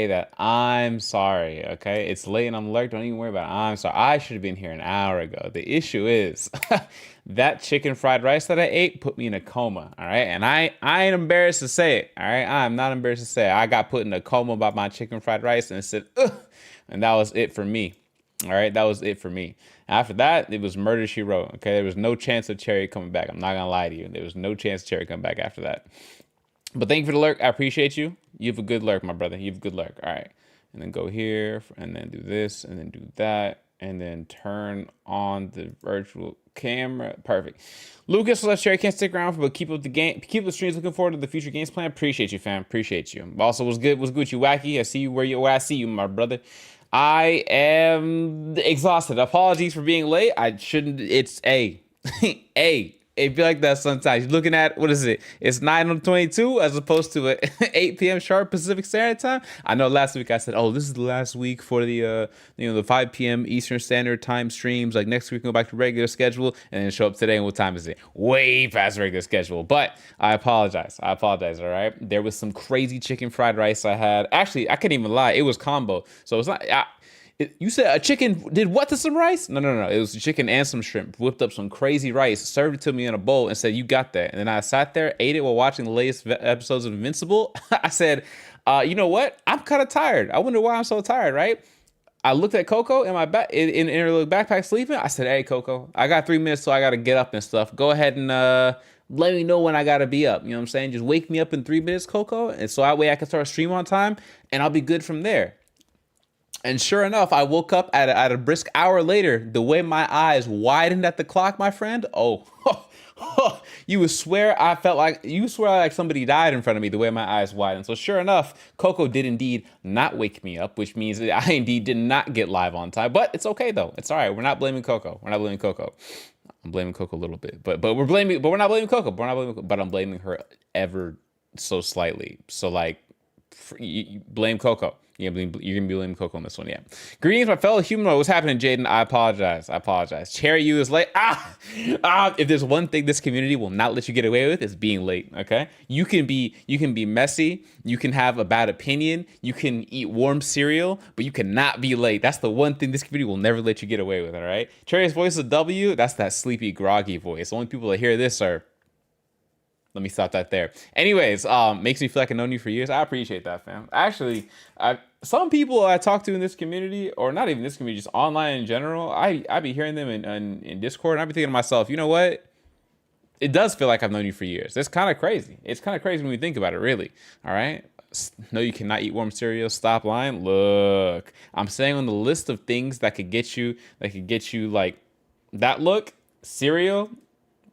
That I'm sorry, okay? It's late and I'm late. Don't even worry about it. I'm sorry. I should have been here an hour ago. The issue is that chicken fried rice that I ate put me in a coma, all right? And I ain't embarrassed to say it, all right? I'm not embarrassed to say it. I got put in a coma by my chicken fried rice and it said, ugh, and that was it for me. All right, that was it for me. After that, it was murder she wrote. Okay, there was no chance of Cherry coming back. I'm not gonna lie to you. There was no chance of Cherry coming back after that. But thank you for the lurk. I appreciate you. You have a good lurk, my brother. You have a good lurk. All right. And then go here and then do this and then do that and then turn on the virtual camera. Perfect. Lucas, left Cherry can't stick around, but keep up the game. Keep the streams. Looking forward to the future games plan. Appreciate you, fam. Appreciate you. Also, was good. Was good. You wacky. I see you where I see you, my brother. I am exhausted. Apologies for being late. I shouldn't. It's a a. It be like that sometimes. You're looking at, what is it? It's 9:22 as opposed to 8 p.m. sharp Pacific Standard Time. I know last week I said, oh, this is the last week for the the 5 p.m. Eastern Standard Time streams. Like next week we'll go back to regular schedule and then show up today. And what time is it? Way past regular schedule. But I apologize. All right. There was some crazy chicken fried rice I had. Actually, I can't even lie. It was combo. So it's not. You said a chicken did what to some rice? No. It was chicken and some shrimp. Whipped up some crazy rice, served it to me in a bowl, and said, "You got that." And then I sat there, ate it while watching the latest episodes of Invincible. I said, "You know what? I'm kind of tired. I wonder why I'm so tired." Right? I looked at Coco in my back in her little backpack sleeping. I said, "Hey, Coco, I got 3 minutes, so I got to get up and stuff. Go ahead and let me know when I gotta be up. You know what I'm saying? Just wake me up in 3 minutes, Coco, and so that way I can start stream on time, and I'll be good from there." And sure enough, I woke up at a brisk hour later. The way my eyes widened at the clock, my friend. Oh, you would swear like somebody died in front of me. The way my eyes widened. So sure enough, Coco did indeed not wake me up, which means that I indeed did not get live on time. But it's okay though. It's all right. We're not blaming Coco. I'm blaming Coco a little bit, but we're not blaming Coco. But I'm blaming her ever so slightly. So like, you blame Coco. You're gonna be blaming Coco on this one, yeah. Greetings, my fellow humanoid. What's happening, Jaden? I apologize. Cherry, you is late. If there's one thing this community will not let you get away with, it's being late. Okay, you can be messy. You can have a bad opinion. You can eat warm cereal, but you cannot be late. That's the one thing this community will never let you get away with. All right. Cherry's voice is W. That's that sleepy, groggy voice. The only people that hear this are. Let me stop that there. Anyways, makes me feel like I've known you for years. I appreciate that, fam. Actually, some people I talk to in this community, or not even this community, just online in general, I be hearing them in Discord, and I be thinking to myself, you know what? It does feel like I've known you for years. That's kind of crazy. It's kind of crazy when we think about it, really. All right? No, you cannot eat warm cereal. Stop lying. Look, I'm saying on the list of things that could get you like that look, cereal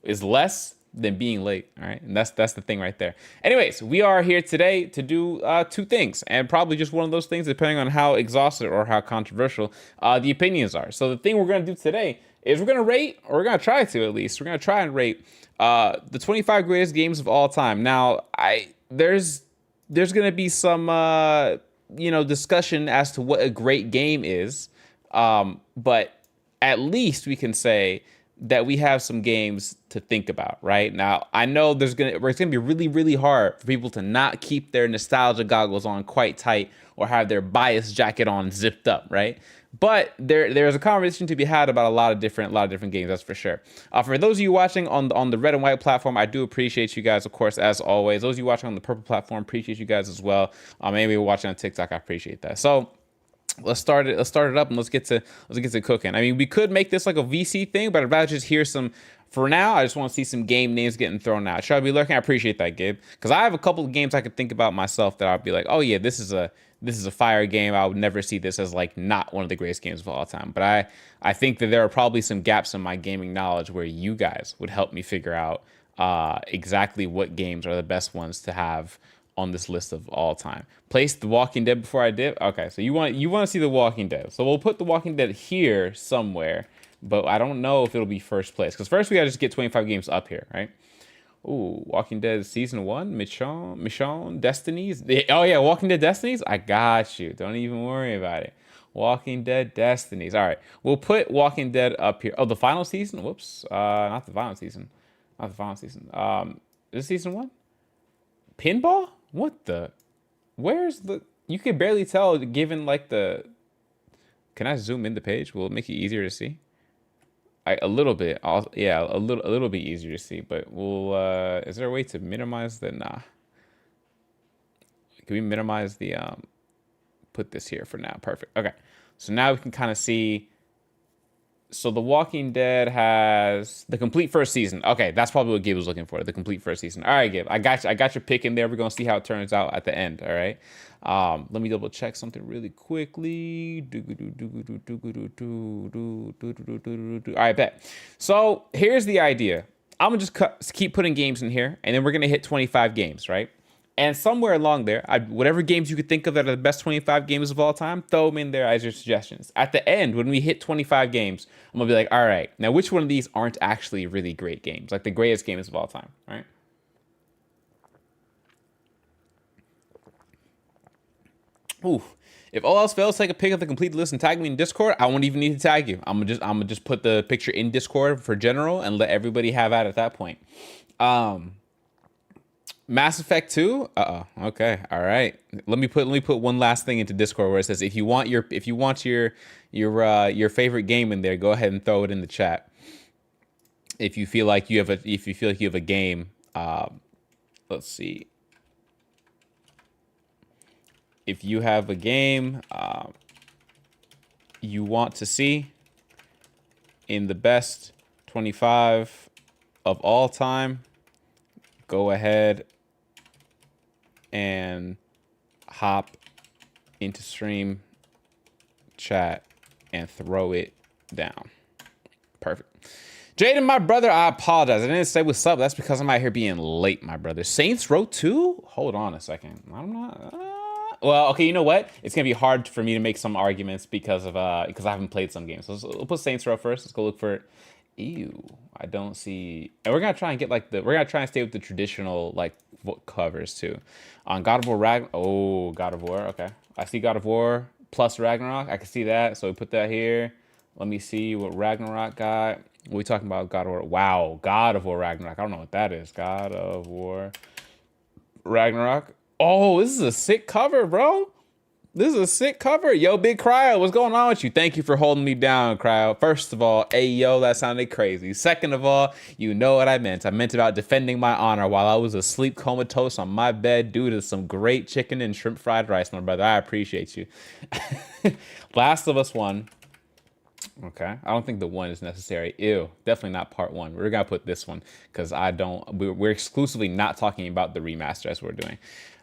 is less than being late. All right. And that's the thing right there. Anyways, we are here today to do two things, and probably just one of those things, depending on how exhausted or how controversial the opinions are. So the thing we're going to do today is we're going to rate, or we're going to try to at least, we're going to try and rate the 25 greatest games of all time. Now, there's going to be some, discussion as to what a great game is. But at least we can say that we have some games to think about right now. I know it's gonna be really, really hard for people to not keep their nostalgia goggles on quite tight or have their bias jacket on zipped up, right? But there's a conversation to be had about a lot of different games, that's for sure. For those of you watching on the red and white platform, I do appreciate you guys, of course, as always. Those of you watching on the purple platform, appreciate you guys as well. Maybe you're watching on TikTok, I appreciate that. So let's start it up and let's get to cooking. I mean, we could make this like a VC thing, but I'd rather just hear some. For now, I just want to see some game names getting thrown out. Should I be lurking? I appreciate that, Gabe, because I have a couple of games I could think about myself that I'd be like, oh yeah, this is a fire game. I would never see this as like not one of the greatest games of all time. But I think that there are probably some gaps in my gaming knowledge where you guys would help me figure out exactly what games are the best ones to have on this list of all time. Place The Walking Dead before I dip. Okay, so you want to see The Walking Dead. So we'll put The Walking Dead here somewhere. but I don't know if it'll be first place. Because first we gotta just get 25 games up here, right? Ooh, Walking Dead Season 1, Michonne, Destinies. Oh, yeah, Walking Dead Destinies? I got you. Don't even worry about it. Walking Dead Destinies. All right, we'll put Walking Dead up here. Oh, the final season? Whoops. Not the final season. Not the final season. This season 1? Pinball? What the? Where's the... You can barely tell given, like, the... Can I zoom in the page? Will it make it easier to see? A little bit. Yeah, a little bit easier to see, but we'll is there a way to minimize the nah. Can we minimize the put this here for now? Perfect. Okay. So now we can kind of see. So The Walking Dead has the complete first season. Okay, that's probably what Gabe was looking for. The complete first season. All right, Gabe. I got you. I got your pick in there. We're gonna see how it turns out at the end. All right. Let me double check something really quickly. All right, bet. So here's the idea. I'm gonna just keep putting games in here, and then we're gonna hit 25 games, right? And somewhere along there, whatever games you could think of that are the best 25 games of all time, throw them in there as your suggestions. At the end, when we hit 25 games, I'm going to be like, all right, now which one of these aren't actually really great games? Like the greatest games of all time, right? Ooh. If all else fails, take a pic of the complete list and tag me in Discord. I won't even need to tag you. I'm gonna just put the picture in Discord for general and let everybody have at that point. Mass Effect 2? Okay. All right. Let me put one last thing into Discord where it says if you want your favorite game in there, go ahead and throw it in the chat. If you feel like you have a game, let's see. If you have a game you want to see in the best 25 of all time, go ahead and hop into stream chat and throw it down. Perfect. Jaden, my brother, I apologize. I didn't say what's up. That's because I'm out here being late, my brother. Saints Row 2? Hold on a second. I'm not... well, okay, you know what? It's going to be hard for me to make some arguments because I haven't played some games. So we'll put Saints Row first. Let's go look for it. Ew, I don't see... And we're going to try and get, like, we're going to try and stay with the traditional, like, covers, too. On God of War, oh, God of War, okay. I see God of War plus Ragnarok. I can see that, so we put that here. Let me see what Ragnarok got. What are we talking about? God of War. Wow, God of War Ragnarok. I don't know what that is. God of War Ragnarok. Oh, this is a sick cover, bro. This is a sick cover. Yo, Big Cryo, what's going on with you? Thank you for holding me down, Cryo. First of all, hey, yo, that sounded crazy. Second of all, you know what I meant. I meant about defending my honor while I was asleep comatose on my bed due to some great chicken and shrimp fried rice, my brother. I appreciate you. Last of Us 1. Okay, I don't think the 1 is necessary. Ew, definitely not part 1. We're gonna put this one because we're exclusively not talking about the remaster as we're doing.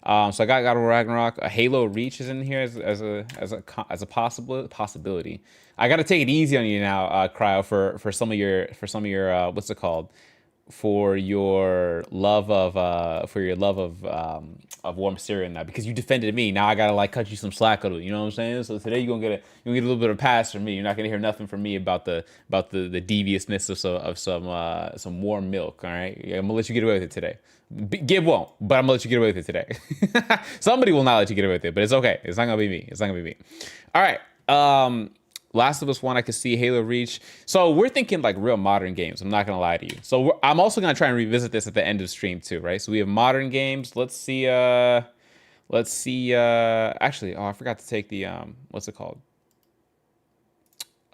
So I got God of War Ragnarok. A Halo Reach is in here as a possibility. I gotta take it easy on you now, Cryo, for some of your what's it called? For your love of Warm Syria now, because you defended me. Now I gotta like cut you some slack on it. You know what I'm saying? So today you're gonna get a little bit of pass from me. You're not gonna hear nothing from me about the deviousness of some warm milk. All right, I'm gonna let you get away with it today. Gib won't, but I'm gonna let you get away with it today. Somebody will not let you get away with it, but it's okay. It's not gonna be me. It's not gonna be me. All right. Last of Us 1, I could see Halo Reach. So we're thinking like real modern games. I'm not gonna lie to you. So I'm also gonna try and revisit this at the end of stream too, right? So we have modern games. Let's see. Actually, oh, I forgot to take the what's it called?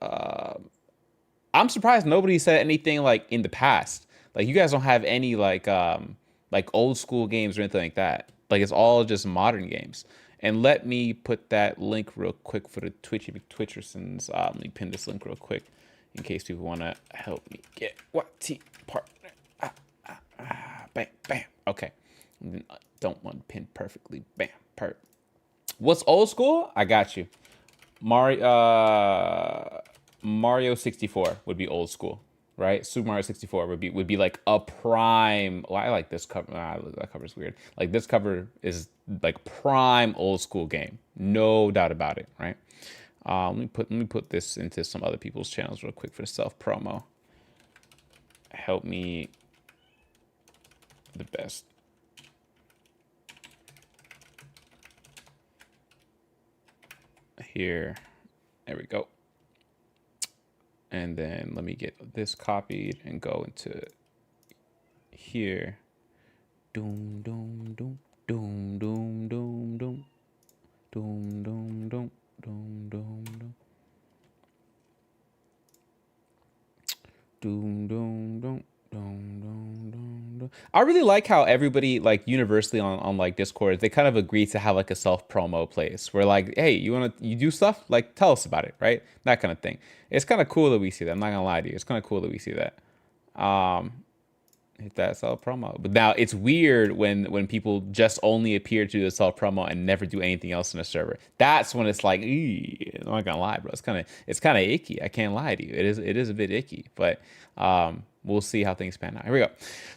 I'm surprised nobody said anything like in the past. Like you guys don't have any like old school games or anything like that. Like it's all just modern games. And let me put that link real quick for the Twitchersons. Let me pin this link real quick in case people want to help me get what T partner. Bam, bam. Okay. Don't want to pin perfectly. Bam. Perfect. What's old school? I got you. Mario 64 would be old school, right? Super Mario 64 would be like a prime. Well, I like this cover. That cover's weird. Like this cover is like prime old school game, no doubt about it, right? Let me put this into some other people's channels real quick for the self promo. Help me the best. Here, there we go. And then let me get this copied and go into here. Doom, doom, doom, doom, doom, doom, doom, doom, doom, doom, doom, doom, doom. Doom, doom, doom, doom, doom, doom, doom. I really like how everybody, like, universally on like Discord, they kind of agree to have like a self promo place where, like, hey, you do stuff, like, tell us about it, right? That kind of thing. It's kind of cool that we see that. I'm not gonna lie to you. It's kind of cool that we see that. Hit that self promo. But now it's weird when people just only appear to do the self promo and never do anything else in a server. That's when it's like, I'm not gonna lie, bro. It's kind of icky. I can't lie to you. It is a bit icky, but we'll see how things pan out. Here we go.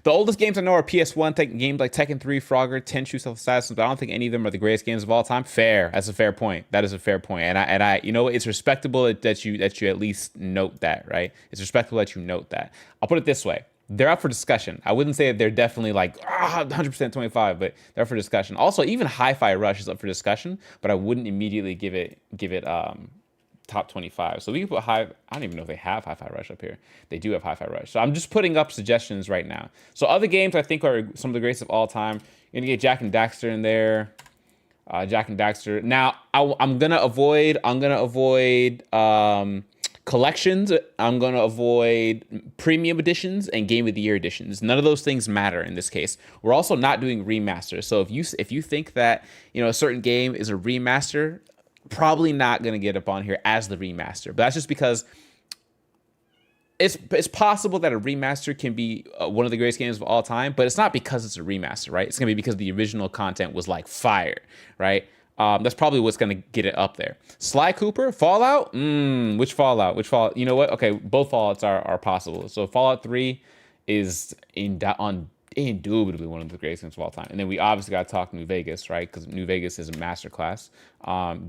The oldest games I know are PS1 games like Tekken 3, Frogger, 10 True Self Assassins, but I don't think any of them are the greatest games of all time. Fair. That's a fair point. That is a fair point. And I you know, it's respectable that you at least note that, right? It's respectable that you note that. I'll put it this way. They're up for discussion. I wouldn't say that they're definitely like 100% 25, but they're up for discussion. Also, even Hi-Fi Rush is up for discussion, but I wouldn't immediately give it top 25. So we can put I don't even know if they have Hi-Fi Rush up here. They do have Hi-Fi Rush. So I'm just putting up suggestions right now. So other games I think are some of the greatest of all time. You're gonna get Jak and Daxter in there. Jak and Daxter. Now I'm gonna avoid collections. I'm going to avoid premium editions and game of the year editions. None of those things matter in this case. We're also not doing remasters. So if you think that, you know, a certain game is a remaster, probably not going to get up on here as the remaster. But that's just because it's possible that a remaster can be one of the greatest games of all time, but it's not because it's a remaster, right? It's going to be because the original content was like fire, right? That's probably what's going to get it up there. Sly Cooper, Fallout? Which Fallout? Which Fallout? You know what? Okay, both Fallouts are possible. So Fallout 3 is indubitably one of the greatest games of all time. And then we obviously got to talk New Vegas, right? Because New Vegas is a masterclass.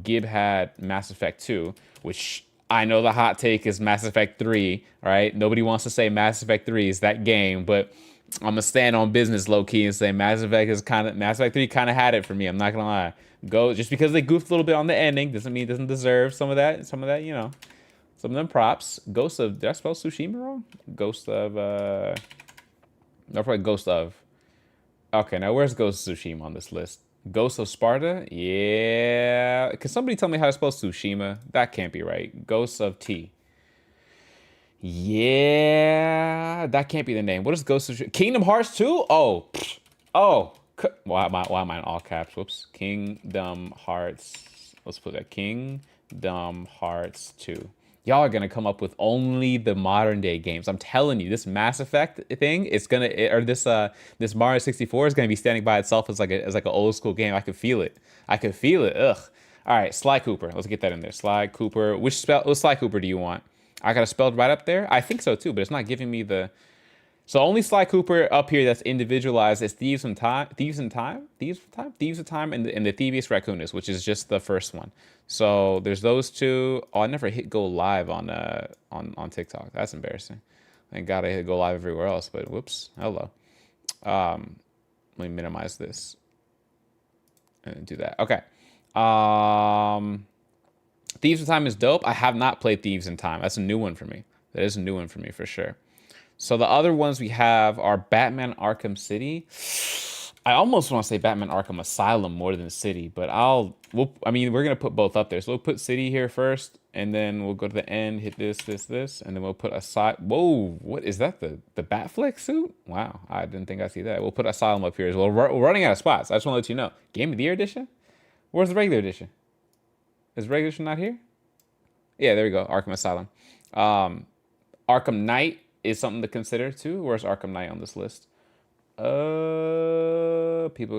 Gib had Mass Effect 2, which I know the hot take is Mass Effect 3, right? Nobody wants to say Mass Effect 3 is that game, but I'm going to stand on business low-key and say Mass Effect 3 kind of had it for me. I'm not going to lie. Just because they goofed a little bit on the ending doesn't mean it doesn't deserve some of that, you know, some of them props. Ghost of, did I spell Tsushima wrong? Ghost of, no, probably Ghost of. Okay, now where's Ghost of Tsushima on this list? Ghost of Sparta? Yeah. Can somebody tell me how to spell Tsushima? That can't be right. Ghost of T. Yeah, that can't be the name. What is Ghost of Kingdom Hearts 2? Oh. Why am I in all caps? Whoops. Kingdom Hearts. Let's put that. Kingdom Hearts 2. Y'all are gonna come up with only the modern day games. I'm telling you, this Mass Effect thing, this Mario 64 is gonna be standing by itself as like an old school game. I could feel it. Ugh. All right, Sly Cooper. Let's get that in there. Sly Cooper. What Sly Cooper do you want? I got it spelled right up there. I think so too, but it's not giving me the. So only Sly Cooper up here that's individualized is Thieves in Time, and the Thievius Raccoonus, which is just the first one. So there's those two. Oh, I never hit go live on TikTok. That's embarrassing. Thank God I hit go live everywhere else, but whoops. Hello. Let me minimize this and do that. Okay. Thieves in Time is dope. I have not played Thieves in Time. That's a new one for me. That is a new one for me for sure. So the other ones we have are Batman Arkham City. I almost want to say Batman Arkham Asylum more than City, but we're gonna put both up there. So we'll put City here first, and then we'll go to the end, hit this, and then we'll put Asylum. Whoa, what is that? The Batfleck suit? Wow, I didn't think I'd see that. We'll put Asylum up here as well. We're running out of spots. I just want to let you know. Game of the Year edition? Where's the regular edition? Is regular edition not here? Yeah, there we go. Arkham Asylum. Arkham Knight is something to consider too. Where's Arkham Knight on this list? People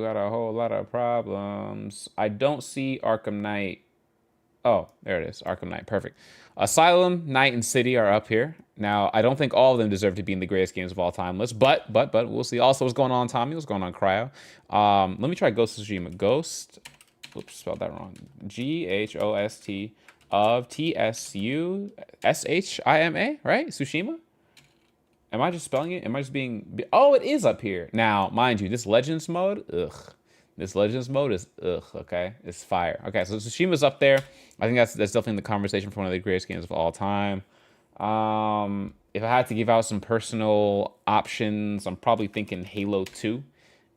got a whole lot of problems. I don't see Arkham Knight. Oh, there it is. Arkham Knight. Perfect. Asylum, Knight, and City are up here. Now, I don't think all of them deserve to be in the greatest games of all time list, but we'll see. Also, what's going on, Tommy? What's going on, Cryo? Let me try Ghost of Tsushima. Ghost. Oops, spelled that wrong. Ghost of Tsushima, right? Tsushima? Am I just spelling it? Am I just being? Oh, it is up here. Now, mind you, this Legends mode, ugh. This Legends mode is ugh. Okay, it's fire. Okay, so Tsushima's up there. I think that's definitely in the conversation for one of the greatest games of all time. If I had to give out some personal options, I'm probably thinking Halo 2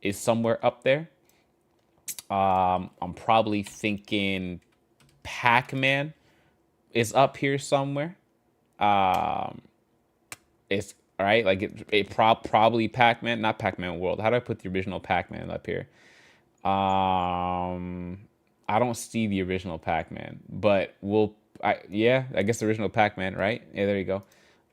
is somewhere up there. I'm probably thinking Pac-Man is up here somewhere. Um, it's all right, like probably Pac-Man, not Pac-Man World. How do I put the original Pac-Man up here? I don't see the original Pac-Man, but yeah, I guess the original Pac-Man, right? Yeah, there you go.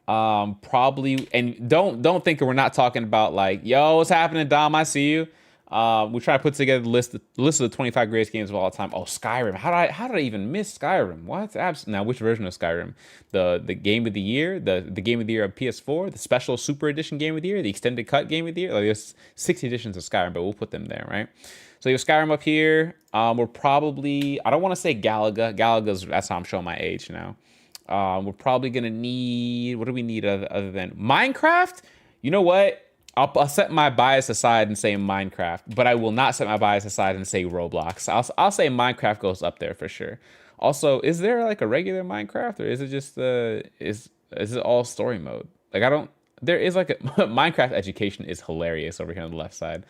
Probably, and don't think we're not talking about like, yo, what's happening, Dom? I see you. We try to put together the list of the 25 greatest games of all time. Oh, Skyrim. How did I even miss Skyrim? What? Now, which version of Skyrim? The game of the year, the game of the year of PS4, the special super edition game of the year, the extended cut game of the year. Like there's 6 editions of Skyrim, but we'll put them there, right? So you have Skyrim up here. We're probably, I don't want to say Galaga. Galaga's, that's how I'm showing my age now. We're probably gonna need, what do we need other than Minecraft? You know what? I'll set my bias aside and say Minecraft, but I will not set my bias aside and say Roblox. I'll say Minecraft goes up there for sure. Also, is there like a regular Minecraft, or is it just is it all story mode? Like I don't. There is like a Minecraft education is hilarious over here on the left side.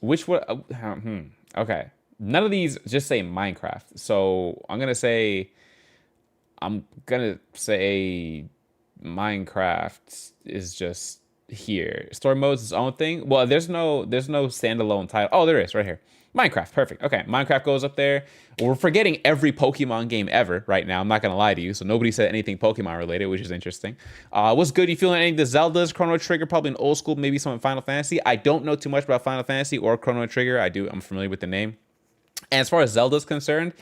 Which one? Okay, none of these just say Minecraft. So I'm gonna say Minecraft is just here. Story mode is its own thing. Well, there's no standalone title. Oh, there is right here. Minecraft, perfect. Okay, Minecraft goes up there. We're forgetting every Pokemon game ever right now. I'm not gonna lie to you. So nobody said anything Pokemon related, which is interesting. What's good? You feeling any of the Zeldas? Chrono Trigger, probably an old school, maybe some in Final Fantasy. I don't know too much about Final Fantasy or Chrono Trigger. I'm familiar with the name. And as far as Zelda's concerned,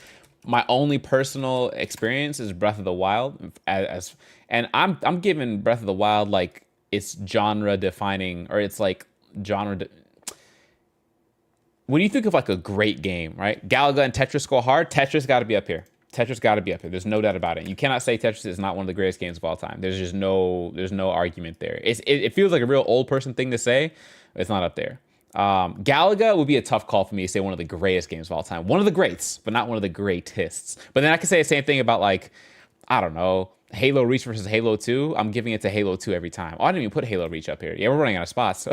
my only personal experience is Breath of the Wild. And I'm giving Breath of the Wild like it's genre defining, or it's like when you think of like a great game, right? Galaga and Tetris go hard. Tetris got to be up here. Tetris got to be up here. There's no doubt about it. You cannot say Tetris is not one of the greatest games of all time. There's no argument there. It feels like a real old person thing to say. It's not up there. Galaga would be a tough call for me to say one of the greatest games of all time. One of the greats, but not one of the greatest. But then I could say the same thing about like, I don't know, Halo Reach versus Halo 2. I'm giving it to Halo 2 every time. Oh, I didn't even put Halo Reach up here. Yeah, we're running out of spots. So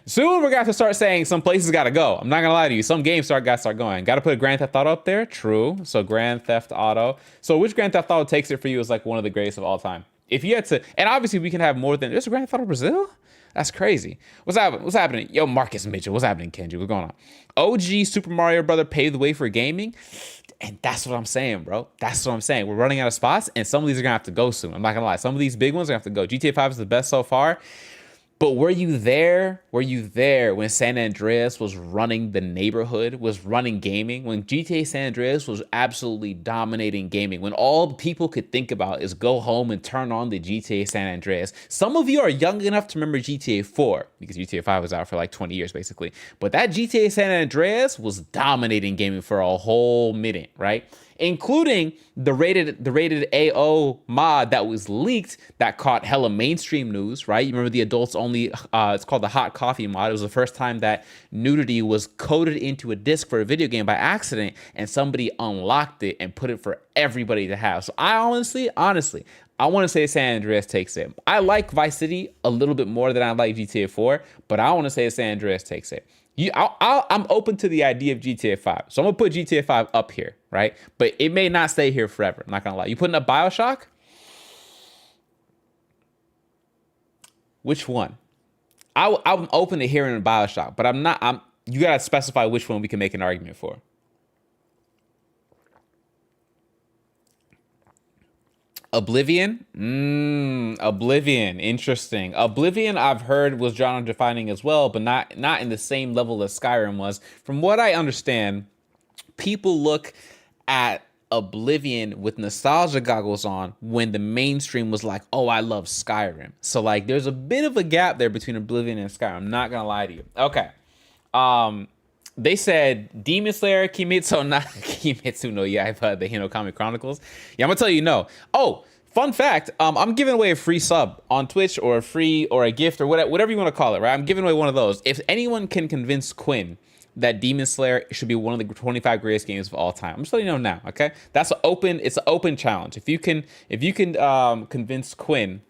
soon we're gonna have to start saying some places gotta go. I'm not gonna lie to you. Some games gotta start going. Gotta put Grand Theft Auto up there. True. So Grand Theft Auto. So which Grand Theft Auto takes it for you as like one of the greatest of all time? If you had to, and obviously we can have more than, there's a Grand Theft Auto Brazil? That's crazy. What's happening? Yo, Marcus Mitchell. What's happening, Kenji? What's going on? OG Super Mario Brother paved the way for gaming. And that's what I'm saying, bro. That's what I'm saying. We're running out of spots, and some of these are going to have to go soon. I'm not going to lie. Some of these big ones are going to have to go. GTA 5 is the best so far. But were you there? Were you there when San Andreas was running the neighborhood, was running gaming? When GTA San Andreas was absolutely dominating gaming? When all people could think about is go home and turn on the GTA San Andreas? Some of you are young enough to remember GTA 4, because GTA 5 was out for like 20 years, basically. But that GTA San Andreas was dominating gaming for a whole minute, right? Including the rated AO mod that was leaked that caught hella mainstream news, right? You remember the adults only, it's called the hot coffee mod. It was the first time that nudity was coded into a disc for a video game by accident, and somebody unlocked it and put it for everybody to have. So I honestly, I want to say San Andreas takes it. I like Vice City a little bit more than I like GTA 4, but I want to say San Andreas takes it. I'm open to the idea of GTA 5. So I'm going to put GTA 5 up here, right? But it may not stay here forever. I'm not going to lie. You putting up BioShock? Which one? I'm open to hearing BioShock, but you got to specify which one we can make an argument for. Oblivion? Oblivion. Interesting. Oblivion, I've heard, was genre defining as well, but not in the same level as Skyrim was. From what I understand, people look at Oblivion with nostalgia goggles on when the mainstream was like, oh, I love Skyrim. So like there's a bit of a gap there between Oblivion and Skyrim. I'm not gonna lie to you. Okay. They said Demon Slayer, Kimetsu na Kimetsu no Yaiba, the Hinokami Chronicles. Yeah, I'm gonna tell you no. Oh, fun fact, I'm giving away a free sub on Twitch, or a free, or a gift, or whatever you want to call it, right? I'm giving away one of those. If anyone can convince Quinn that Demon Slayer should be one of the 25 greatest games of all time, I'm just letting you know now, okay? It's an open challenge. If you can convince Quinn,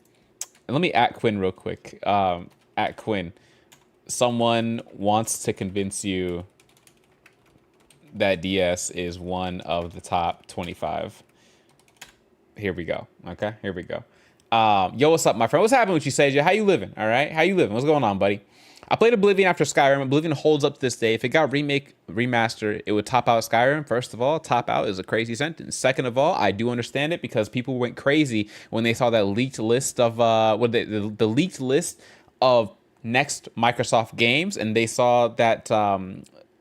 and let me at Quinn real quick. At Quinn, someone wants to convince you that DS is one of the top 25. Here we go. Okay, here we go. Yo, what's up, my friend? What's happening with you, Seja? How you living? All right, how you living? What's going on, buddy? I played Oblivion after Skyrim. Oblivion holds up to this day. If it got remastered, it would top out Skyrim. First of all, top out is a crazy sentence. Second of all, I do understand it because people went crazy when they saw that leaked list of the leaked list of next Microsoft games, and they saw that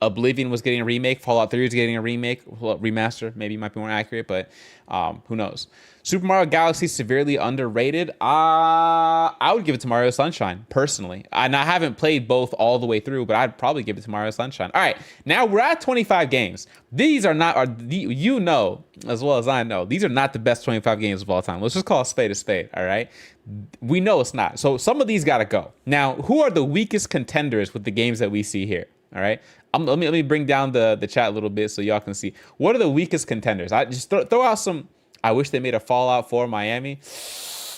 Oblivion was getting a remake, Fallout 3 was getting a remake, well, remaster, maybe might be more accurate, but who knows. Super Mario Galaxy severely underrated. I would give it to Mario Sunshine, personally. And I haven't played both all the way through, but I'd probably give it to Mario Sunshine. All right, now we're at 25 games. These are not, you know, as well as I know, these are not the best 25 games of all time. Let's just call a spade, all right? We know it's not. So some of these got to go. Now, who are the weakest contenders with the games that we see here? All right, let me bring down the chat a little bit so y'all can see what are the weakest contenders. I just throw out some. I wish they made a Fallout 4 Miami.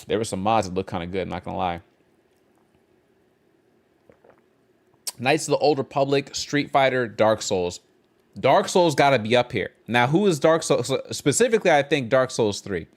There were some mods that look kind of good, I'm not gonna lie. Knights of the Old Republic, Street Fighter, Dark Souls. Dark Souls got to be up here. Now, who is Dark Souls? Specifically, I think Dark Souls 3.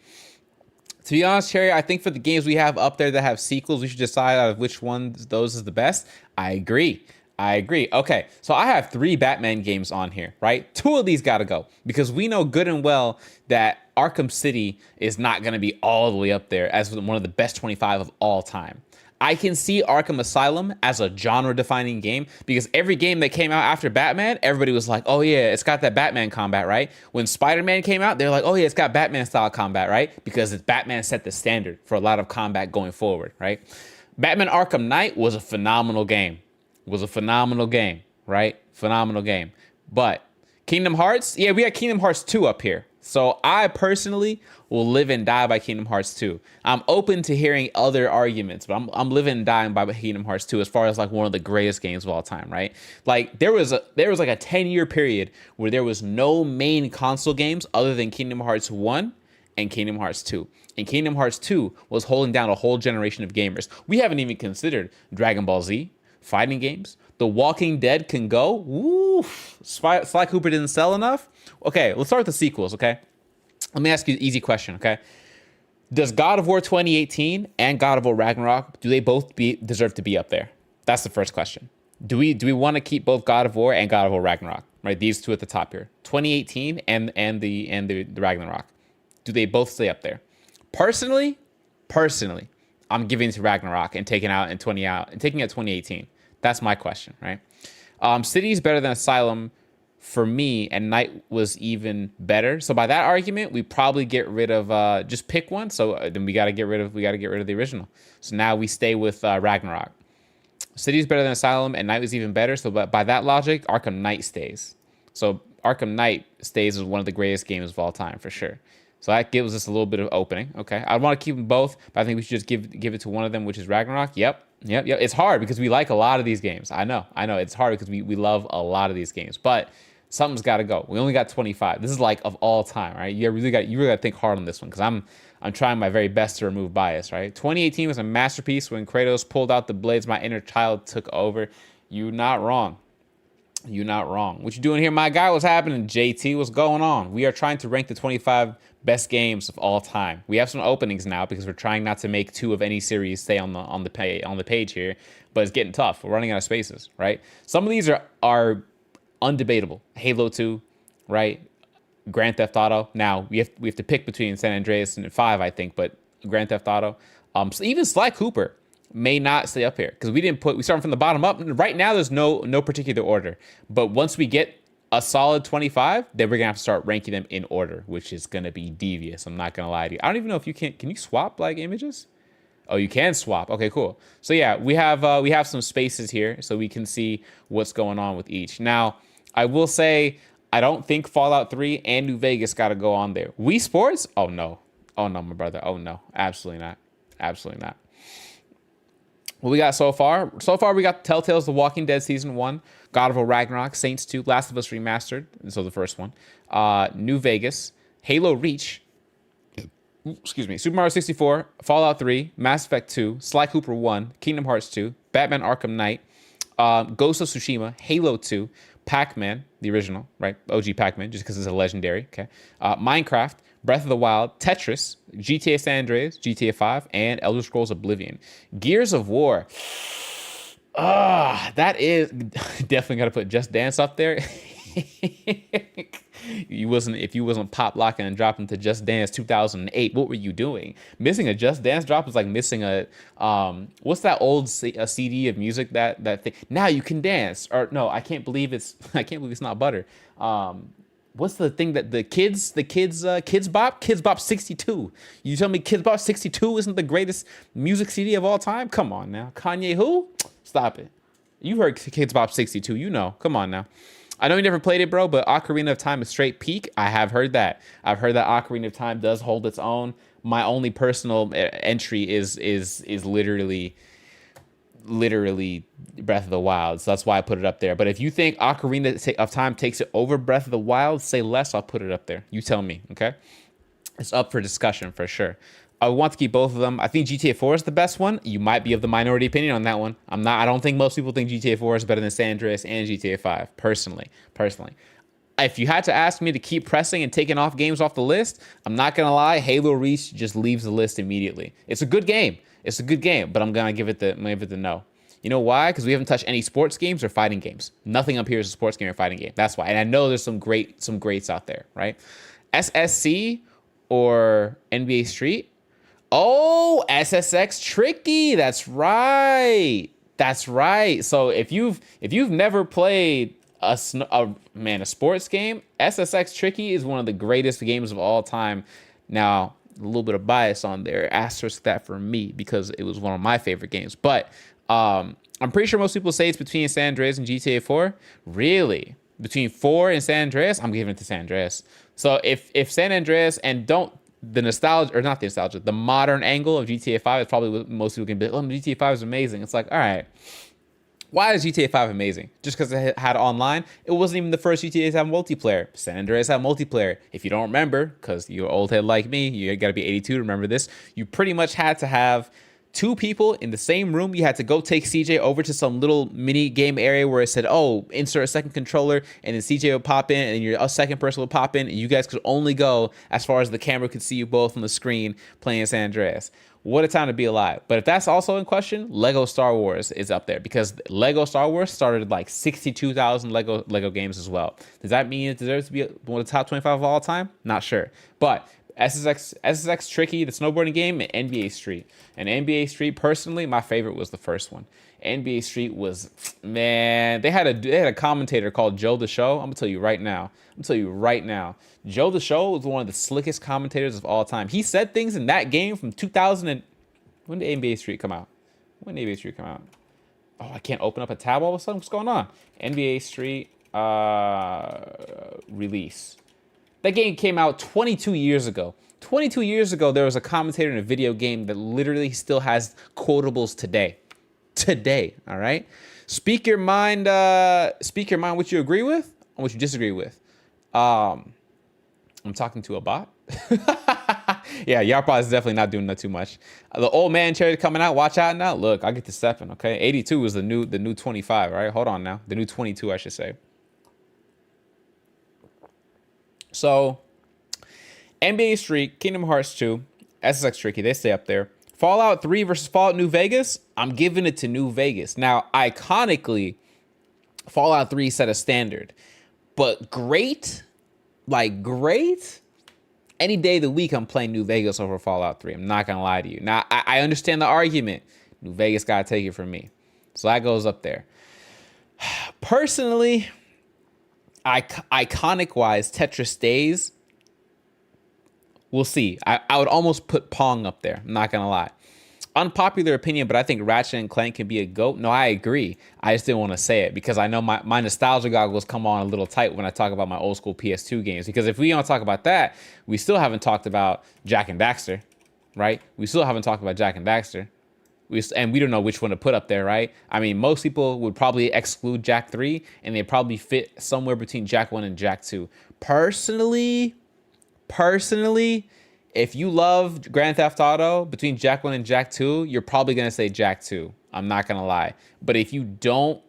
To be honest, Cherry, I think for the games we have up there that have sequels, we should decide out of which ones those is the best. I agree. Okay, so I have 3 Batman games on here, right? 2 of these got to go because we know good and well that Arkham City is not going to be all the way up there as one of the best 25 of all time. I can see Arkham Asylum as a genre-defining game because every game that came out after Batman, everybody was like, oh yeah, it's got that Batman combat, right? When Spider-Man came out, they're like, oh yeah, it's got Batman-style combat, right? Because Batman set the standard for a lot of combat going forward, right? Batman Arkham Knight was a phenomenal game. Right? Phenomenal game. But Kingdom Hearts, yeah, we got Kingdom Hearts 2 up here. So I personally will live and die by Kingdom Hearts 2. I'm open to hearing other arguments, but I'm living and dying by Kingdom Hearts 2 as far as like one of the greatest games of all time, right? Like there was like a 10-year period where there was no main console games other than Kingdom Hearts 1 and Kingdom Hearts 2. And Kingdom Hearts 2 was holding down a whole generation of gamers. We haven't even considered Dragon Ball Z, fighting games. The Walking Dead can go. Woo! Sly Cooper didn't sell enough. Okay, let's start with the sequels, okay? Let me ask you an easy question, okay? Does God of War 2018 and God of War Ragnarok, do they both deserve to be up there? That's the first question. Do we want to keep both God of War and God of War Ragnarok, right? These 2 at the top here. 2018 and the Ragnarok. Do they both stay up there? Personally, I'm giving it to Ragnarok and taking out 2018. That's my question, right? City is better than Asylum for me, and Night was even better. So by that argument, we probably get rid of just pick one. So then we got to get rid of the original. So now we stay with Ragnarok. City is better than Asylum, and Night was even better. So by that logic, Arkham Knight stays. So Arkham Knight stays as one of the greatest games of all time for sure. So that gives us a little bit of opening. Okay, I want to keep them both, but I think we should just give it to one of them, which is Ragnarok. Yep. It's hard because we like a lot of these games. I know. It's hard because we love a lot of these games, but something's got to go. We only got 25. This is like of all time, right? You really got to think hard on this one because I'm trying my very best to remove bias, right? 2018 was a masterpiece when Kratos pulled out the blades. My inner child took over. You're not wrong. What you doing here, my guy? What's happening? JT, what's going on? We are trying to rank the 25 best games of all time. We have some openings now because we're trying not to make 2 of any series stay on the page here, but it's getting tough. We're running out of spaces, right? Some of these are undebatable. Halo 2, right? Grand Theft Auto. Now we have to pick between San Andreas and 5, I think, but Grand Theft Auto. So even Sly Cooper may not stay up here because we started from the bottom up. Right now, there's no particular order. But once we get a solid 25, then we're gonna have to start ranking them in order, which is gonna be devious. I'm not gonna lie to you. I don't even know if you can you swap like images? Oh, you can swap. Okay, cool. So yeah, we have some spaces here so we can see what's going on with each. Now, I will say I don't think Fallout 3 and New Vegas got to go on there. Wii Sports? Oh no. Oh no, my brother. Oh no. Absolutely not. Absolutely not. What we got so far? So far, we got Telltale's The Walking Dead Season 1, God of War Ragnarok, Saints 2, Last of Us Remastered, so the first one, New Vegas, Halo Reach, excuse me, Super Mario 64, Fallout 3, Mass Effect 2, Sly Cooper 1, Kingdom Hearts 2, Batman Arkham Knight, Ghost of Tsushima, Halo 2, Pac-Man, the original, right? OG Pac-Man, just because it's a legendary, okay? Minecraft, Breath of the Wild, Tetris, GTA San Andreas, GTA 5, and Elder Scrolls Oblivion. Gears of War. That is definitely got to put Just Dance up there. If you wasn't pop locking and dropping to Just Dance 2008, what were you doing? Missing a Just Dance drop is like missing a what's that old a CD of music that thing? Now you can dance, or no, I can't believe it's not Butter. What's the thing that Kids Bop 62. You tell me Kids Bop 62 isn't the greatest music CD of all time? Come on now, Kanye who? Stop it. You heard Kids Bop 62, you know. Come on now. I know you never played it, bro, but Ocarina of Time is straight peak. I have heard that. I've heard that Ocarina of Time does hold its own. My only personal entry is literally Breath of the Wild. So that's why I put it up there. But if you think Ocarina of Time takes it over Breath of the Wild, say less, I'll put it up there. You tell me, okay? It's up for discussion for sure. I want to keep both of them. I think GTA 4 is the best one. You might be of the minority opinion on that one. I don't think most people think GTA 4 is better than San Andreas and GTA 5, personally. If you had to ask me to keep pressing and taking off games off the list, I'm not going to lie, Halo Reach just leaves the list immediately. It's a good game. But I'm going to give it the no. You know why? Because we haven't touched any sports games or fighting games. Nothing up here is a sports game or fighting game. That's why. And I know there's some greats out there, right? SSC or NBA Street. Oh, SSX Tricky. That's right. So if you've never played a sports game, SSX Tricky is one of the greatest games of all time. Now, a little bit of bias on there, asterisk that for me, because it was one of my favorite games. But I'm pretty sure most people say it's between San Andreas and GTA 4. Really? Between 4 and San Andreas? I'm giving it to San Andreas. So if San Andreas, and don't, the nostalgia, or not the nostalgia, the modern angle of GTA 5 is probably what most people can be like, oh, GTA 5 is amazing. It's like, all right, why is GTA 5 amazing? Just because it had online? It wasn't even the first GTA to have multiplayer. San Andreas had multiplayer. If you don't remember, because you're an old head like me, you got to be 82 to remember this, you pretty much had to have two people in the same room. You had to go take CJ over to some little mini game area where it said, oh, insert a second controller, and then CJ would pop in, and then your second person would pop in, and you guys could only go as far as the camera could see you both on the screen playing San Andreas. What a time to be alive. But if that's also in question, Lego Star Wars is up there, because Lego Star Wars started like 62,000 Lego games as well. Does that mean it deserves to be one of the top 25 of all time? Not sure. But SSX Tricky, the snowboarding game, and NBA Street. And NBA Street, personally, my favorite was the first one. NBA Street was, man, they had a commentator called Joe the Show. I'm gonna tell you right now. Joe the Show was one of the slickest commentators of all time. He said things in that game from 2000 and when did NBA Street come out? Oh, I can't open up a tab all of a sudden. What's going on? NBA Street release. That game came out 22 years ago. 22 years ago, there was a commentator in a video game that literally still has quotables today. All right? Speak your mind what you agree with and what you disagree with. I'm talking to a bot. Yeah, y'all probably is definitely not doing that too much. The old man cherry coming out. Watch out now. Look, I get to stepping, okay? 82 is the new 25, all right? Hold on now. The new 22, I should say. So, NBA Street, Kingdom Hearts 2, SSX Tricky, they stay up there. Fallout 3 versus Fallout New Vegas, I'm giving it to New Vegas. Now, iconically, Fallout 3 set a standard. But great, any day of the week I'm playing New Vegas over Fallout 3. I'm not going to lie to you. Now, I understand the argument. New Vegas got to take it from me. So that goes up there. Personally, iconic-wise, Tetris stays. We'll see. I would almost put Pong up there. I'm not going to lie. Unpopular opinion, but I think Ratchet and Clank can be a GOAT. No, I agree. I just didn't want to say it because I know my nostalgia goggles come on a little tight when I talk about my old school PS2 games. Because if we don't talk about that, we still haven't talked about Jak and Daxter, right? We still haven't talked about Jak and Daxter. And we don't know which one to put up there, right? I mean, most people would probably exclude Jak 3, and they probably fit somewhere between Jak 1 and Jak 2. Personally, if you love Grand Theft Auto between Jak 1 and Jak 2, you're probably going to say Jak 2. I'm not going to lie. But if you don't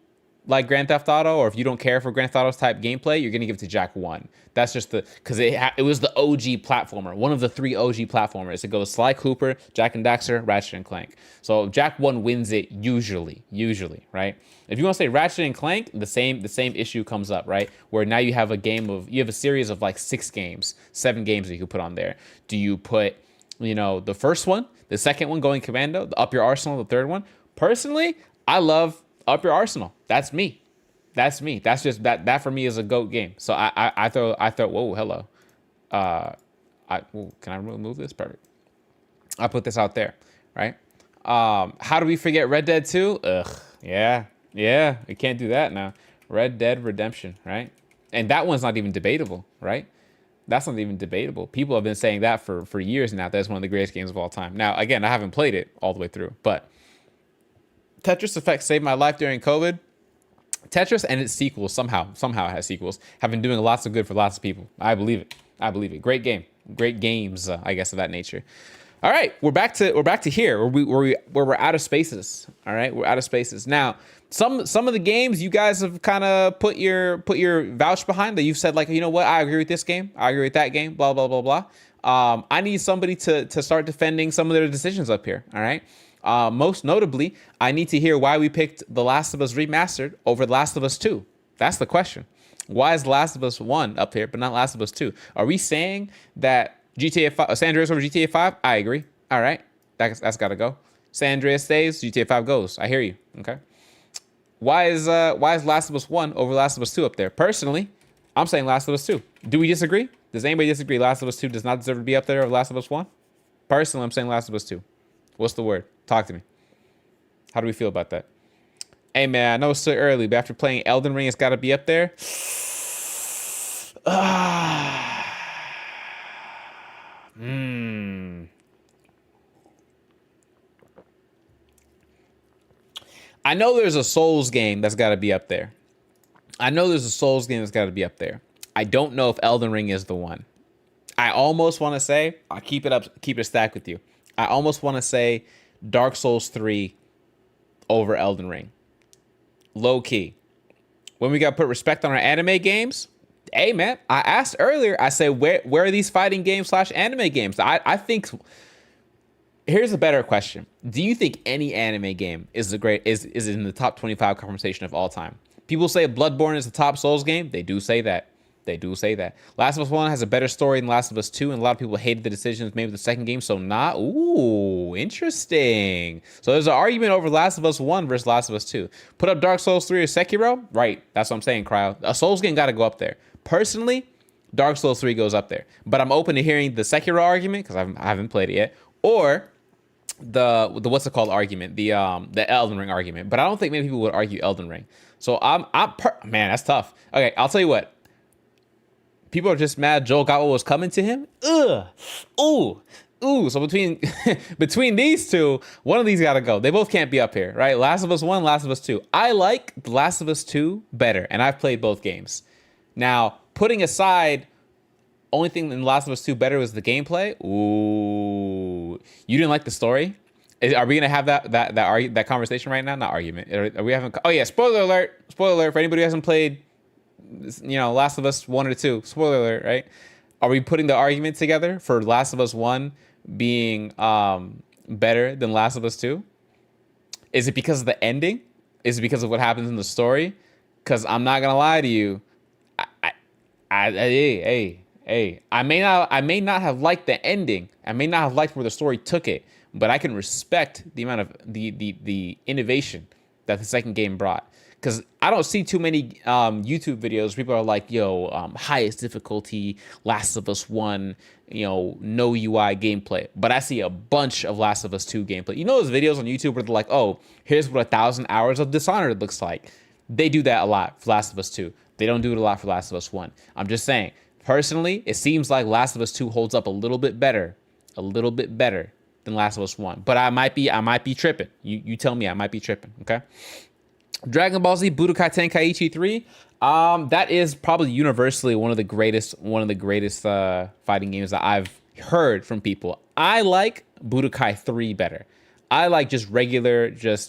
like Grand Theft Auto, or if you don't care for Grand Theft Auto's type gameplay, you're going to give it to Jak 1. That's just because it was the OG platformer, one of the 3 OG platformers. It goes Sly Cooper, Jak and Daxter, Ratchet and Clank. So Jak 1 wins it usually, right? If you want to say Ratchet and Clank, the same issue comes up, right? Where now you have a series of like 6 games, 7 games that you can put on there. Do you put, the first one, the second one going commando, the Up Your Arsenal, the third one? Personally, I love Up Your Arsenal. That's me. That's just that for me is a GOAT game. So I thought, whoa, hello. Can I remove this? Perfect. I put this out there, right? How do we forget Red Dead 2? Ugh, yeah, we can't do that now. Red Dead Redemption, right? And that one's not even debatable, right? That's not even debatable. People have been saying that for years now. That's one of the greatest games of all time. Now, again, I haven't played it all the way through, but Tetris Effect saved my life during COVID. Tetris and its sequels, somehow it has sequels, have been doing lots of good for lots of people. I believe it. Great game. Great games, I guess, of that nature. All right, we're back to here where we're out of spaces. All right, we're out of spaces. Now, some of the games you guys have kind of put your vouch behind that you've said, like, you know what, I agree with this game, I agree with that game, blah blah blah blah. I need somebody to start defending some of their decisions up here. All right. Most notably, I need to hear why we picked The Last of Us Remastered over The Last of Us 2. That's the question. Why is The Last of Us 1 up here, but not Last of Us 2? Are we saying that GTA 5, San Andreas over GTA 5? I agree. All right. That's got to go. San Andreas stays, GTA 5 goes. I hear you. Okay. Why is Last of Us 1 over Last of Us 2 up there? Personally, I'm saying Last of Us 2. Do we disagree? Does anybody disagree Last of Us 2 does not deserve to be up there over Last of Us 1? Personally, I'm saying Last of Us 2. What's the word? Talk to me. How do we feel about that? Hey, man, I know it's still early, but after playing Elden Ring, it's got to be up there. I know there's a Souls game that's got to be up there. I don't know if Elden Ring is the one. I almost want to say, I'll keep it stacked with you. I almost want to say Dark Souls 3 over Elden Ring. Low key. When we got to put respect on our anime games, hey man, I asked earlier, I said, where are these fighting games / anime games? I think, here's a better question. Do you think any anime game is in the top 25 conversation of all time? People say Bloodborne is the top Souls game. They do say that. Last of Us 1 has a better story than Last of Us 2, and a lot of people hated the decisions made with the second game, so not. Ooh, interesting. So there's an argument over Last of Us 1 versus Last of Us 2. Put up Dark Souls 3 or Sekiro? Right, that's what I'm saying, Cryo. A Souls game got to go up there. Personally, Dark Souls 3 goes up there. But I'm open to hearing the Sekiro argument, because I haven't played it yet, or the what's it called argument, the Elden Ring argument. But I don't think many people would argue Elden Ring. So man, that's tough. Okay, I'll tell you what. People are just mad Joel got what was coming to him. Ugh. Ooh. So between these two, one of these got to go. They both can't be up here, right? Last of Us 1, Last of Us 2. I like The Last of Us 2 better, and I've played both games. Now, putting aside, only thing in The Last of Us 2 better was the gameplay. Ooh. You didn't like the story? Are we going to have that conversation right now? Not argument. Are we having... Oh, yeah, spoiler alert for anybody who hasn't played... Last of Us 1 or 2, spoiler alert, right? Are we putting the argument together for Last of Us 1 being better than Last of Us 2? Is it because of the ending? Is it because of what happens in the story? Because I'm not gonna lie to you, I may not have liked the ending. I may not have liked where the story took it, but I can respect the amount of the innovation that the second game brought. because I don't see too many YouTube videos. People are like, yo, highest difficulty, Last of Us 1, no UI gameplay. But I see a bunch of Last of Us 2 gameplay. You know those videos on YouTube where they're like, oh, here's what 1,000 hours of Dishonored looks like. They do that a lot for Last of Us 2. They don't do it a lot for Last of Us 1. I'm just saying, personally, it seems like Last of Us 2 holds up a little bit better than Last of Us 1. But I might be tripping. You tell me, I might be tripping, okay? Dragon Ball Z Budokai Tenkaichi 3. That is probably universally one of the greatest fighting games that I've heard from people. I like Budokai 3 better. I like just regular, Budokai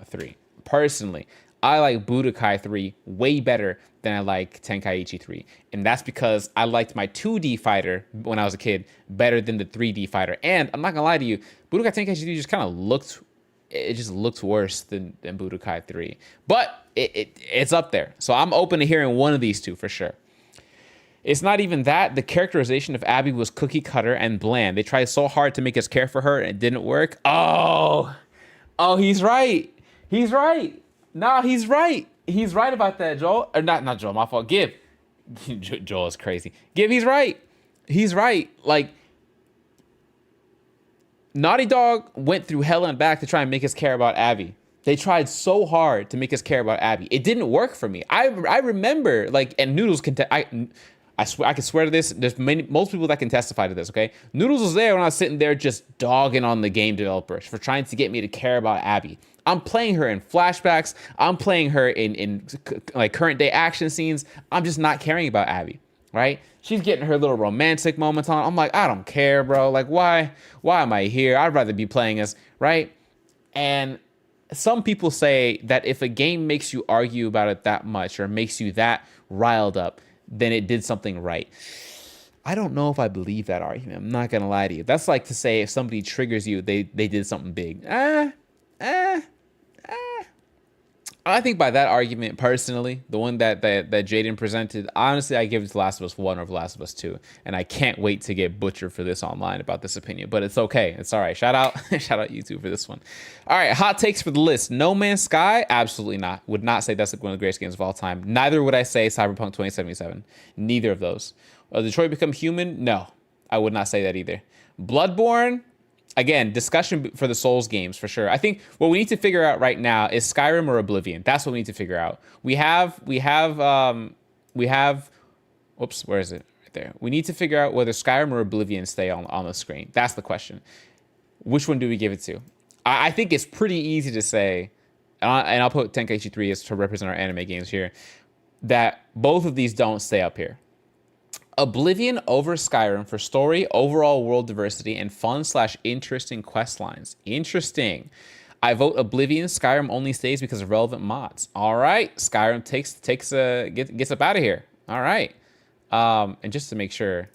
3. Personally, I like Budokai 3 way better than I like Tenkaichi 3. And that's because I liked my 2D fighter when I was a kid better than the 3D fighter. And I'm not gonna lie to you, Budokai Tenkaichi 3 just kind of looked worse than Budokai 3. But it's up there. So I'm open to hearing one of these two for sure. It's not even that. The characterization of Abby was cookie cutter and bland. They tried so hard to make us care for her and it didn't work. Oh, he's right. He's right. Nah, he's right. He's right about that, Joel. Or not Joel, my fault. Gib. Joel is crazy. Gib, he's right. He's right. Like, Naughty Dog went through hell and back to try and make us care about Abby. They tried so hard to make us care about Abby. It didn't work for me. I remember, like, and Noodles can I swear, I can swear to this. There's most people that can testify to this, okay? Noodles was there when I was sitting there just dogging on the game developers for trying to get me to care about Abby. I'm playing her in flashbacks. I'm playing her in like current day action scenes. I'm just not caring about Abby, right? She's getting her little romantic moments on. I'm like, I don't care, bro. Like, why am I here? I'd rather be playing as, right? And some people say that if a game makes you argue about it that much or makes you that riled up, then it did something right. I don't know if I believe that argument. I'm not gonna lie to you. That's like to say if somebody triggers you, they did something big. I think by that argument, personally, the one that Jaden presented, honestly, I give it to Last of Us 1 over Last of Us 2. And I can't wait to get butchered for this online about this opinion. But it's okay. It's all right. Shout out YouTube for this one. All right, hot takes for the list. No Man's Sky? Absolutely not. Would not say that's one of the greatest games of all time. Neither would I say Cyberpunk 2077. Neither of those. Detroit Become Human? No. I would not say that either. Bloodborne? Again, discussion for the Souls games for sure. I think what we need to figure out right now is Skyrim or Oblivion. That's what we need to figure out. We have. Oops, where is it? Right there. We need to figure out whether Skyrim or Oblivion stay on the screen. That's the question. Which one do we give it to? I think it's pretty easy to say, and I'll put Tenkaichi 3 as to represent our anime games here, that both of these don't stay up here. Oblivion over Skyrim for story, overall world diversity, and fun/interesting quest lines. Interesting. I vote Oblivion. Skyrim only stays because of relevant mods. All right. Skyrim gets up out of here. All right. And just to make sure.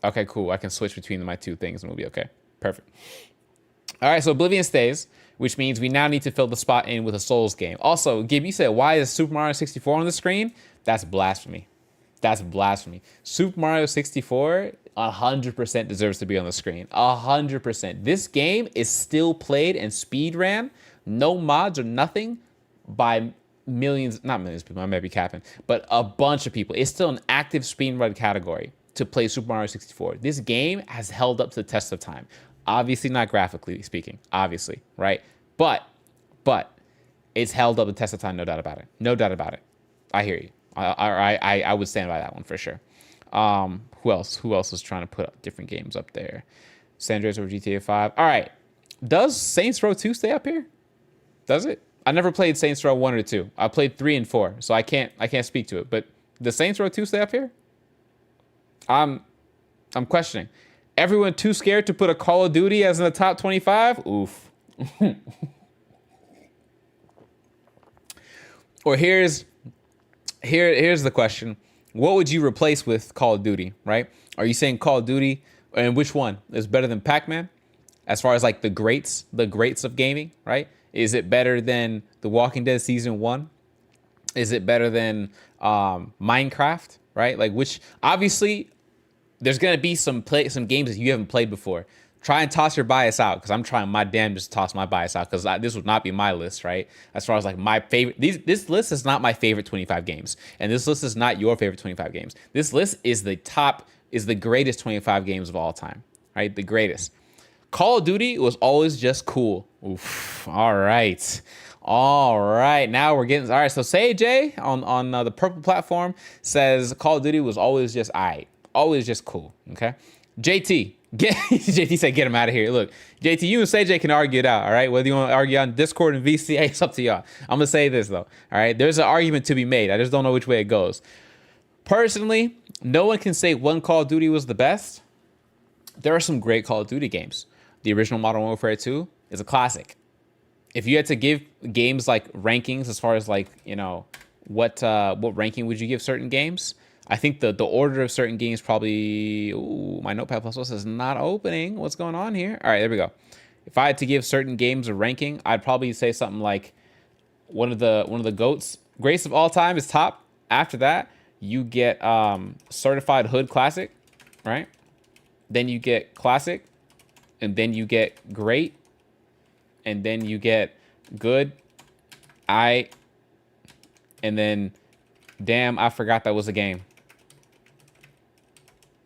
Okay, cool. I can switch between my two things and we'll be okay. Perfect. All right. So Oblivion stays, which means we now need to fill the spot in with a Souls game. Also, Gib, you said, why is Super Mario 64 on the screen? That's blasphemy. That's blasphemy. Super Mario 64 100% deserves to be on the screen. 100%. This game is still played and speed ran, no mods or nothing, by millions, not millions of people, I might be capping, but a bunch of people. It's still an active speed run category to play Super Mario 64. This game has held up to the test of time. Obviously not graphically speaking, obviously, right? But it's held up the test of time, no doubt about it. No doubt about it. I hear you. I would stand by that one for sure. Who else? Who else is trying to put up different games up there? San Andreas over GTA 5. All right. Does Saints Row 2 stay up here? Does it? I never played Saints Row 1 or 2. I played 3 and 4, so I can't speak to it. But does Saints Row 2 stay up here? I'm questioning. Everyone too scared to put a Call of Duty as in the top 25? Oof. Or here's the question. What would you replace with Call of Duty, right? Are you saying Call of Duty, and which one is better than Pac-Man? As far as like the greats of gaming, right? Is it better than The Walking Dead Season 1? Is it better than Minecraft, right? Like which, obviously, there's going to be some games that you haven't played before Try and toss your bias out because I'm trying my damnedest to toss my bias out because this would not be my list, right? As far as like my favorite, this list is not my favorite 25 games, and this list is not your favorite 25 games. This list is the greatest 25 games of all time, right? The greatest. Call of Duty was always just cool. Oof. All right. All right. Now we're getting all right. So Say J on the purple platform says Call of Duty was always just always just cool. Okay. JT. JT said get him out of here. Look, JT, you and CJ can argue it out, all right? Whether you want to argue on Discord and VCA, it's up to y'all. I'm gonna say this though, all right? There's an argument to be made. I just don't know which way it goes. Personally, no one can say one Call of Duty was the best. There are some great Call of Duty games. The original Modern Warfare 2 is a classic. If you had to give games like rankings as far as like, you know, what ranking would you give certain games? I think the order of certain games probably. Ooh, my Notepad++ is not opening. What's going on here? All right, there we go. If I had to give certain games a ranking, I'd probably say something like one of the GOATs, greatest of all time is top. After that, you get Certified Hood Classic, right? Then you get Classic, and then you get Great, and then you get Good, and then damn, I forgot that was a game.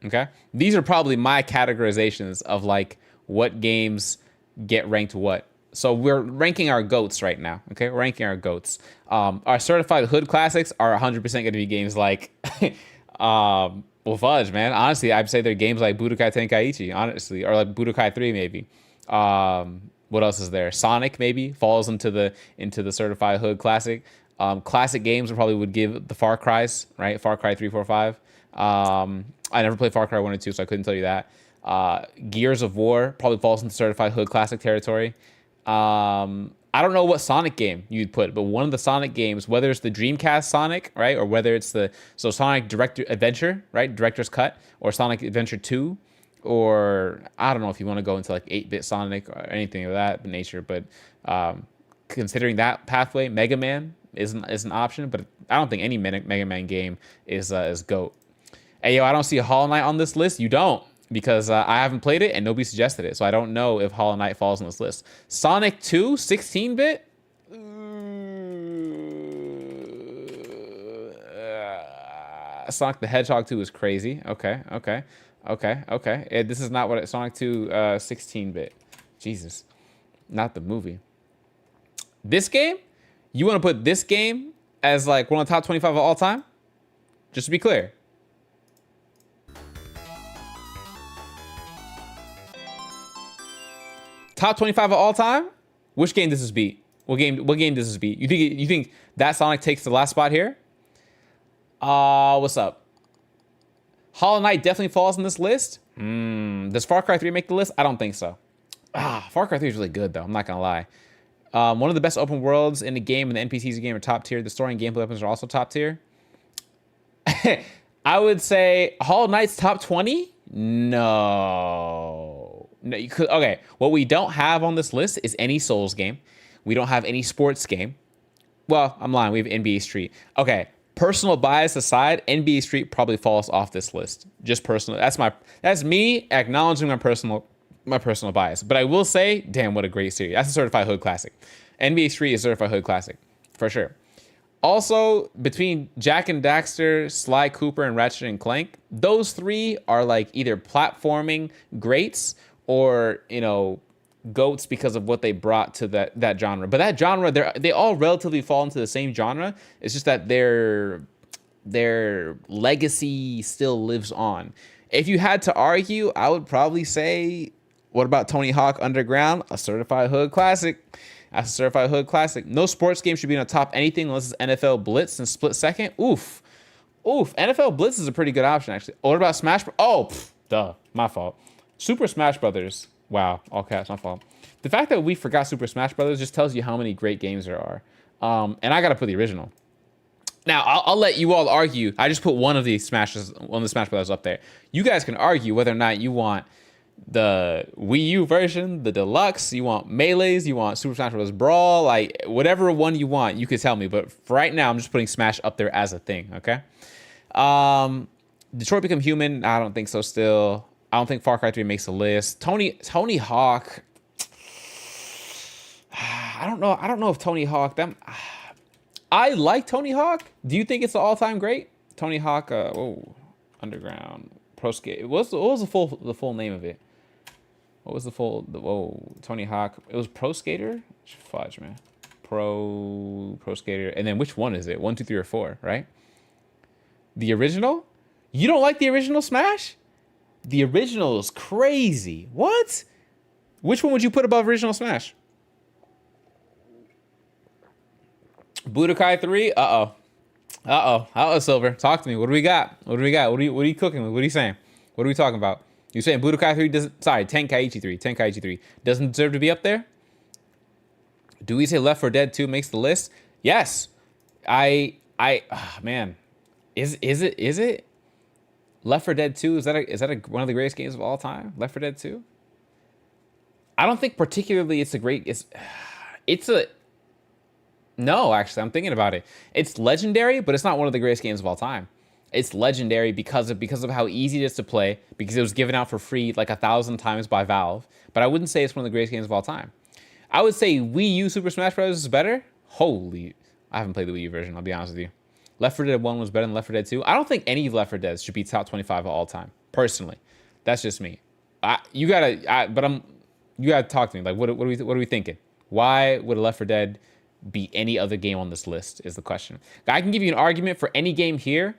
Okay, these are probably my categorizations of like what games get ranked what. So we're ranking our GOATs right now. Okay, we're ranking our GOATs. Our Certified Hood Classics are 100% going to be games like, well, fudge, man. Honestly, I'd say they're games like Budokai Tenkaichi, honestly, or like Budokai 3 maybe. What else is there? Sonic maybe falls into the Certified Hood Classic. Classic games probably would give the Far Cry's, right? Far Cry 3, 4, 5. I never played Far Cry 1 and 2, so I couldn't tell you that. Gears of War probably falls into Certified Hood Classic territory. I don't know what Sonic game you'd put, but one of the Sonic games, whether it's the Dreamcast Sonic, right, or whether it's Sonic Director Adventure, right, Director's Cut, or Sonic Adventure 2, or I don't know if you want to go into like 8-bit Sonic or anything of that nature, but considering that pathway, Mega Man is an option, but I don't think any Mega Man game is GOAT. Hey, yo, I don't see a Hollow Knight on this list. You don't, because I haven't played it and nobody suggested it, so I don't know if Hollow Knight falls on this list. Sonic 2, 16-bit? Sonic the Hedgehog 2 is crazy. Okay. This is not what Sonic 2 16-bit. Jesus. Not the movie. This game? You want to put this game as like one of the top 25 of all time? Just to be clear. Top 25 of all time? Which game does this beat? What game does this beat? You think that Sonic takes the last spot here? What's up? Hollow Knight definitely falls on this list. Does Far Cry 3 make the list? I don't think so. Far Cry 3 is really good though. I'm not gonna lie. One of the best open worlds in the game, and the NPCs in the game are top tier. The story and gameplay weapons are also top tier. I would say Hollow Knight's top 20? No, you could. Okay, what we don't have on this list is any Souls game. We don't have any sports game. Well, I'm lying. We have NBA Street. Okay, personal bias aside, NBA Street probably falls off this list. Just personal. That's me acknowledging my personal bias. But I will say, damn, what a great series. That's a Certified Hood Classic. NBA Street is Certified Hood Classic for sure. Also, between Jak and Daxter, Sly Cooper, and Ratchet and Clank, those three are like either platforming greats or, you know, GOATs because of what they brought to that genre. But that genre, they all relatively fall into the same genre. It's just that their legacy still lives on. If you had to argue, I would probably say, what about Tony Hawk Underground? A Certified Hood Classic. That's a Certified Hood Classic. No sports game should be on top anything unless it's NFL Blitz and Split Second. Oof. NFL Blitz is a pretty good option, actually. What about Smash? My fault. Super Smash Brothers. Wow, all caps, my fault. The fact that we forgot Super Smash Brothers just tells you how many great games there are. And I gotta put the original. Now, I'll let you all argue. I just put one of the Smash Brothers up there. You guys can argue whether or not you want the Wii U version, the deluxe, you want Melees, you want Super Smash Bros. Brawl, like whatever one you want, you could tell me. But for right now, I'm just putting Smash up there as a thing, okay? Detroit Become Human, I don't think so still. I don't think Far Cry 3 makes the list. Tony Hawk. I don't know. I don't know if Tony Hawk. I like Tony Hawk. Do you think it's the all-time great? Tony Hawk. Underground Pro Skate. What was the full name of it? What was the full? Tony Hawk. It was Pro Skater. Fudge, man. Pro Skater. And then which one is it? 1, 2, 3, or 4, right? The original? You don't like the original Smash? The original is crazy. What? Which one would you put above original Smash? Budokai 3? Silver. Talk to me. What do we got? What are you cooking with? What are you saying? What are we talking about? You saying Budokai 3 doesn't... Sorry, Tenkaichi 3. Tenkaichi 3 doesn't deserve to be up there? Do we say Left 4 Dead 2 makes the list? Yes. Man. Is it? Left 4 Dead 2, is that one of the greatest games of all time? Left 4 Dead 2? I don't think particularly no, actually, I'm thinking about it. It's legendary, but it's not one of the greatest games of all time. It's legendary because of how easy it is to play, because it was given out for free like 1,000 times by Valve. But I wouldn't say it's one of the greatest games of all time. I would say Wii U Super Smash Bros. Is better. Holy, I haven't played the Wii U version, I'll be honest with you. Left 4 Dead 1 was better than Left 4 Dead 2. I don't think any of Left 4 Dead should be top 25 of all time, personally. That's just me. You gotta talk to me. Like, what are we thinking? Why would Left 4 Dead be any other game on this list is the question. I can give you an argument for any game here.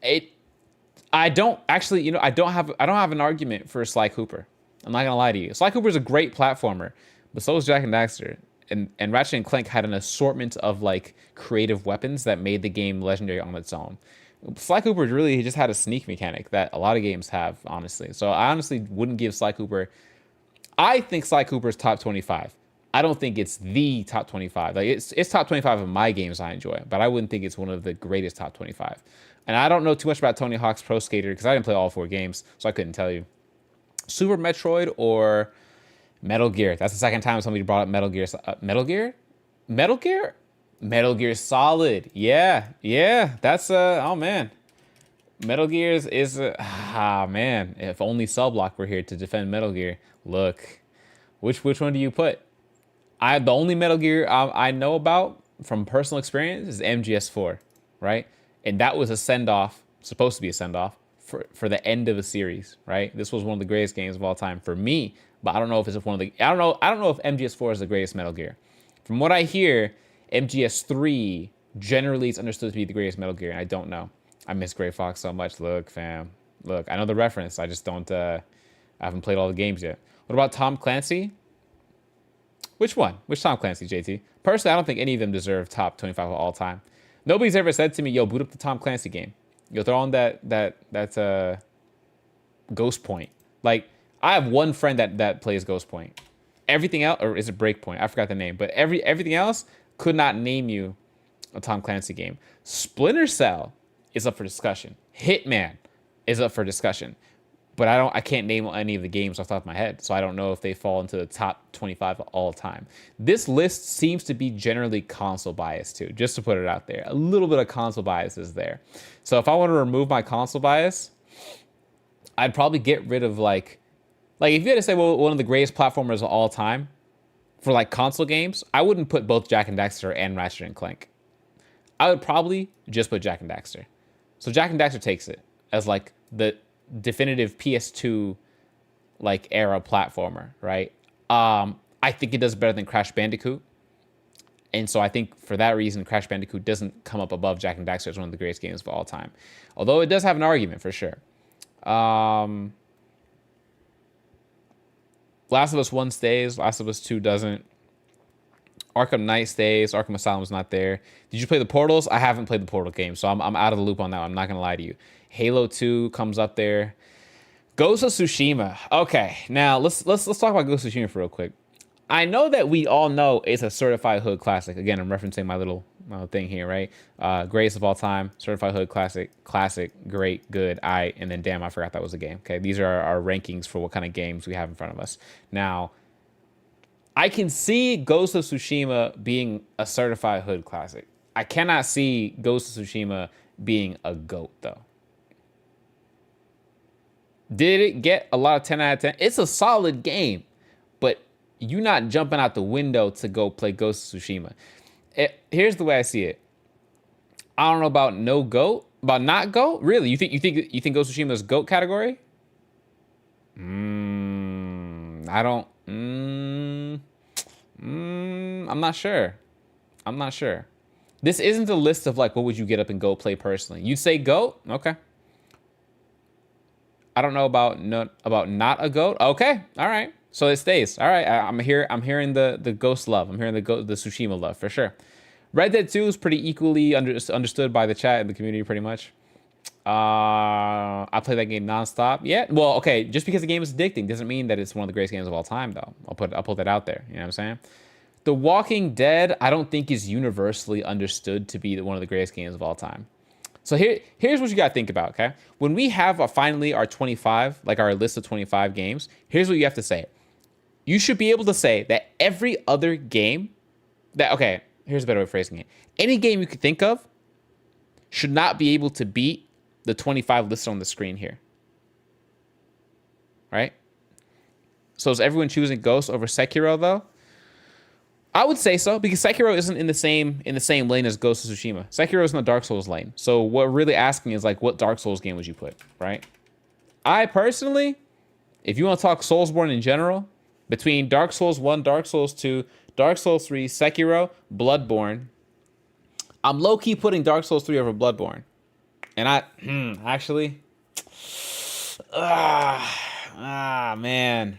I don't have an argument for Sly Cooper. I'm not gonna lie to you. Sly Cooper is a great platformer, but so is Jak and Daxter. And Ratchet and Clank had an assortment of like creative weapons that made the game legendary on its own. Sly Cooper really just had a sneak mechanic that a lot of games have, honestly. So I honestly wouldn't give Sly Cooper. I think Sly Cooper's top 25. I don't think it's the top 25. Like it's top 25 of my games I enjoy, but I wouldn't think it's one of the greatest top 25. And I don't know too much about Tony Hawk's Pro Skater because I didn't play all 4 games, so I couldn't tell you. Super Metroid or Metal Gear? That's the second time somebody brought up Metal Gear. Metal Gear? Metal Gear? Metal Gear Solid. Yeah. That's oh man. Metal Gear is man. If only Cell Block were here to defend Metal Gear. Look, which one do you put? The only Metal Gear I know about from personal experience is MGS4, right? And that was a send-off, supposed to be a send-off for the end of a series, right? This was one of the greatest games of all time for me, but I don't know if it's one of the... I don't know if MGS4 is the greatest Metal Gear. From what I hear, MGS3 generally is understood to be the greatest Metal Gear, and I don't know. I miss Gray Fox so much. Look, fam. Look, I know the reference. I just don't... I haven't played all the games yet. What about Tom Clancy? Which one? Which Tom Clancy, JT? Personally, I don't think any of them deserve top 25 of all time. Nobody's ever said to me, yo, boot up the Tom Clancy game. Yo, throw on that Ghost Point. Like, I have one friend that plays Ghost Point. Everything else, or is it Breakpoint? I forgot the name. But everything else could not name you a Tom Clancy game. Splinter Cell is up for discussion. Hitman is up for discussion. But I can't name any of the games off the top of my head, so I don't know if they fall into the top 25 of all time. This list seems to be generally console bias too, just to put it out there. A little bit of console bias is there. So if I want to remove my console bias, I'd probably get rid of like if you had to say, well, one of the greatest platformers of all time for like console games, I wouldn't put both Jak and Daxter and Ratchet and Clank. I would probably just put Jak and Daxter. So Jak and Daxter takes it as like the definitive PS2 like era platformer, right? I think it does better than Crash Bandicoot. And so I think for that reason, Crash Bandicoot doesn't come up above Jak and Daxter as one of the greatest games of all time. Although it does have an argument for sure. Last of Us 1 stays, Last of Us 2 doesn't. Arkham Knight stays, Arkham Asylum's not there. Did you play the Portals? I haven't played the Portal game, so I'm out of the loop on that one. I'm not gonna lie to you. Halo 2 comes up there. Ghost of Tsushima. Okay, now let's talk about Ghost of Tsushima for real quick. I know that we all know it's a certified hood classic. Again, I'm referencing my little thing here, right? Greatest of all time, certified hood classic, great, good, and then damn, I forgot that was a game. Okay, these are our rankings for what kind of games we have in front of us. Now, I can see Ghost of Tsushima being a certified hood classic. I cannot see Ghost of Tsushima being a GOAT, though. Did it get a lot of 10 out of 10? It's a solid game, but you not jumping out the window to go play Ghost of Tsushima. Here's the way I see it. I don't know about no GOAT, about not GOAT. Really, you think Ghost of Tsushima is GOAT category? I don't. I'm not sure. I'm not sure. This isn't a list of like what would you get up and go play personally. You say GOAT, okay. I don't know about not a GOAT. Okay, all right. So it stays. All right, I'm here. I'm hearing the Ghost love. I'm hearing the Tsushima love for sure. Red Dead 2 is pretty equally understood by the chat and the community pretty much. I play that game nonstop. Yeah. Well, okay. Just because the game is addicting doesn't mean that it's one of the greatest games of all time, though. I'll put that out there. You know what I'm saying? The Walking Dead, I don't think is universally understood to be one of the greatest games of all time. So here's what you gotta think about. Okay, when we have finally our 25, like our list of 25 games, here's what you have to say. You should be able to say that every other game okay, here's a better way of phrasing it. Any game you could think of should not be able to beat the 25 listed on the screen here. Right? So is everyone choosing Ghost over Sekiro though? I would say so, because Sekiro isn't in the same lane as Ghost of Tsushima. Sekiro is in the Dark Souls lane. So what we're really asking is like, what Dark Souls game would you put, right? I personally, if you want to talk Soulsborne in general, between Dark Souls 1, Dark Souls 2, Dark Souls 3, Sekiro, Bloodborne, I'm low-key putting Dark Souls 3 over Bloodborne. And actually, man,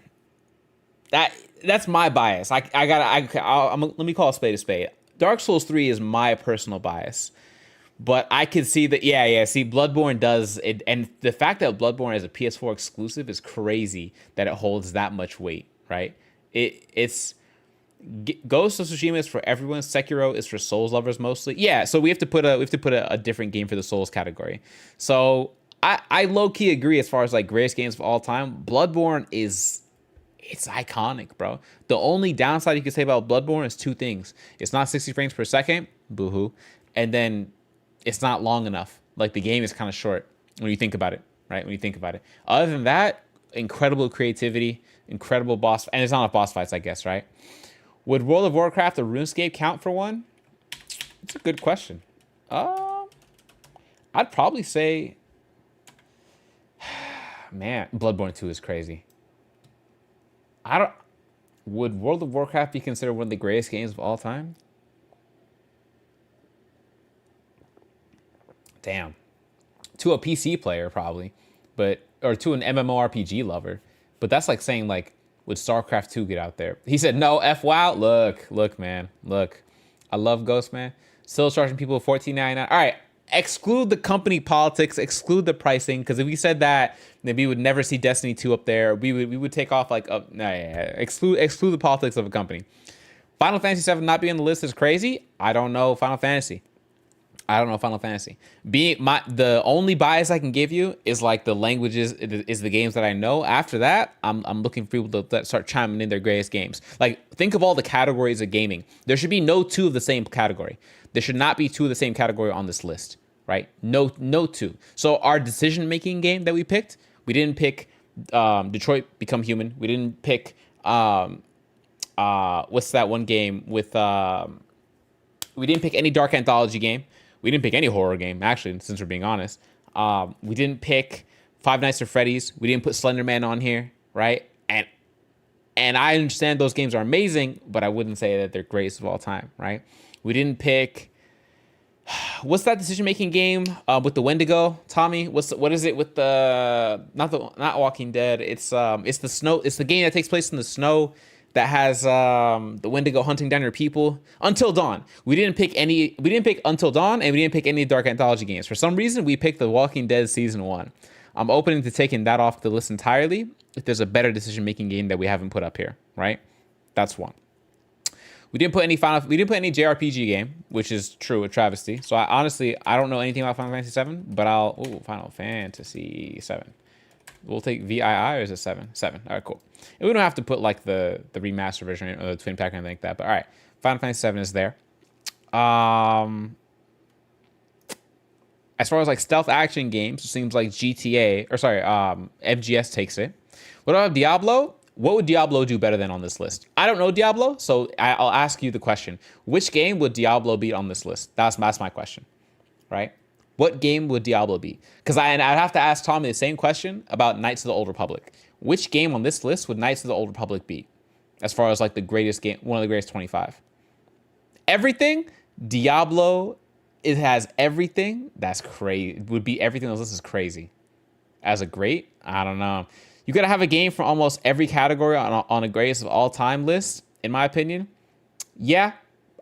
that's my bias. Let me call a spade a spade. Dark Souls 3 is my personal bias. But I can see that, see, Bloodborne does it. And the fact that Bloodborne is a PS4 exclusive is crazy that it holds that much weight, right? It's Ghost of Tsushima is for everyone. Sekiro is for Souls lovers mostly. Yeah, so we have to put a different game for the Souls category. So I low-key agree as far as like greatest games of all time. Bloodborne it's iconic, bro. The only downside you can say about Bloodborne is two things. It's not 60 frames per second, boo-hoo. And then it's not long enough. Like the game is kind of short when you think about it, right? When you think about it. Other than that, incredible creativity, incredible boss, and it's not enough boss fights, I guess, right? Would World of Warcraft or RuneScape count for one? It's a good question. I'd probably say, man, Bloodborne 2 is crazy. Would World of Warcraft be considered one of the greatest games of all time? Damn. To a PC player, probably. Or to an MMORPG lover. But that's like saying, like, would StarCraft 2 get out there? He said, no, F-WoW. Look, man. Look. I love Ghost, man. Still charging people $14.99. All right. Exclude the company politics, exclude the pricing, because if we said that, then we would never see Destiny 2 up there. We would take off like exclude the politics of a company. Final Fantasy 7 not being on the list is crazy. I don't know Final Fantasy. The only bias I can give you is like the languages is the games that I know. After that, I'm looking for people to start chiming in their greatest games. Like think of all the categories of gaming. There should be no two of the same category. There should not be two of the same category on this list, right? No two. So our decision-making game that we picked, we didn't pick Detroit Become Human. We didn't pick what's that one game with we didn't pick any dark anthology game. We didn't pick any horror game, actually, since we're being honest. We didn't pick Five Nights at Freddy's. We didn't put Slender Man on here, right? And I understand those games are amazing, but I wouldn't say that they're greatest of all time, right? We didn't pick. What's that decision-making game with the Wendigo, Tommy? What is it with the not Walking Dead? It's the snow. It's the game that takes place in the snow that has the Wendigo hunting down your people. Until Dawn. We didn't pick Until Dawn, and we didn't pick any Dark Anthology games. For some reason, we picked The Walking Dead Season 1. I'm open to taking that off the list entirely if there's a better decision-making game that we haven't put up here, right? That's one. We didn't put any JRPG game, which is true, a travesty. So I don't know anything about Final Fantasy 7, but Final Fantasy 7. We'll take VII, or is it 7? 7. All right, cool. And we don't have to put like the remaster version or the twin pack or anything like that. But all right, Final Fantasy 7 is there. I As far as like stealth action games, it seems like GTA or sorry, FGS takes it. What about Diablo? What would Diablo do better than on this list? I don't know Diablo, so I'll ask you the question: which game would Diablo beat on this list? That's my question, right? What game would Diablo beat? Because I'd have to ask Tommy the same question about Knights of the Old Republic. Which game on this list would Knights of the Old Republic beat? As far as like the greatest game, one of the greatest 25. Everything, Diablo, it has everything. That's crazy. Would be everything on this list is crazy. As a great, I don't know. You gotta have a game from almost every category on a greatest of all time list, in my opinion. Yeah,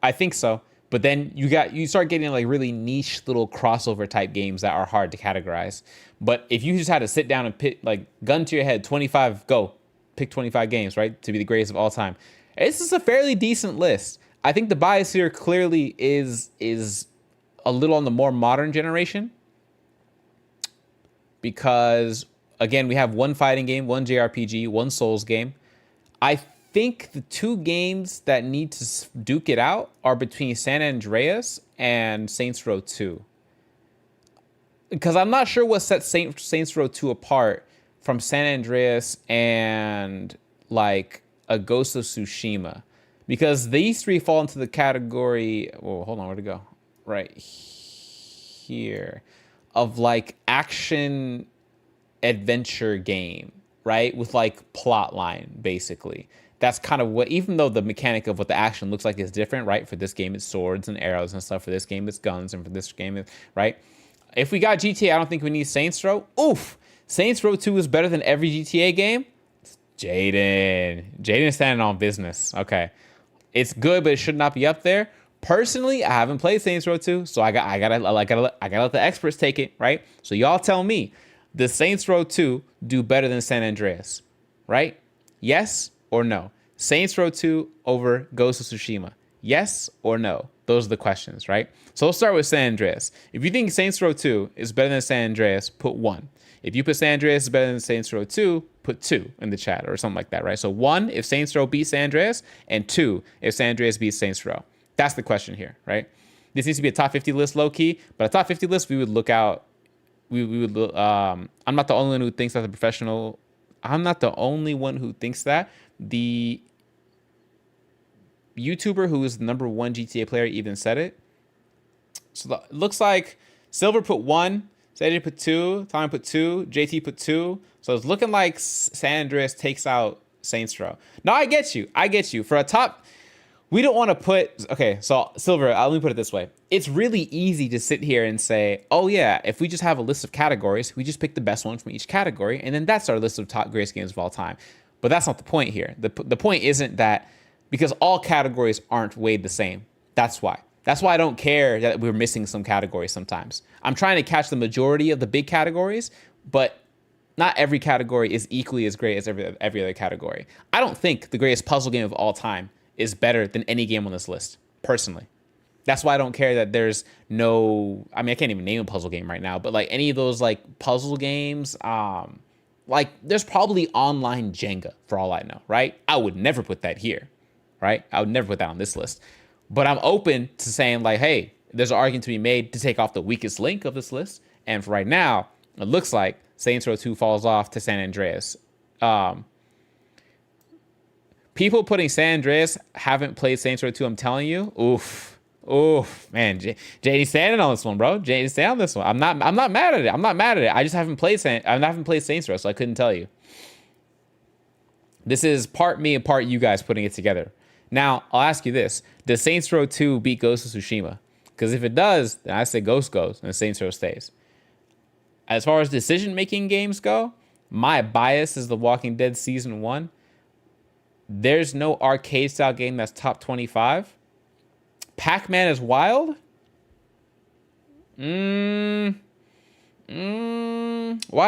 I think so. But then you start getting like really niche little crossover type games that are hard to categorize. But if you just had to sit down and pick, like, gun to your head, 25, go, pick 25 games, right, to be the greatest of all time. This is a fairly decent list. I think the bias here clearly is a little on the more modern generation, because again, we have one fighting game, one JRPG, one Souls game. I think the two games that need to duke it out are between San Andreas and Saints Row 2. Because I'm not sure what sets Saints Row 2 apart from San Andreas and like a Ghost of Tsushima. Because these three fall into the category, oh, hold on, where'd it go? Right here. Of like action adventure game, right? With like plot line, basically. That's kind of what, even though the mechanic of what the action looks like is different, right? For this game, it's swords and arrows and stuff. For this game, it's guns. And for this game, it's, right? If we got GTA, I don't think we need Saints Row. Oof! Saints Row 2 is better than every GTA game? Jaden standing on business. Okay. It's good, but it should not be up there. Personally, I haven't played Saints Row 2, so I gotta let the experts take it, right? So y'all tell me, does Saints Row 2 do better than San Andreas, right? Yes or no? Saints Row 2 over Ghost of Tsushima. Yes or no? Those are the questions, right? So we'll start with San Andreas. If you think Saints Row 2 is better than San Andreas, put 1. If you put San Andreas is better than Saints Row 2, put 2 in the chat or something like that, right? So 1 if Saints Row beats San Andreas, and 2 if San Andreas beats Saints Row. That's the question here, right? This needs to be a top 50 list low key, but a top 50 list, we would look out. We would look, I'm not the only one who thinks that the professional, I'm not the only one who thinks that. The YouTuber who is the #1 GTA player even said it. So it looks like Silver put 1, Sadie put 2, Tommy put 2, JT put 2. So it's looking like San Andreas takes out Saints Row. No, I get you. For a top, we don't want to put, okay, so Silver, let me put it this way. It's really easy to sit here and say, oh yeah, if we just have a list of categories, we just pick the best one from each category, and then that's our list of top greatest games of all time. But that's not the point here. The point isn't that, because all categories aren't weighed the same. That's why. That's why I don't care that we're missing some categories sometimes. I'm trying to catch the majority of the big categories, but not every category is equally as great as every other category. I don't think the greatest puzzle game of all time is better than any game on this list, personally. That's why I don't care that there's no, I mean, I can't even name a puzzle game right now, but like any of those like puzzle games, like there's probably online Jenga for all I know, right? I would never put that here, right? I would never put that on this list. But I'm open to saying like, hey, there's an argument to be made to take off the weakest link of this list. And for right now, it looks like Saints Row 2 falls off to San Andreas. People putting San Andreas haven't played Saints Row 2, I'm telling you. Oof, man. JD's standing on this one, bro. JD's standing on this one. I'm not mad at it. I just haven't played Saints Row, so I couldn't tell you. This is part me and part you guys putting it together. Now, I'll ask you this. Does Saints Row 2 beat Ghost of Tsushima? Because if it does, then I say Ghost goes and Saints Row stays. As far as decision-making games go, my bias is The Walking Dead Season 1. There's no arcade-style game that's top 25. Pac-Man is wild? Why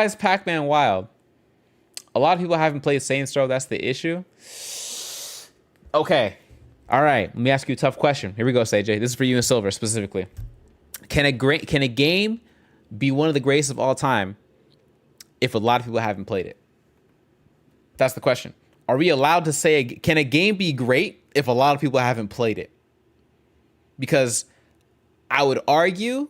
is Pac-Man wild? A lot of people haven't played Saints Row. That's the issue. Okay. All right. Let me ask you a tough question. Here we go, CJ. This is for you and Silver specifically. Can a game be one of the greatest of all time if a lot of people haven't played it? That's the question. Are we allowed to say, can a game be great if a lot of people haven't played it? Because I would argue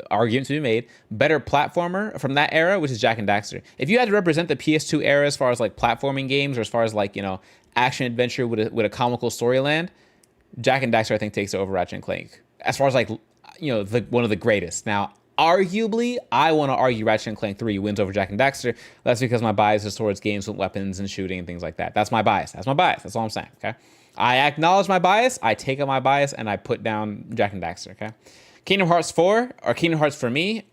argument to be made, better platformer from that era, which is Jack and Daxter. If you had to represent the PS2 era as far as like platforming games or as far as like, you know, action adventure with a comical storyline, Jack and Daxter I think takes it over Ratchet and Clank as far as like, you know, one of the greatest. Now, arguably, I want to argue Ratchet and Clank 3 wins over Jack and Daxter. That's because my bias is towards games with weapons and shooting and things like that. That's my bias. That's my bias. That's all I'm saying. Okay. I acknowledge my bias. I take up my bias and I put down Jack and Daxter. Okay. Kingdom Hearts 4 or Kingdom Hearts for me.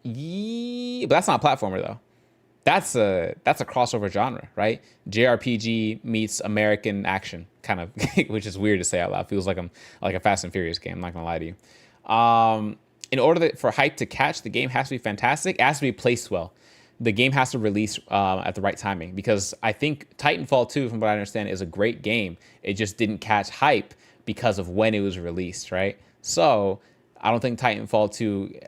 Yeah, but that's not a platformer though. That's a crossover genre, right? JRPG meets American action, kind of, which is weird to say out loud. Feels like I'm like a Fast and Furious game. I'm not gonna lie to you. In order for hype to catch, the game has to be fantastic. It has to be placed well. The game has to release at the right timing because I think Titanfall 2, from what I understand, is a great game. It just didn't catch hype because of when it was released, right? So I don't think Titanfall 2,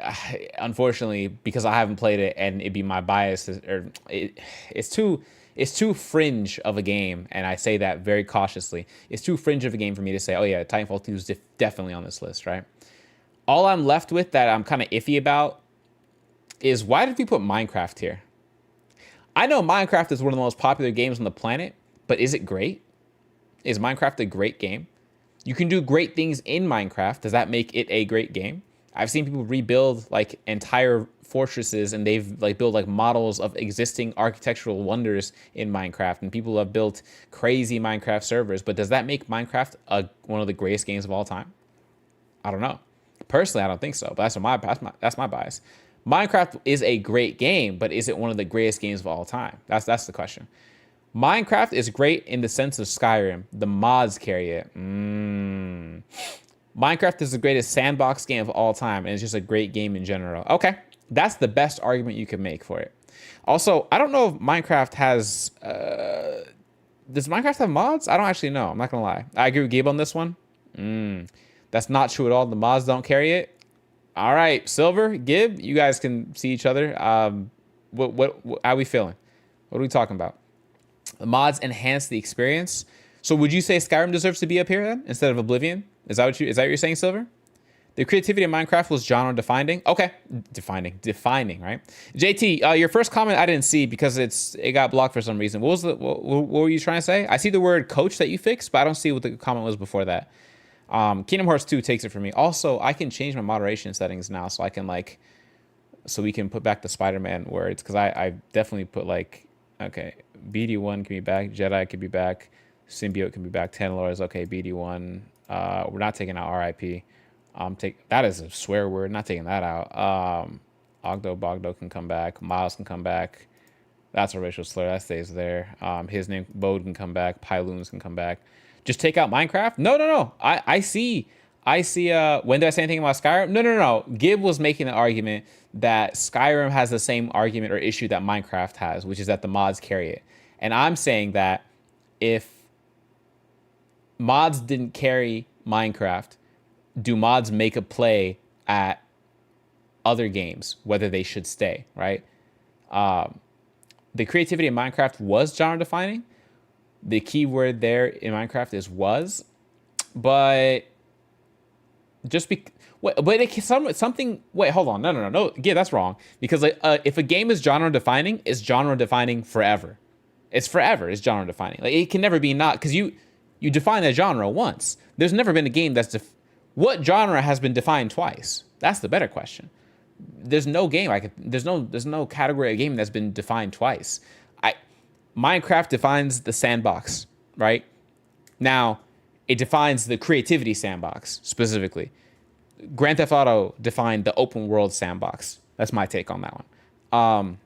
unfortunately, because I haven't played it and it'd be my bias, it's too fringe of a game, and I say that very cautiously. It's too fringe of a game for me to say, oh yeah, Titanfall 2 is definitely on this list, right? All I'm left with that I'm kind of iffy about is why did we put Minecraft here? I know Minecraft is one of the most popular games on the planet, but is it great? Is Minecraft a great game? You can do great things in Minecraft. Does that make it a great game? I've seen people rebuild like entire fortresses and they've like built like models of existing architectural wonders in Minecraft, and people have built crazy Minecraft servers. But does that make Minecraft one of the greatest games of all time? I don't know. Personally, I don't think so, but that's my bias. Minecraft is a great game, but is it one of the greatest games of all time? That's the question. Minecraft is great in the sense of Skyrim. The mods carry it. Minecraft is the greatest sandbox game of all time, and it's just a great game in general. Okay, that's the best argument you can make for it. Also, I don't know if Minecraft has... does Minecraft have mods? I don't actually know. I'm not going to lie. I agree with Gabe on this one. That's not true at all. The mods don't carry it. All right, Silver, Gib, you guys can see each other. What how are we feeling? What are we talking about? The mods enhance the experience. So would you say Skyrim deserves to be up here then instead of Oblivion? Is that what you're saying, Silver? The creativity of Minecraft was genre defining. Okay, defining, right? JT, your first comment I didn't see because it got blocked for some reason. What were you trying to say? I see the word coach that you fixed, but I don't see what the comment was before that. Kingdom Hearts 2 takes it for me. Also, I can change my moderation settings now, so I can like, so we can put back the Spider-Man words, because I definitely put like, okay, BD1 can be back, Jedi can be back, Symbiote can be back, Tenlor is okay, BD1. We're not taking out RIP. That is a swear word, not taking that out. Bogdo can come back, Miles can come back. That's a racial slur, that stays there. His name, Bode can come back, Pyloons can come back. Just take out Minecraft? No. I see. When did I say anything about Skyrim? No. Gib was making an argument that Skyrim has the same argument or issue that Minecraft has, which is that the mods carry it. And I'm saying that if mods didn't carry Minecraft, do mods make a play at other games, whether they should stay, right? The creativity in Minecraft was genre defining. The key word there in Minecraft is was, but just something. Wait, hold on. No. Yeah, that's wrong. Because if a game is genre defining, it's genre defining forever. It's forever. It's genre defining. Like it can never be not, because you define a genre once. There's never been a game that's what genre has been defined twice? That's the better question. There's no game there's no category of game that's been defined twice. Minecraft defines the sandbox, right? Now, it defines the creativity sandbox specifically. Grand Theft Auto defined the open world sandbox. That's my take on that one.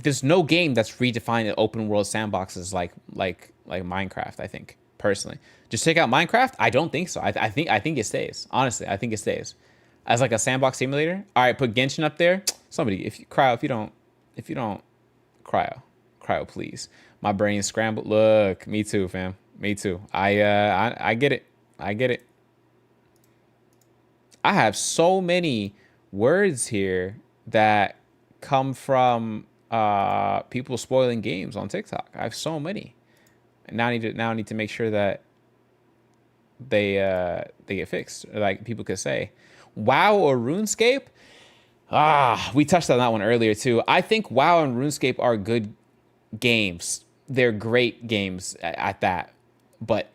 There's no game that's redefined the open world sandboxes like Minecraft. I think personally, just take out Minecraft. I don't think so. I think it stays. Honestly, I think it stays as like a sandbox simulator. All right, put Genshin up there. Somebody, if you don't, cryo, please. My brain's scrambled. Look, me too, fam. Me too. I get it. I get it. I have so many words here that come from people spoiling games on TikTok. I have so many. And now I need to make sure that they get fixed. Like people could say, WoW or RuneScape. We touched on that one earlier too. I think WoW and RuneScape are good games. They're great games at that. But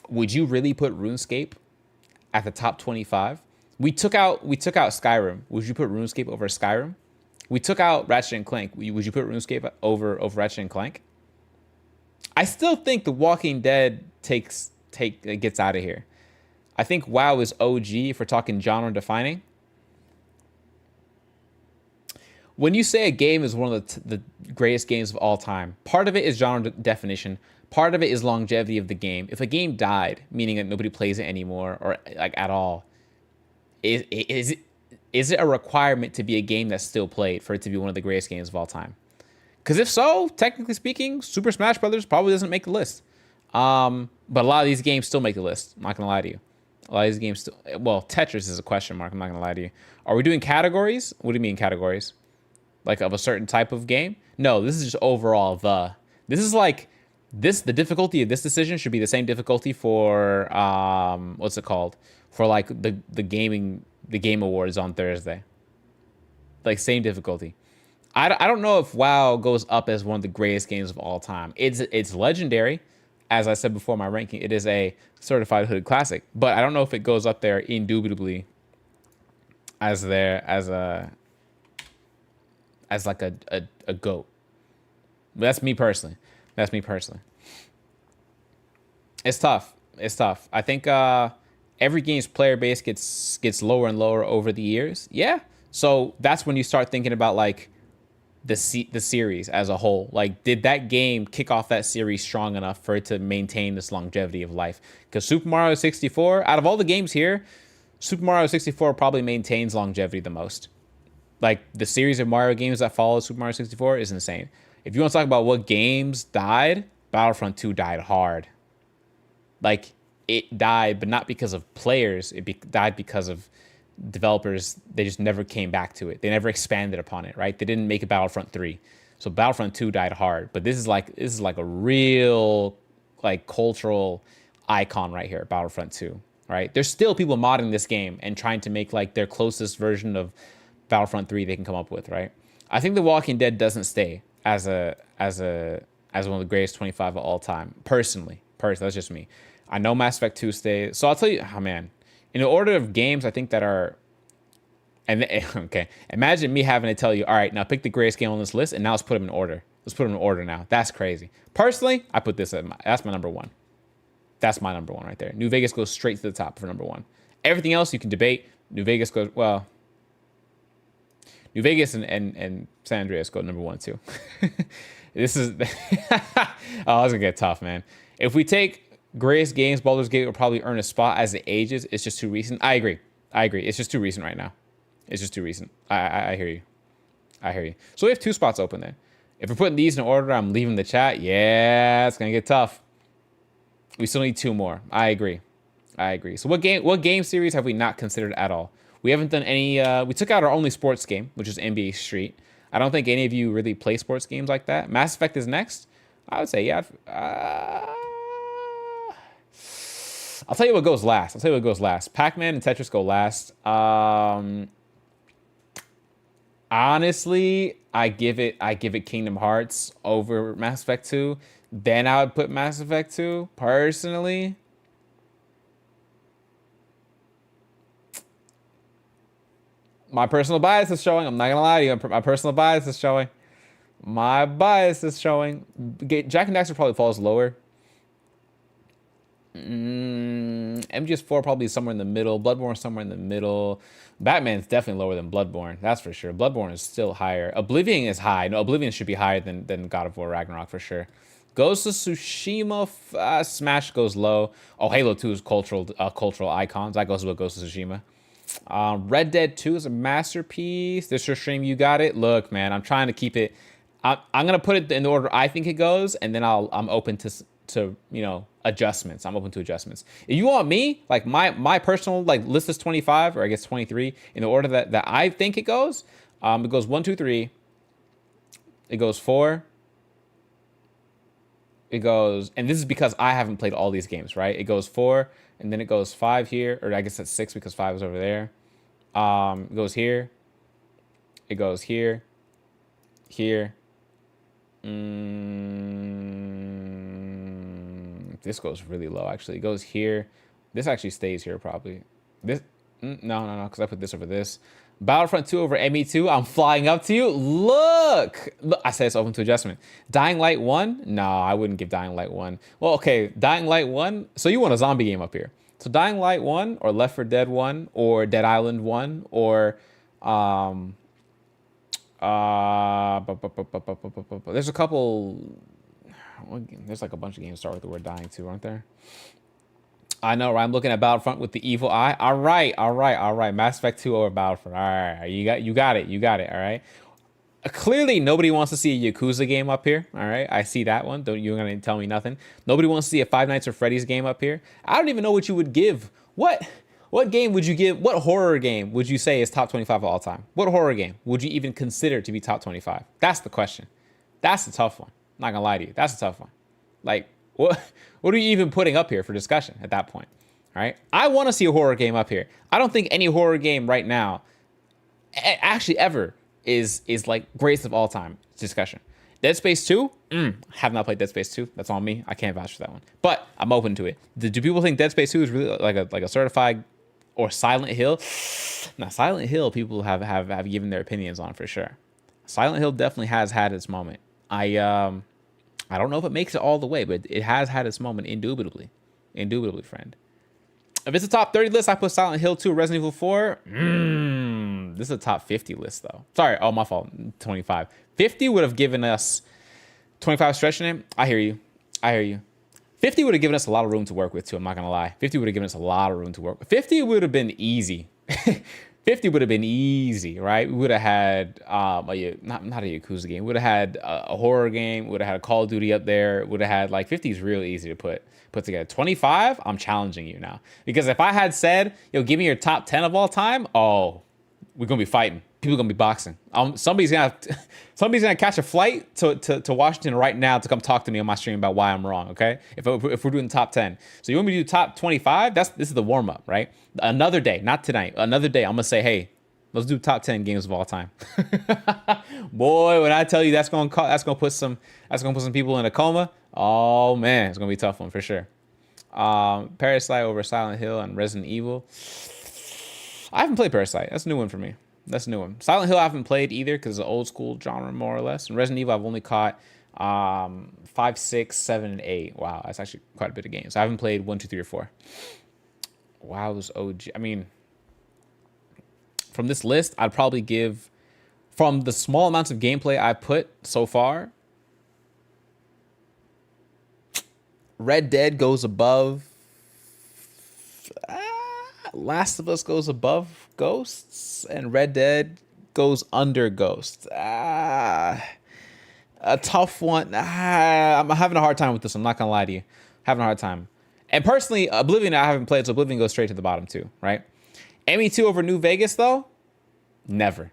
would you really put RuneScape at the top 25? We took out Skyrim. Would you put RuneScape over Skyrim? We took out Ratchet and Clank. Would you put RuneScape over Ratchet and Clank? I still think The Walking Dead gets out of here. I think WoW is OG if we're talking genre defining. When you say a game is one of the greatest games of all time, part of it is genre definition. Part of it is longevity of the game. If a game died, meaning that nobody plays it anymore or like at all, is it a requirement to be a game that's still played for it to be one of the greatest games of all time? Because if so, technically speaking, Super Smash Brothers probably doesn't make the list. But a lot of these games still make the list. I'm not gonna lie to you. A lot of these games still. Well, Tetris is a question mark. I'm not gonna lie to you. Are we doing categories? What do you mean categories? Like of a certain type of game? No, this is just overall This is like this. The difficulty of this decision should be the same difficulty for what's it called? For like the game awards on Thursday. Like same difficulty. I don't know if WoW goes up as one of the greatest games of all time. It's legendary. As I said before, my ranking, it is a certified hood classic. But I don't know if it goes up there indubitably as like a GOAT. That's me personally. It's tough. I think every game's player base gets lower and lower over the years. Yeah. So that's when you start thinking about like the series as a whole. Like, did that game kick off that series strong enough for it to maintain this longevity of life? Because Super Mario 64, out of all the games here, Super Mario 64 probably maintains longevity the most. Like, the series of Mario games that follow Super Mario 64 is insane. If you want to talk about what games died, Battlefront 2 died hard. Like, it died, but not because of players. It died because of developers. They just never came back to it. They never expanded upon it, right? They didn't make a Battlefront 3. So Battlefront 2 died hard. But this is like a real like cultural icon right here, Battlefront 2, right? There's still people modding this game and trying to make like their closest version of Battlefront 3 they can come up with, right? I think The Walking Dead doesn't stay as one of the greatest 25 of all time. Personally, that's just me. I know Mass Effect 2 stays. So I'll tell you, oh man, in the order of games I think that are, and okay, imagine me having to tell you, all right, now pick the greatest game on this list, and now let's put them in order. Let's put them in order now. That's crazy. Personally, I put this that's my number one. That's my number one right there. New Vegas goes straight to the top for number one. Everything else you can debate. New Vegas goes, well, New Vegas and San Andreas go number one too. This is, oh, it's gonna get tough, man. If we take greatest games, Baldur's Gate will probably earn a spot as it ages. It's just too recent. I agree. It's just too recent right now. It's just too recent. I hear you. So we have two spots open then. If we're putting these in order, I'm leaving the chat. Yeah, it's gonna get tough. We still need two more. I agree. So what game series have we not considered at all? We haven't done any. We took out our only sports game, which is NBA Street. I don't think any of you really play sports games like that. Mass Effect is next. I would say, yeah. I'll tell you what goes last. Pac-Man and Tetris go last. Honestly, I give it Kingdom Hearts over Mass Effect 2. Then I would put Mass Effect 2 personally. My personal bias is showing. I'm not gonna lie to you. My personal bias is showing. Jack and Daxter probably falls lower. MGS4 probably somewhere in the middle. Bloodborne somewhere in the middle. Batman's definitely lower than Bloodborne. That's for sure. Bloodborne is still higher. Oblivion is high. No, Oblivion should be higher than God of War Ragnarok for sure. Ghost of Tsushima, Smash goes low. Oh, Halo 2 is cultural icons. That goes with Ghost of Tsushima. Red Dead 2 is a masterpiece. This your stream, you got it. Look, man, I'm trying to keep it. I'm gonna put it in the order I think it goes, and then I'm open to adjustments. I'm open to adjustments. If you want me, like my personal like list is 25 or I guess 23 in the order that I think it goes. It goes 1, 2, 3. It goes 4. It goes, and this is because I haven't played all these games, right? It goes 4, and then it goes 5 here, or I guess that's 6 because 5 is over there. It goes here. It goes here. Here. This goes really low, actually. It goes here. This actually stays here, probably. This, no, because I put this over this. Battlefront 2 over ME2. I'm flying up to you. Look, I said it's open to adjustment. Dying Light 1? No, I wouldn't give Dying Light 1. Well, okay, Dying Light 1. So you want a zombie game up here. So Dying Light 1 or Left 4 Dead 1 or Dead Island 1 or there's a couple. There's like a bunch of games start with the word dying too, aren't there? I know, right? I'm looking at Battlefront with the evil eye. All right. Mass Effect 2 over Battlefront. All right, you got it. All right. Clearly, nobody wants to see a Yakuza game up here. All right, I see that one. You're gonna tell me nothing. Nobody wants to see a Five Nights at Freddy's game up here. I don't even know what you would give. What game would you give? What horror game would you say is top 25 of all time? What horror game would you even consider to be top 25? That's the question. That's the tough one. I'm not gonna lie to you. That's a tough one. Like, what are you even putting up here for discussion at that point? All right. I want to see a horror game up here. I don't think any horror game right now, actually ever, is like greatest of all time discussion. Dead Space 2? Have not played Dead Space 2. That's on me. I can't vouch for that one. But I'm open to it. Do people think Dead Space 2 is really like a certified or Silent Hill? Now, Silent Hill, people have given their opinions on for sure. Silent Hill definitely has had its moment. I don't know if it makes it all the way, but it has had its moment, indubitably. Indubitably, friend. If it's a top 30 list, I put Silent Hill 2, Resident Evil 4. This is a top 50 list, though. Sorry, my fault. 25. 50 would have given us 25 stretching it. I hear you. 50 would have given us a lot of room to work with, too. I'm not going to lie. 50 would have given us a lot of room to work with. 50 would have been easy. 50 would have been easy, right? We would have had not a Yakuza game. We would have had a horror game. We would have had a Call of Duty up there. Would have had, like, 50 is real easy to put together. 25, I'm challenging you now. Because if I had said, give me your top 10 of all time, we're going to be fighting. People are going to be boxing. Somebody's gonna catch a flight to Washington right now to come talk to me on my stream about why I'm wrong, okay? If we're doing top 10. So you want me to do top 25? This is the warm-up, right? Another day, not tonight. Another day, I'm going to say, hey, let's do top 10 games of all time. Boy, when I tell you that's going to put some people in a coma, oh man, it's going to be a tough one for sure. Parasite over Silent Hill and Resident Evil. I haven't played Parasite. That's a new one for me. That's a new one. Silent Hill I haven't played either because it's an old school genre, more or less. And Resident Evil I've only caught 5, 6, 7, and 8. Wow, that's actually quite a bit of games. I haven't played 1, 2, 3, or 4. Wow, those OG. I mean, from this list, I'd probably give, from the small amounts of gameplay I put so far, Red Dead goes above. Last of Us goes above Ghosts, and Red Dead goes under Ghosts. A tough one. I'm having a hard time with this. I'm not gonna lie to you. Having a hard time. And personally, Oblivion I haven't played, so Oblivion goes straight to the bottom too, right? ME2 over New Vegas though? Never.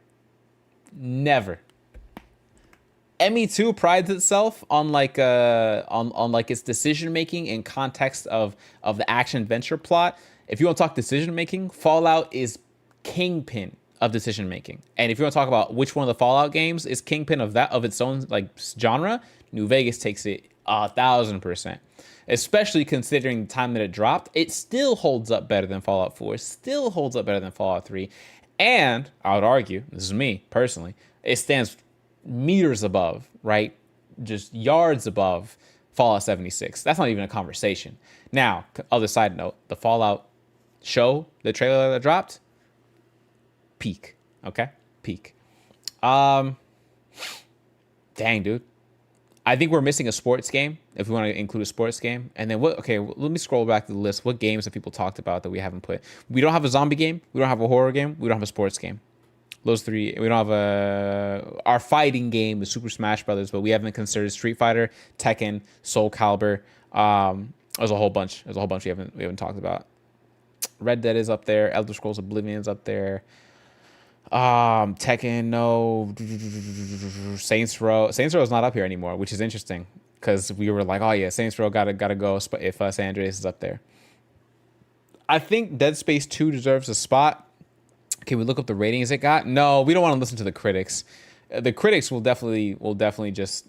ME2 prides itself on like its decision making in context of the action adventure plot. If you want to talk decision making, Fallout is kingpin of decision making. And if you want to talk about which one of the Fallout games is kingpin of its own like genre, New Vegas takes it 1,000%. Especially considering the time that it dropped, it still holds up better than Fallout 4. Still holds up better than Fallout 3. And I would argue, this is me personally, it stands meters above, right? Just yards above Fallout 76. That's not even a conversation. Now, other side note, the Fallout show, the trailer that dropped, peak. Okay? Peak. Dang, dude. I think we're missing a sports game, if we want to include a sports game. And then let me scroll back to the list. What games have people talked about that we haven't put? We don't have a zombie game. We don't have a horror game. We don't have a sports game. Those three. We don't have our fighting game, the Super Smash Brothers, but we haven't considered Street Fighter, Tekken, Soul Calibur. There's a whole bunch. We haven't talked about. Red Dead is up there. Elder Scrolls Oblivion is up there. Tekken, no. Saints Row is not up here anymore, which is interesting. because we were like, oh yeah, Saints Row gotta go if San Andreas is up there. I think Dead Space 2 deserves a spot. Can we look up the ratings it got? No, we don't want to listen to the critics. The critics will definitely just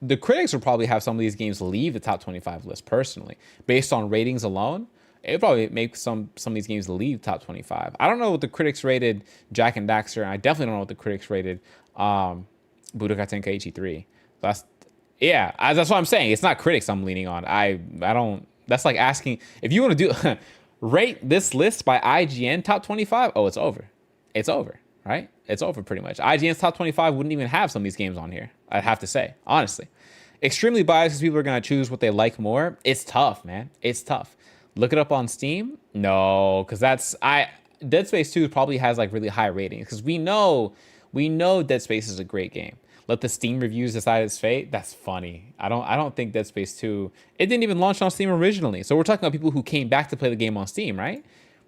the critics will probably have some of these games leave the top 25 list personally based on ratings alone. It would probably make some of these games leave top 25. I don't know what the critics rated Jack and Daxter, and I definitely don't know what the critics rated Budokai Tenkaichi 3. That's that's what I'm saying. It's not critics I'm leaning on. I don't. That's like asking if you want to do rate this list by IGN top 25. Oh, it's over. It's over, right? It's over pretty much. IGN's top 25 wouldn't even have some of these games on here. I'd have to say, honestly. Extremely biased because people are going to choose what they like more. It's tough, man. It's tough. Look it up on Steam. No, because Dead Space 2 probably has like really high ratings because we know Dead Space is a great game. Let the Steam reviews decide its fate. That's funny. I don't think Dead Space 2, it didn't even launch on Steam originally. So we're talking about people who came back to play the game on Steam, right?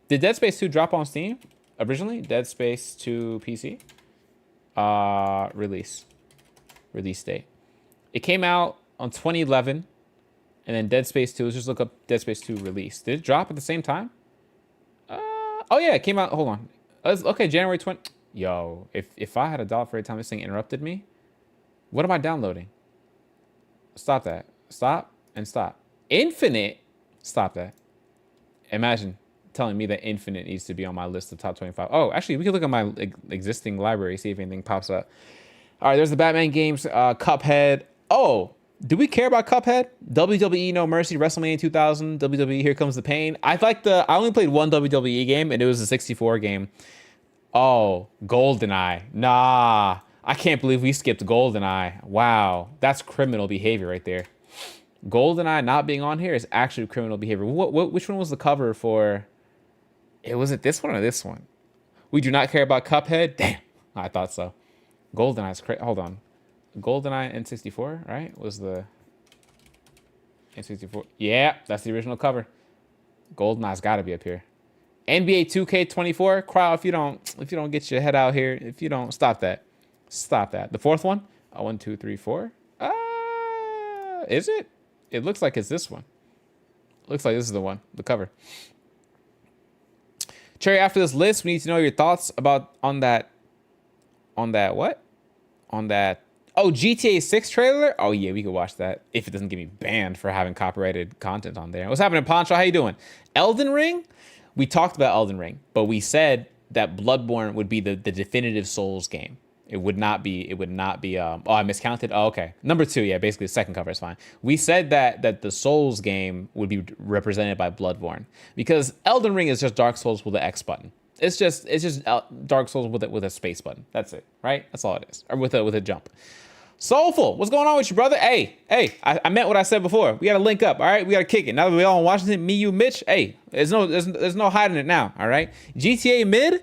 Did Dead Space 2 drop on Steam originally? Dead Space 2 PC release date. It came out on 2011, and then Dead Space 2. Let's just look up Dead Space 2 release. Did it drop at the same time? Oh yeah, it came out. Hold on. Okay, January 20. Yo, if I had $1 for every time this thing interrupted me, what am I downloading? Stop that. Stop and stop. Infinite. Stop that. Imagine telling me that Infinite needs to be on my list of top 25. Oh, actually, we can look at my existing library, see if anything pops up. All right, there's the Batman games, Cuphead. Oh, do we care about Cuphead? WWE No Mercy, WrestleMania 2000, WWE Here Comes the Pain. I only played one WWE game, and it was a 64 game. Oh, GoldenEye. Nah, I can't believe we skipped GoldenEye. Wow, that's criminal behavior right there. GoldenEye not being on here is actually criminal behavior. Which one was the cover for? Was it this one or this one? We do not care about Cuphead? Damn, I thought so. GoldenEye's crazy. Hold on. GoldenEye N64, right? Was the N64? Yeah, that's the original cover. GoldenEye's got to be up here. NBA 2K24. Crowd, if you don't get your head out here, if you don't stop that. The fourth one? 1, 2, 3, 4. Is it? It looks like it's this one. Looks like this is the one, the cover. Cherry, after this list, we need to know your thoughts on that what? On that. Oh, GTA 6 trailer? Oh, yeah, we could watch that if it doesn't get me banned for having copyrighted content on there. What's happening, Poncho? How you doing? Elden Ring? We talked about Elden Ring, but we said that Bloodborne would be the definitive Souls game. It would not be, oh, I miscounted? Oh, okay. Number 2, yeah, basically the second cover is fine. We said that the Souls game would be represented by Bloodborne because Elden Ring is just Dark Souls with the X button. It's just Dark Souls with a space button. That's it, right? That's all it is. Or with a jump. Soulful, what's going on with you, brother? Hey, I meant what I said before. We gotta link up, all right? We gotta kick it. Now that we all in Washington, me, you, Mitch. Hey, there's no hiding it now, all right? GTA mid.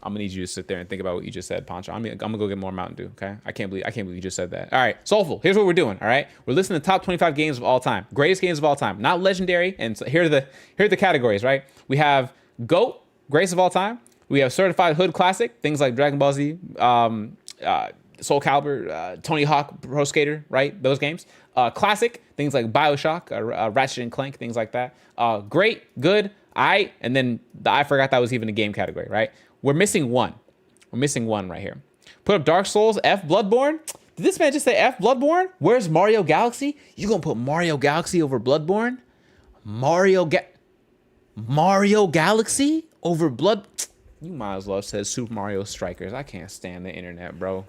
I'm gonna need you to sit there and think about what you just said, Poncho. I'm gonna go get more Mountain Dew. Okay? I can't believe you just said that. All right, Soulful. Here's what we're doing. All right, we're listening to top 25 games of all time, greatest games of all time, not legendary. And so here are the categories. Right? We have GOAT, greatest of all time. We have Certified Hood Classic, things like Dragon Ball Z, Soul Calibur, Tony Hawk Pro Skater, right? Those games. Classic, things like BioShock, Ratchet and Clank, things like that. Great, good, and then I forgot that was even a game category, right? We're missing one. We're missing one right here. Put up Dark Souls, F Bloodborne. Did this man just say F Bloodborne? Where's Mario Galaxy? You gonna put Mario Galaxy over Bloodborne? Mario Galaxy over Blood? You might as well have said Super Mario Strikers. I can't stand the internet, bro.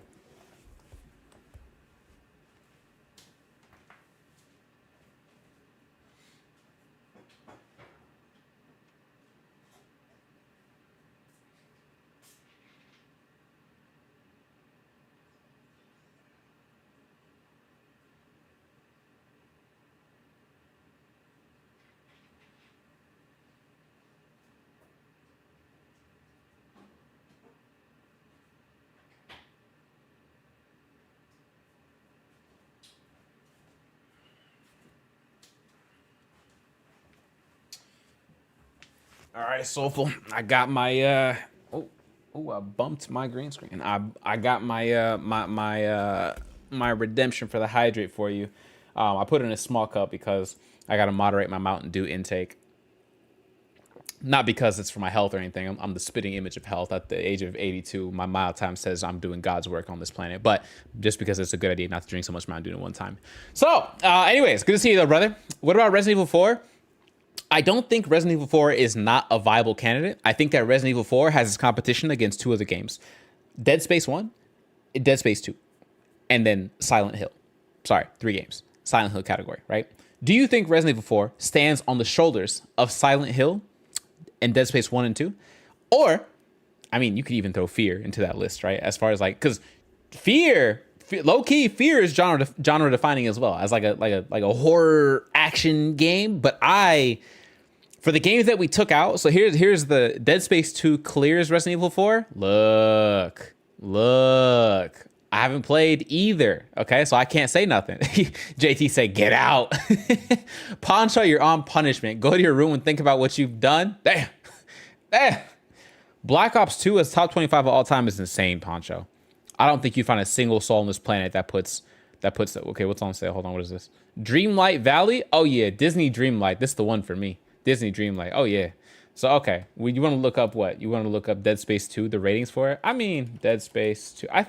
All right, Soulful. I got my I bumped my green screen. I got my my redemption for the hydrate for you. I put it in a small cup because I got to moderate my Mountain Dew intake. Not because it's for my health or anything. I'm the spitting image of health. At the age of 82, my mile time says I'm doing God's work on this planet. But just because it's a good idea not to drink so much Mountain Dew at one time. So, anyways, good to see you though, brother. What about Resident Evil 4? I don't think Resident Evil 4 is not a viable candidate. I think that Resident Evil 4 has its competition against two other games. Dead Space 1, Dead Space 2, and then Silent Hill. Sorry, 3 games. Silent Hill category, right? Do you think Resident Evil 4 stands on the shoulders of Silent Hill and Dead Space 1 and 2? Or, I mean, you could even throw Fear into that list, right? As far as like, because Fear, low key, Fear is genre defining as well as like a horror action game. But for the games that we took out, so here's the Dead Space 2 clears Resident Evil 4. Look, I haven't played either. Okay, so I can't say nothing. JT said, get out. Poncho, you're on punishment. Go to your room and think about what you've done. Damn. Black Ops 2 as top 25 of all time is insane, Poncho. I don't think you find a single soul on this planet that puts okay, what's on sale? Hold on, what is this? Dreamlight Valley? Oh yeah, Disney Dreamlight. This is the one for me. Disney Dreamlight. Oh yeah. So okay, you want to look up what? You want to look up Dead Space 2, the ratings for it? I mean, Dead Space 2. I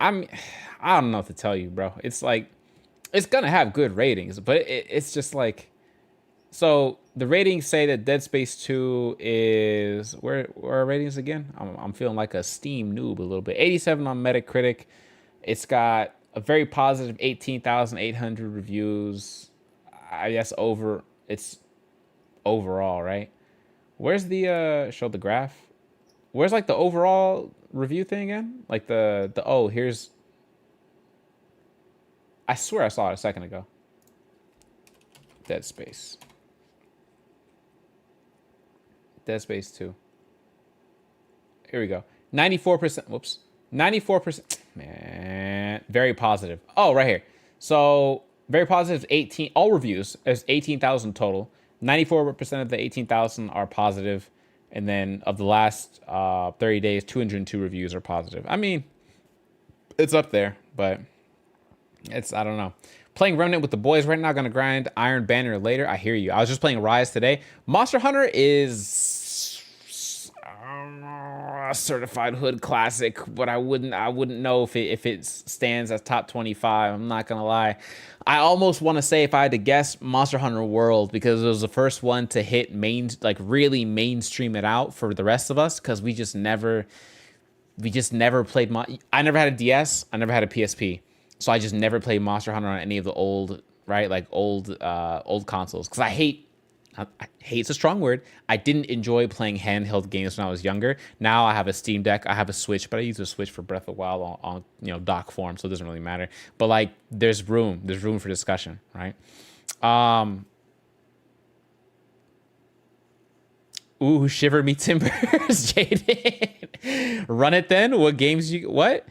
don't know what to tell you, bro. It's like, it's gonna have good ratings, but it's just like, so the ratings say that Dead Space 2 is, where are ratings again? I'm feeling like a Steam noob a little bit. 87 on Metacritic. It's got a very positive 18,800 reviews. I guess it's overall, right? Where's the show the graph? Where's like the overall review thing again? Like here's, I swear I saw it a second ago. Dead Space 2. Here we go. 94%. Whoops. 94%. Man, very positive. Oh, right here. So very positive is 18. All reviews is 18,000 total. 94% of the 18,000 are positive. And then of the last 30 days, 202 reviews are positive. I mean, it's up there, but I don't know. Playing Remnant with the boys right now. Gonna grind Iron Banner later. I hear you. I was just playing Rise today. Monster Hunter is a certified hood classic, but I wouldn't know if it stands as top 25. I'm not gonna lie. I almost want to say, if I had to guess, Monster Hunter World, because it was the first one to hit really mainstream it out for the rest of us, because we just never played. I never had a DS. I never had a PSP. So I just never played Monster Hunter on any of the old consoles. Because I hate's a strong word. I didn't enjoy playing handheld games when I was younger. Now I have a Steam Deck. I have a Switch, but I use a Switch for Breath of the Wild on dock form, so it doesn't really matter. But like, there's room for discussion, right? Ooh, shiver me timbers, Jaden. Run it then. What games what?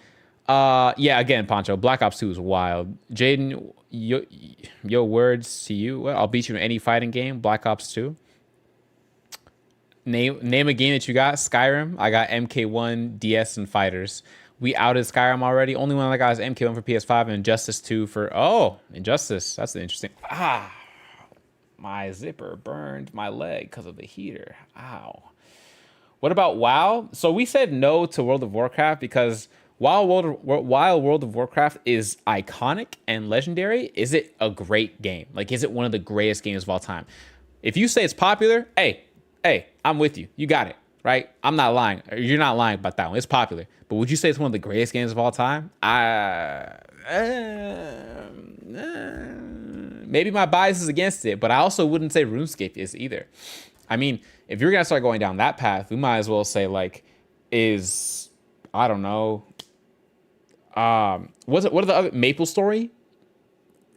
Yeah, again, Poncho, Black Ops 2 is wild. Jaden, your words to you. What? I'll beat you in any fighting game. Black Ops 2. Name a game that you got. Skyrim. I got MK1, DS, and Fighters. We outed Skyrim already. Only one I got is MK1 for PS5 and Injustice 2 for... Oh, Injustice. That's interesting. My zipper burned my leg because of the heater. Ow. What about WoW? So we said no to World of Warcraft because... While World of Warcraft is iconic and legendary, is it a great game? Like, is it one of the greatest games of all time? If you say it's popular, hey, I'm with you. You got it, right? I'm not lying. You're not lying about that one. It's popular. But would you say it's one of the greatest games of all time? Maybe my bias is against it, but I also wouldn't say RuneScape is either. I mean, if you're going to start going down that path, we might as well say, like, I don't know... what are the other? MapleStory?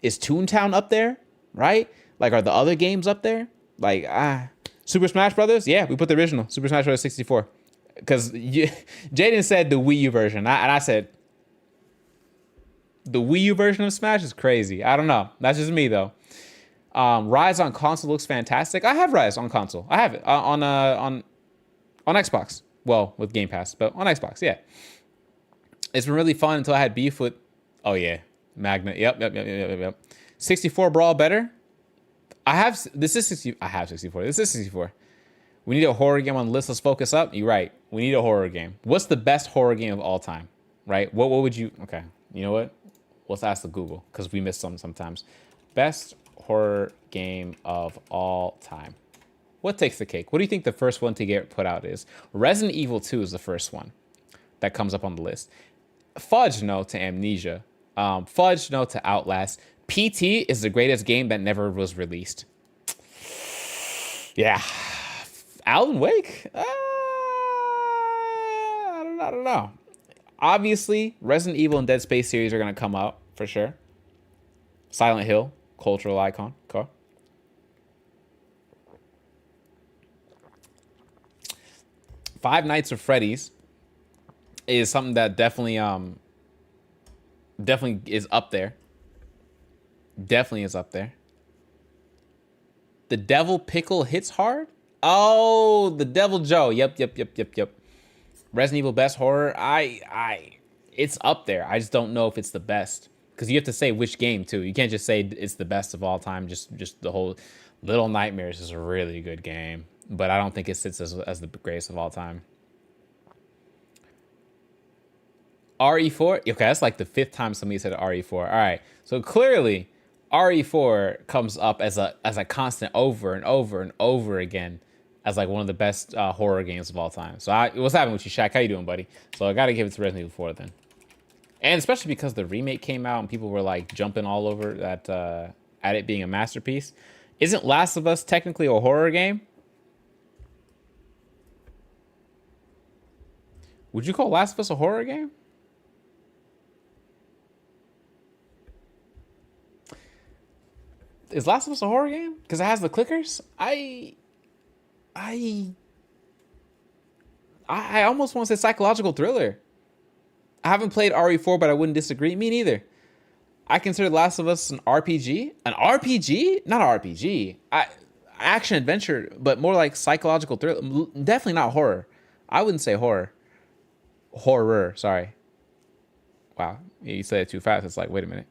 Is Toontown up there? Right? Like, are the other games up there? Like, Super Smash Brothers? Yeah, we put the original Super Smash Brothers 64. Because Jaden said the Wii U version, and I said the Wii U version of Smash is crazy. I don't know. That's just me though. Rise on console looks fantastic. I have Rise on console. I have it on Xbox. Well, with Game Pass, but on Xbox, yeah. It's been really fun until I had beef with... Oh, yeah. Magna. Yep. 64 Brawl better. I have this is 60. I have 64. This is 64. We need a horror game on the list. Let's focus up. You're right. We need a horror game. What's the best horror game of all time? Right? What would you? Okay. You know what? Let's ask the Google because we miss some sometimes. Best horror game of all time. What takes the cake? What do you think the first one to get put out is? Resident Evil 2 is the first one that comes up on the list. Fudge no to Amnesia. Fudge no to Outlast. PT is the greatest game that never was released. Yeah. Alan Wake? I don't know. Obviously, Resident Evil and Dead Space series are going to come out for sure. Silent Hill, cultural icon. Cool. Five Nights at Freddy's is something that definitely is up there. Definitely is up there. The Devil Pickle hits hard. Oh, the Devil Joe. Yep. Resident Evil best horror. It's up there. I just don't know if it's the best because you have to say which game too. You can't just say it's the best of all time. Just the whole Little Nightmares is a really good game, but I don't think it sits as the greatest of all time. RE4. Okay, that's like the fifth time somebody said RE4. All right, so clearly RE4 comes up as a constant over and over and over again as like one of the best horror games of all time. So what's happening with you, Shaq? How you doing, buddy? So I got to give it to Resident Evil 4 then. And especially because the remake came out and people were like jumping all over that at it being a masterpiece. Isn't Last of Us technically a horror game? Would you call Last of Us a horror game? Is Last of Us a horror game? Because it has the clickers? I almost want to say psychological thriller. I haven't played RE4, but I wouldn't disagree. Me neither. I consider Last of Us an RPG. An RPG? Not an RPG. Action adventure, but more like psychological thriller. Definitely not horror. I wouldn't say horror. Horror, sorry. Wow, you said it too fast. It's like, wait a minute.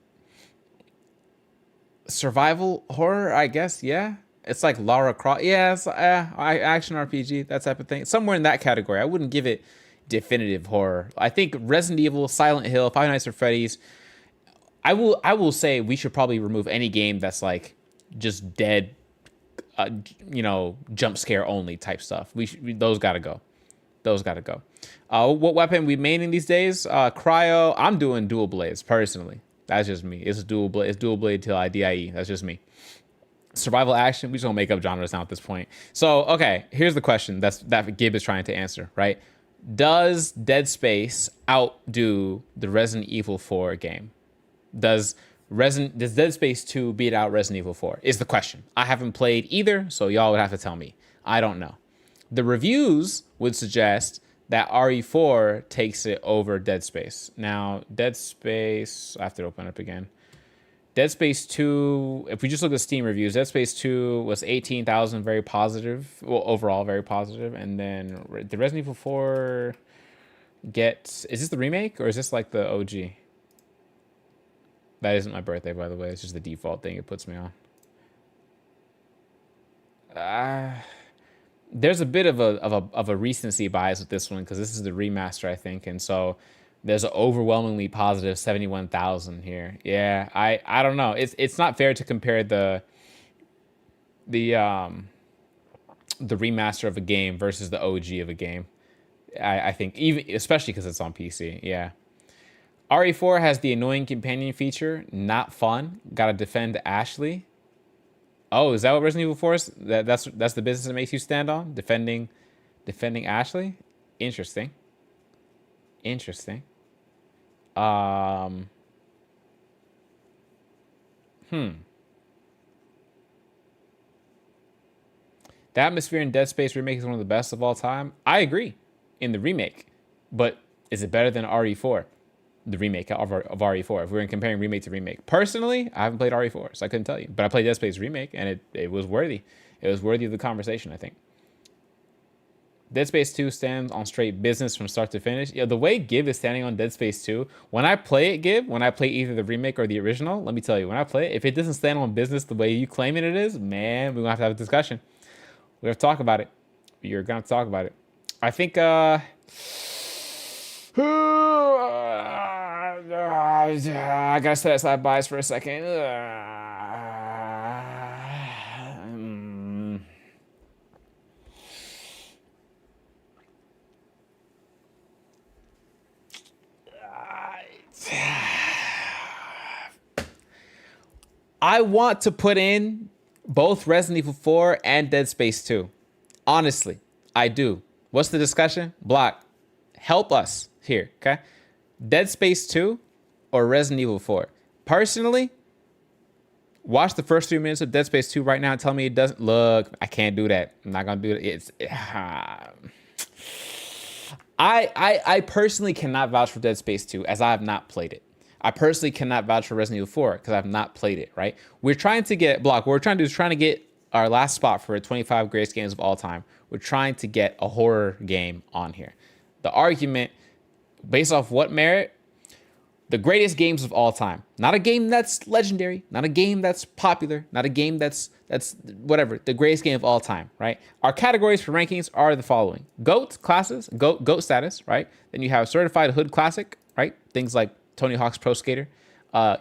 Survival horror, I guess, yeah. It's like Lara Croft. Yeah, it's action RPG, that type of thing. Somewhere in that category. I wouldn't give it definitive horror. I think Resident Evil, Silent Hill, Five Nights at Freddy's. I will say we should probably remove any game that's like just dead, jump scare only type stuff. Those gotta go. Those gotta go. What weapon we maining these days? Cryo. I'm doing dual blades personally. That's just me. It's dual blade. It's dual blade till I die. That's just me. Survival action. We just don't make up genres now at this point. So okay, here's the question that Gib is trying to answer. Right? Does Dead Space outdo the Resident Evil 4 game? Does Dead Space 2 beat out Resident Evil 4? Is the question. I haven't played either, so y'all would have to tell me. I don't know. The reviews would suggest that RE4 takes it over Dead Space. Now, Dead Space, I have to open up again. Dead Space 2, if we just look at Steam reviews, Dead Space 2 was 18,000, very positive. Well, overall, very positive. And then the Resident Evil 4 is this the remake or is this like the OG? That isn't my birthday, by the way. It's just the default thing it puts me on. There's a bit of a recency bias with this one because this is the remaster, I think, and so there's an overwhelmingly positive 71,000 here. Yeah, I don't know. It's not fair to compare the remaster of a game versus the OG of a game. I think even especially because it's on PC. Yeah. RE4 has the annoying companion feature. Not fun. Gotta defend Ashley. Oh, is that what Resident Evil 4 is? That's the business that makes you stand on? Defending Ashley? Interesting. The atmosphere in Dead Space remake is one of the best of all time. I agree in the remake. But is it better than RE4? The remake of RE4, if we're comparing remake to remake. Personally, I haven't played RE4, so I couldn't tell you. But I played Dead Space Remake, and it was worthy. It was worthy of the conversation, I think. Dead Space 2 stands on straight business from start to finish. Yeah, the way Gib is standing on Dead Space 2, when I play it, Gib, when I play either the remake or the original, let me tell you, when I play it, if it doesn't stand on business the way you claim it is, man, we're gonna have a discussion. We have to talk about it. You're gonna have to talk about it. I think I gotta set aside bias for a second. I want to put in both Resident Evil 4 and Dead Space 2. Honestly, I do. What's the discussion? Block. Help us here, okay? Dead Space 2 or Resident Evil 4? Personally, watch the first 3 minutes of Dead Space 2 right now and tell me it doesn't. Look, I can't do that. I'm not going to do it. I personally cannot vouch for Dead Space 2 as I have not played it. I personally cannot vouch for Resident Evil 4 because I've not played it, right? We're trying to get, Block, what we're trying to do is trying to get our last spot for 25 greatest games of all time. We're trying to get a horror game on here. The argument, based off what merit? The greatest games of all time. Not a game that's legendary, not a game that's popular, not a game that's whatever. The greatest game of all time, right? Our categories for rankings are the following. GOAT classes, GOAT status, right? Then you have certified hood classic, right? Things like Tony Hawk's Pro Skater.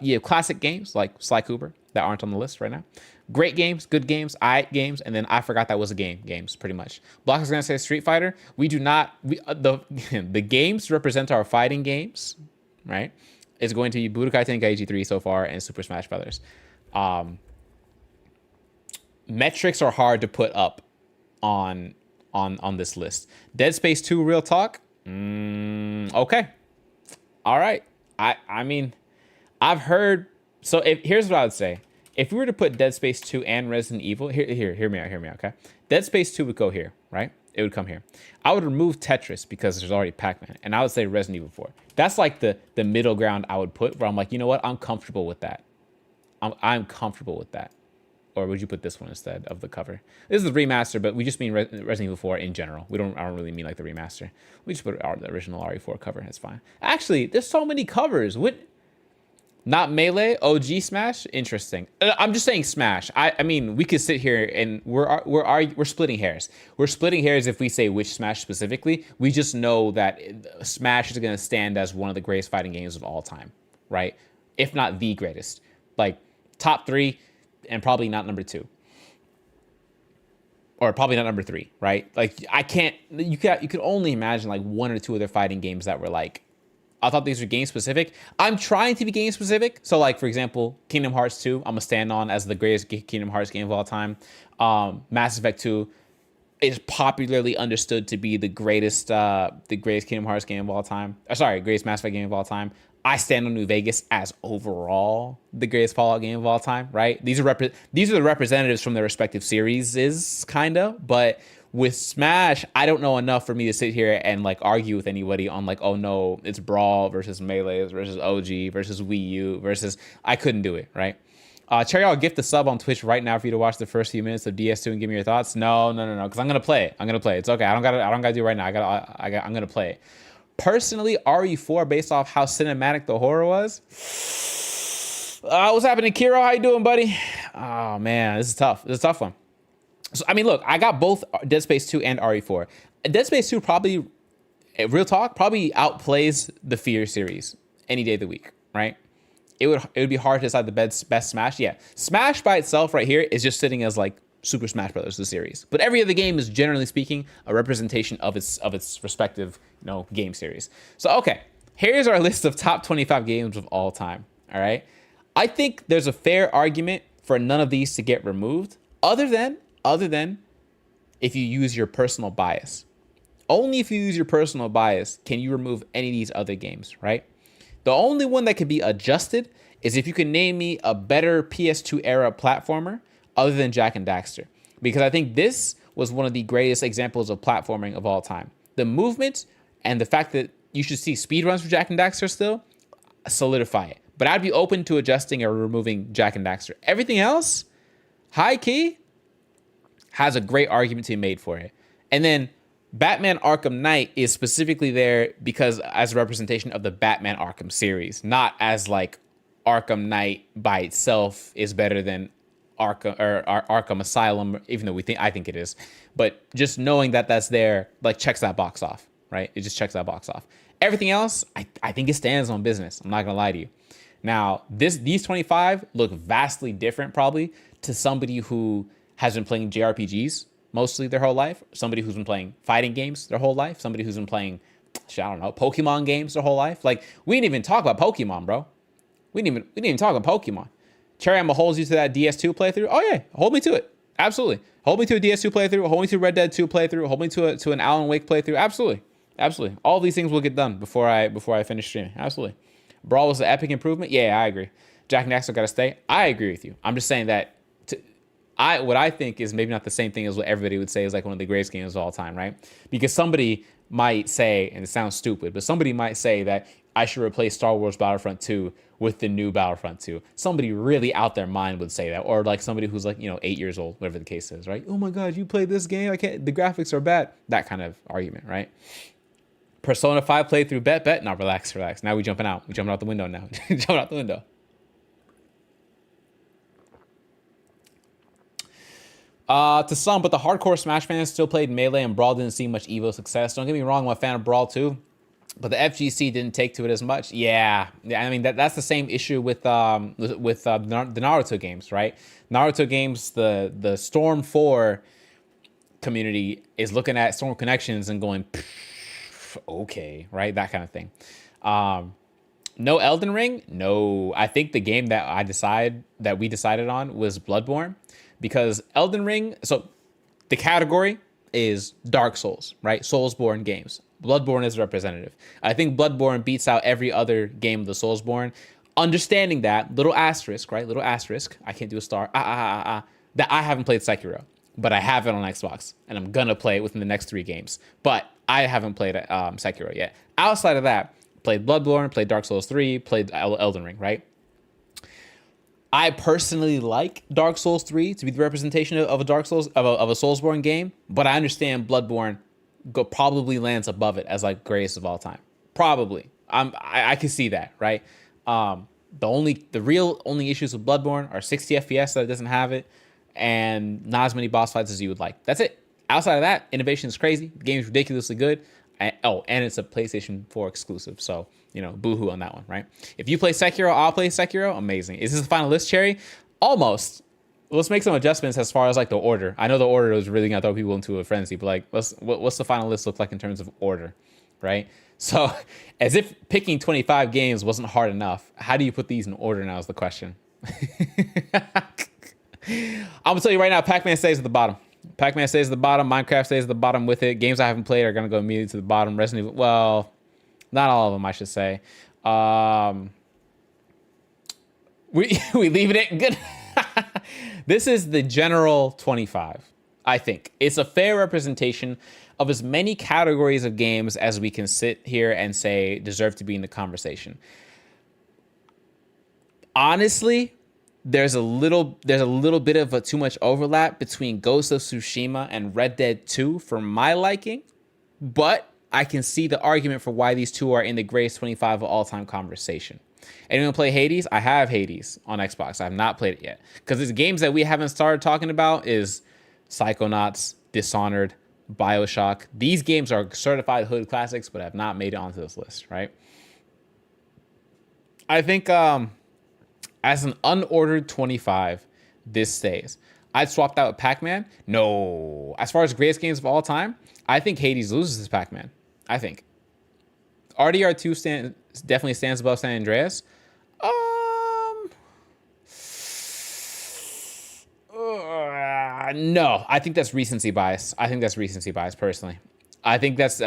You have classic games like Sly Cooper that aren't on the list right now. Great games, good games, aight games, and then I forgot that was a game. Games, pretty much. Block is gonna say Street Fighter. We do not. The games represent our fighting games, right? It's going to be Budokai Tenkaichi 3 so far and Super Smash Brothers. Metrics are hard to put up on this list. Dead Space 2, real talk. Okay, all right. I mean, I've heard. So here's what I would say. If we were to put Dead Space 2 and Resident Evil, hear me out, okay? Dead Space 2 would go here, right? It would come here. I would remove Tetris because there's already Pac-Man, and I would say Resident Evil 4. That's like the middle ground I would put, where I'm like, you know what? I'm comfortable with that. I'm comfortable with that. Or would you put this one instead of the cover? This is the remaster, but we just mean Resident Evil 4 in general. I don't really mean like the remaster. We just put the original RE4 cover. That's fine. Actually, there's so many covers. Not Melee, OG Smash? Interesting. I'm just saying Smash. I mean, we could sit here and we're splitting hairs. We're splitting hairs if we say which Smash specifically. We just know that Smash is going to stand as one of the greatest fighting games of all time, right? If not the greatest. Like, top 3 and probably not number 2. Or probably not number 3, right? Like, you could only imagine like 1 or 2 other fighting games that were like, I thought these were game specific. I'm trying to be game specific. So like, for example, Kingdom Hearts 2, I'm gonna stand on as the greatest Kingdom Hearts game of all time. Mass Effect 2 is popularly understood to be the greatest Kingdom Hearts game of all time. Greatest Mass Effect game of all time. I stand on New Vegas as overall the greatest Fallout game of all time, right? These are the representatives from their respective series, kinda, but with Smash, I don't know enough for me to sit here and like argue with anybody on like, oh no, it's Brawl versus Melee versus OG versus Wii U versus. I couldn't do it, right? Cherry, I'll gift the sub on Twitch right now for you to watch the first few minutes of DS2 and give me your thoughts. No, because I'm gonna play it. It's okay. I don't gotta do it right now. I'm gonna play it. Personally, RE4 based off how cinematic the horror was. What's happening, Kiro? How you doing, buddy? Oh man, this is tough. This is a tough one. So, I mean, look, I got both Dead Space 2 and RE4. Dead Space 2 probably, real talk, probably outplays the Fear series any day of the week, right? It would be hard to decide the best Smash. Yeah, Smash by itself right here is just sitting as like Super Smash Brothers, the series. But every other game is, generally speaking, a representation of its respective, game series. So, okay, here's our list of top 25 games of all time, all right? I think there's a fair argument for none of these to get removed, other than if you use your personal bias. Only if you use your personal bias can you remove any of these other games, right? The only one that can be adjusted is if you can name me a better PS2 era platformer other than Jak and Daxter. Because I think this was one of the greatest examples of platforming of all time. The movement and the fact that you should see speedruns for Jak and Daxter still solidify it. But I'd be open to adjusting or removing Jak and Daxter. Everything else, high key, has a great argument to be made for it. And then Batman Arkham Knight is specifically there because as a representation of the Batman Arkham series, not as like Arkham Knight by itself is better than Arkham Asylum, even though I think it is. But just knowing that that's there, like checks that box off, right? It just checks that box off. Everything else, I think it stands on business. I'm not gonna lie to you. Now, these 25 look vastly different probably to somebody who has been playing JRPGs mostly their whole life, somebody who's been playing fighting games their whole life, somebody who's been playing, I don't know, Pokemon games their whole life. Like, we didn't even talk about Pokemon, bro. We didn't even talk about Pokemon. Cherry, I'm gonna hold you to that DS2 playthrough. Oh yeah, hold me to it. Absolutely. Hold me to a DS2 playthrough, hold me to a Red Dead 2 playthrough, hold me to an Alan Wake playthrough. Absolutely. Absolutely. All these things will get done before I finish streaming. Absolutely. Brawl was an epic improvement. Yeah, I agree. Jack and Daxter gotta stay. I agree with you. I'm just saying that what I think is maybe not the same thing as what everybody would say is like one of the greatest games of all time, right? Because somebody might say, and it sounds stupid, but somebody might say that I should replace Star Wars Battlefront 2 with the new Battlefront 2. Somebody really out their mind would say that, or like somebody who's like 8 years old, whatever the case is, right? Oh my God, you played this game? I can't. The graphics are bad. That kind of argument, right? Persona 5 playthrough, bet. Now relax. Now we jumping out. We jumping out the window now. Jumping out the window. To some, but the hardcore Smash fans still played Melee and Brawl didn't see much Evo success. Don't get me wrong, I'm a fan of Brawl too, but the FGC didn't take to it as much. Yeah, I mean that's the same issue with the Naruto games, right? Naruto games, the Storm 4 community is looking at Storm Connections and going, okay, right? That kind of thing. No Elden Ring? No. I think the game that we decided on was Bloodborne. Because Elden Ring, so the category is Dark Souls, right? Soulsborne games. Bloodborne is representative. I think Bloodborne beats out every other game of the Soulsborne. Understanding that, little asterisk, right? Little asterisk. I can't do a star. That I haven't played Sekiro, but I have it on Xbox, and I'm gonna play it within the next 3 games. But I haven't played Sekiro yet. Outside of that, played Bloodborne, played Dark Souls 3, played Elden Ring, right? I personally like Dark Souls 3 to be the representation of a Dark Souls of a Soulsborne game, but I understand Bloodborne probably lands above it as like greatest of all time. Probably, I can see that, right? The real only issues with Bloodborne are 60 FPS that it doesn't have it, and not as many boss fights as you would like. That's it. Outside of that, innovation is crazy. The game is ridiculously good. And it's a PlayStation 4 exclusive, so boohoo on that one, right? If you play Sekiro, I'll play Sekiro. Amazing. Is this the final list, Cherry? Almost. Let's make some adjustments as far as like the order. I know the order is really gonna throw people into a frenzy, but like, what's the final list look like in terms of order, right? So, as if picking 25 games wasn't hard enough, how do you put these in order now is the question. I'm gonna tell you right now, Pac-Man stays at the bottom. Pac-Man stays at the bottom. Minecraft stays at the bottom with it. Games I haven't played are going to go immediately to the bottom. Resident Evil, well, not all of them, I should say. We leaving it good. This is the general 25, I think. It's a fair representation of as many categories of games as we can sit here and say deserve to be in the conversation. Honestly, there's a little bit of too much overlap between Ghost of Tsushima and Red Dead 2 for my liking, but I can see the argument for why these two are in the greatest 25 of all-time conversation. Anyone play Hades? I have Hades on Xbox. I have not played it yet. Because the games that we haven't started talking about is Psychonauts, Dishonored, BioShock. These games are certified hood classics, but have not made it onto this list, right? I think as an unordered 25, this stays. I'd swap that with Pac-Man. No. As far as greatest games of all time, I think Hades loses to Pac-Man. I think. RDR2 definitely stands above San Andreas. No. I think that's recency bias. Personally. I think it's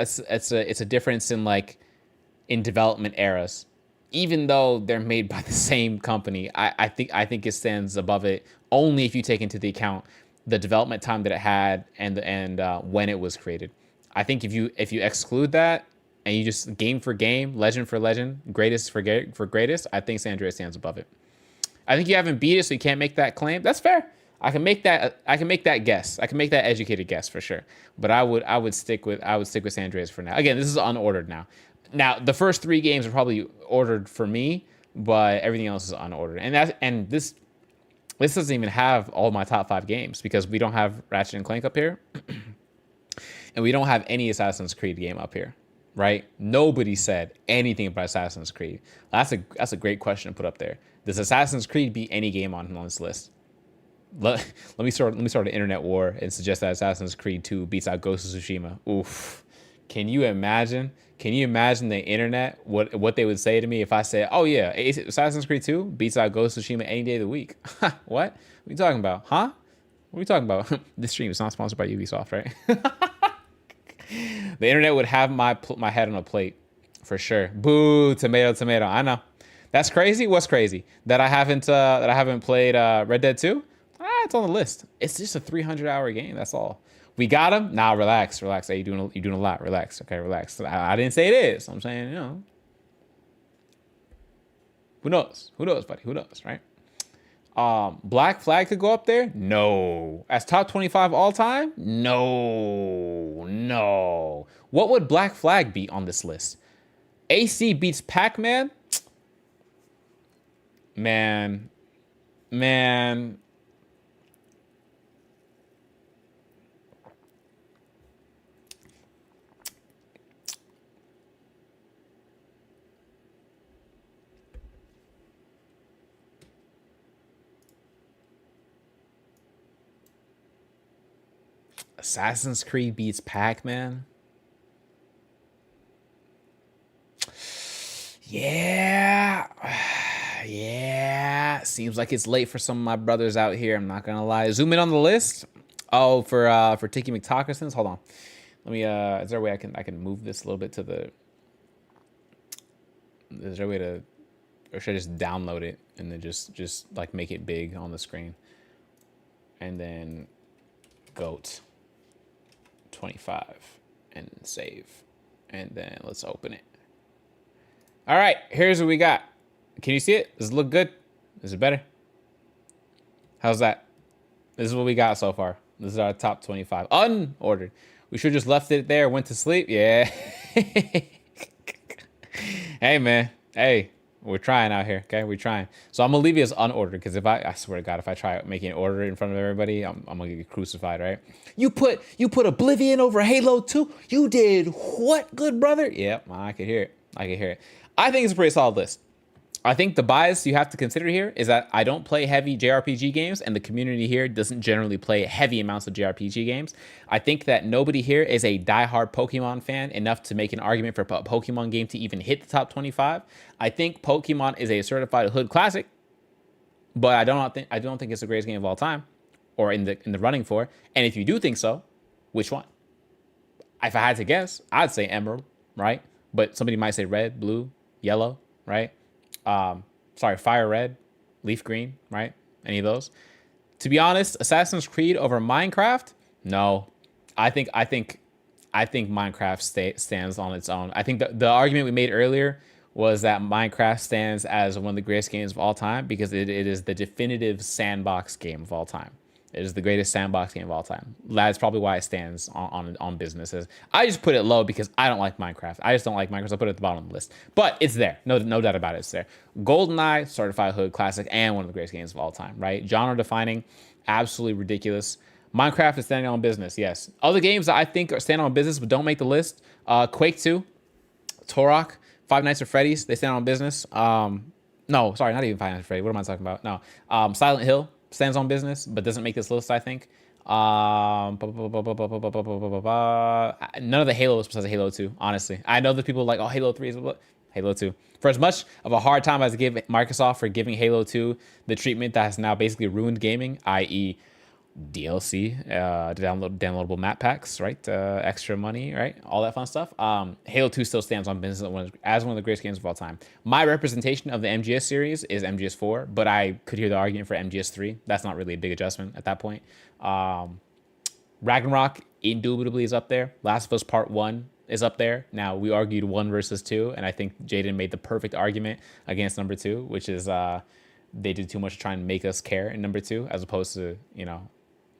a difference in development eras. Even though they're made by the same company, I think it stands above it only if you take into the account the development time that it had and when it was created. I think if you exclude that and you just game for game, legend for legend, greatest for greatest, I think San Andreas stands above it. I think you haven't beat it, so you can't make that claim. That's fair. I can make that guess. I can make that educated guess for sure. But I would stick with San Andreas for now. Again, this is unordered now. Now the first three games are probably ordered for me, but everything else is unordered. And this doesn't even have all my top five games because we don't have Ratchet and Clank up here, and we don't have any Assassin's Creed game up here, right? Nobody said anything about Assassin's Creed. That's a great question to put up there. Does Assassin's Creed beat any game on this list? Let me start an internet war and suggest that Assassin's Creed 2 beats out Ghost of Tsushima. Oof. Can you imagine? Can you imagine the internet? What they would say to me if I said, "Oh yeah, Assassin's Creed 2 beats out Ghost of Tsushima any day of the week"? What? What are you talking about? Huh? What are we talking about? This stream is not sponsored by Ubisoft, right? The internet would have my head on a plate for sure. Boo, tomato, tomato. I know. That's crazy. What's crazy? That I haven't played Red Dead 2? It's on the list. It's just a 300-hour game. That's all. We got him. Nah, relax. Hey, you're doing a lot. Relax. Okay, relax. I didn't say it is. I'm saying, who knows? Who knows, buddy? Who knows, right? Black Flag could go up there? No. As top 25 all time? No. No. What would Black Flag be on this list? AC beats Pac-Man? Man. Assassin's Creed beats Pac-Man? Yeah. Yeah. Seems like it's late for some of my brothers out here. I'm not gonna lie. Zoom in on the list. Oh, for Tiki McTalkersons. Hold on. Let me is there a way I can move this a little bit to the is there a way to, or should I just download it and then just like make it big on the screen? And then GOAT 25 and save. And then let's open it. All right, here's what we got. Can you see it? Does it look good? Is it better? How's that? This is what we got so far. This is our top 25. Unordered. We should have just left it there, went to sleep. Yeah. Hey, man. Hey, we're trying out here, okay? We're trying. So I'm going to leave it as unordered because I swear to God, if I try making an order in front of everybody, I'm going to get crucified, right? You put Oblivion over Halo 2? You did what, good brother? Yep, I can hear it. I can hear it. I think it's a pretty solid list. I think the bias you have to consider here is that I don't play heavy JRPG games, and the community here doesn't generally play heavy amounts of JRPG games. I think that nobody here is a diehard Pokemon fan enough to make an argument for a Pokemon game to even hit the top 25. I think Pokemon is a certified hood classic, but I don't think it's the greatest game of all time, or in the running for. And if you do think so, which one? If I had to guess, I'd say Emerald, right? But somebody might say red, blue, yellow, right? Fire red, leaf green, right? Any of those? To be honest, Assassin's Creed over Minecraft? No. I think Minecraft stands on its own. I think the argument we made earlier was that Minecraft stands as one of the greatest games of all time because it is the definitive sandbox game of all time. It is the greatest sandbox game of all time. That's probably why it stands on businesses. I just put it low because I don't like Minecraft. I just don't like Minecraft. So I put it at the bottom of the list. But it's there. No doubt about it. It's there. GoldenEye, certified hood classic, and one of the greatest games of all time, right? Genre defining, absolutely ridiculous. Minecraft is standing on business, yes. Other games that I think are standing on business but don't make the list, Quake 2, Turok, Five Nights at Freddy's, they stand on business. No, sorry, not even Five Nights at Freddy's. What am I talking about? No. Silent Hill stands on business, but doesn't make this list, I think. None of the Halos besides Halo 2, honestly. I know that people are like, oh, Halo 3 is what? Halo 2. For as much of a hard time as I give Microsoft for giving Halo 2 the treatment that has now basically ruined gaming, i.e. DLC, downloadable map packs, right? Extra money, right? All that fun stuff. Halo 2 still stands on business as one of the greatest games of all time. My representation of the MGS series is MGS 4, but I could hear the argument for MGS 3. That's not really a big adjustment at that point. Ragnarok indubitably is up there. Last of Us Part 1 is up there. Now, we argued 1 versus 2, and I think Jaden made the perfect argument against number 2, which is they did too much to try and make us care in number two, as opposed to,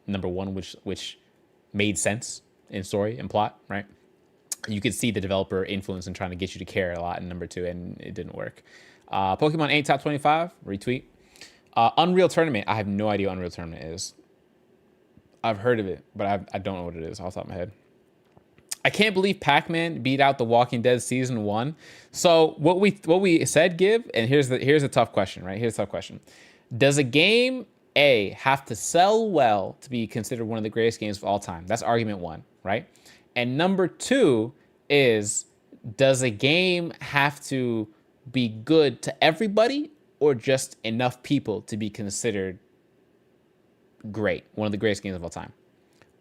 number one, which made sense in story and plot, right? You could see the developer influence in trying to get you to care a lot in number two, and it didn't work. Pokemon ain't top 25. Retweet. Unreal Tournament. I have no idea what Unreal Tournament is. I've heard of it, but I don't know what it is off the top of my head. I can't believe Pac-Man beat out The Walking Dead season 1. So what we said, Give, and here's a tough question, right? Here's a tough question. Does a game A have to sell well to be considered one of the greatest games of all time? That's argument one, right? And number two is, does a game have to be good to everybody or just enough people to be considered great, one of the greatest games of all time?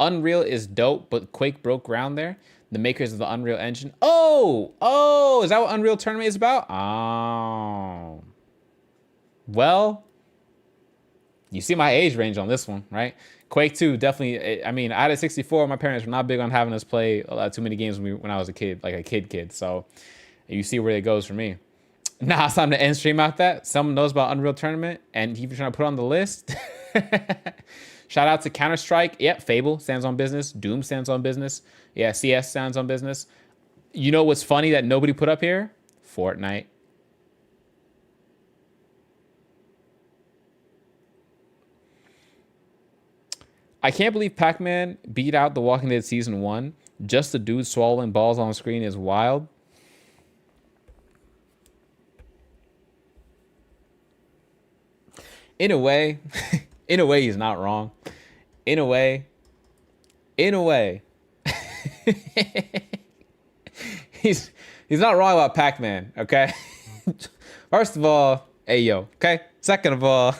Unreal is dope, but Quake broke ground there. The makers of the Unreal Engine. Oh, is that what Unreal Tournament is about? Oh. Well, you see my age range on this one, right? Quake 2, definitely. I mean, I had a 64. My parents were not big on having us play too many games when I was a kid, like a kid. So you see where it goes for me. Now it's time to end stream out that. Someone knows about Unreal Tournament, and you're trying to put on the list. Shout out to Counter-Strike. Yep, Fable stands on business. Doom stands on business. Yeah, CS stands on business. You know what's funny that nobody put up here? Fortnite. I can't believe Pac-Man beat out The Walking Dead Season 1. Just the dude swallowing balls on screen is wild. In a way, he's not wrong. In a way, he's not wrong about Pac-Man, okay? First of all, hey yo, okay? Second of all,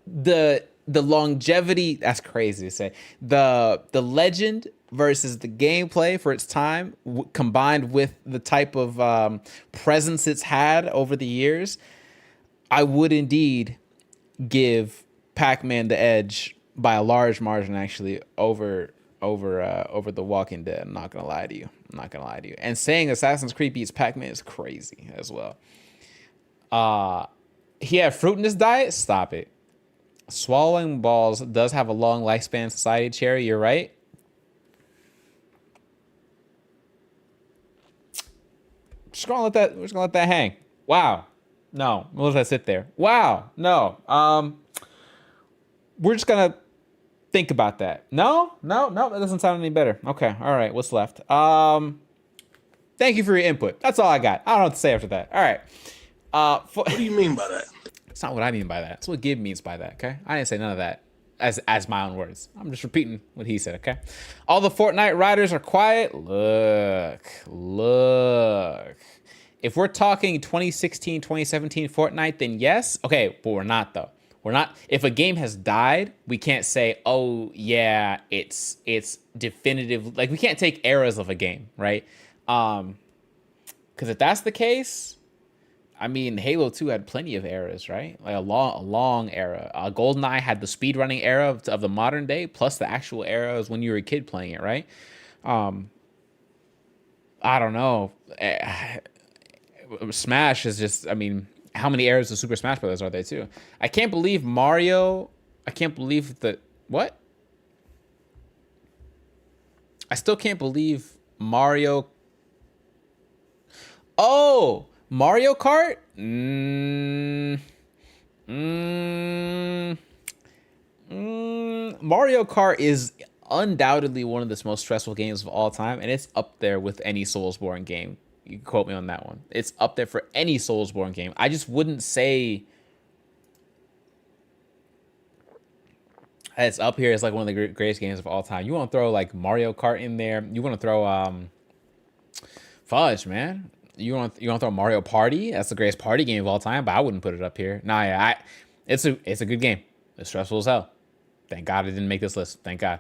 the longevity, that's crazy to say. The legend versus the gameplay for its time, combined with the type of presence it's had over the years, I would indeed give Pac-Man the edge by a large margin, actually, over The Walking Dead. I'm not gonna lie to you. And saying Assassin's Creed beats Pac-Man is crazy as well. He had fruit in his diet? Stop it. Swallowing balls does have a long lifespan, Society Cherry. You're right. We're just gonna let that hang. Wow. No. We'll let that sit there. Wow. No. We're just gonna think about that. No. That doesn't sound any better. Okay. All right. What's left? Thank you for your input. That's all I got. I don't know what to say after that. All right. What do you mean by that? It's not what I mean by that. It's what Gib means by that, okay? I didn't say none of that as my own words. I'm just repeating what he said, okay? All the Fortnite riders are quiet. Look. If we're talking 2016, 2017 Fortnite, then yes. Okay, but we're not, though. We're not. If a game has died, we can't say, oh, yeah, it's definitive. Like, we can't take eras of a game, right? Because if that's the case, I mean, Halo 2 had plenty of eras, right? Like a long era. GoldenEye had the speedrunning era of the modern day, plus the actual era was when you were a kid playing it, right? I don't know. Smash is just, I mean, how many eras of Super Smash Brothers are there too? I can't believe Mario. I can't believe what? I still can't believe Mario. Oh! Mario Kart? Mario Kart is undoubtedly one of the most stressful games of all time, and it's up there with any Soulsborne game. You can quote me on that one. It's up there for any Soulsborne game. I just wouldn't say it's up here as like one of the greatest games of all time. You want to throw like Mario Kart in there. You want to throw fudge, man. You want to throw Mario Party? That's the greatest party game of all time, but I wouldn't put it up here. Nah, yeah, it's a good game. It's stressful as hell. Thank God it didn't make this list. Thank God.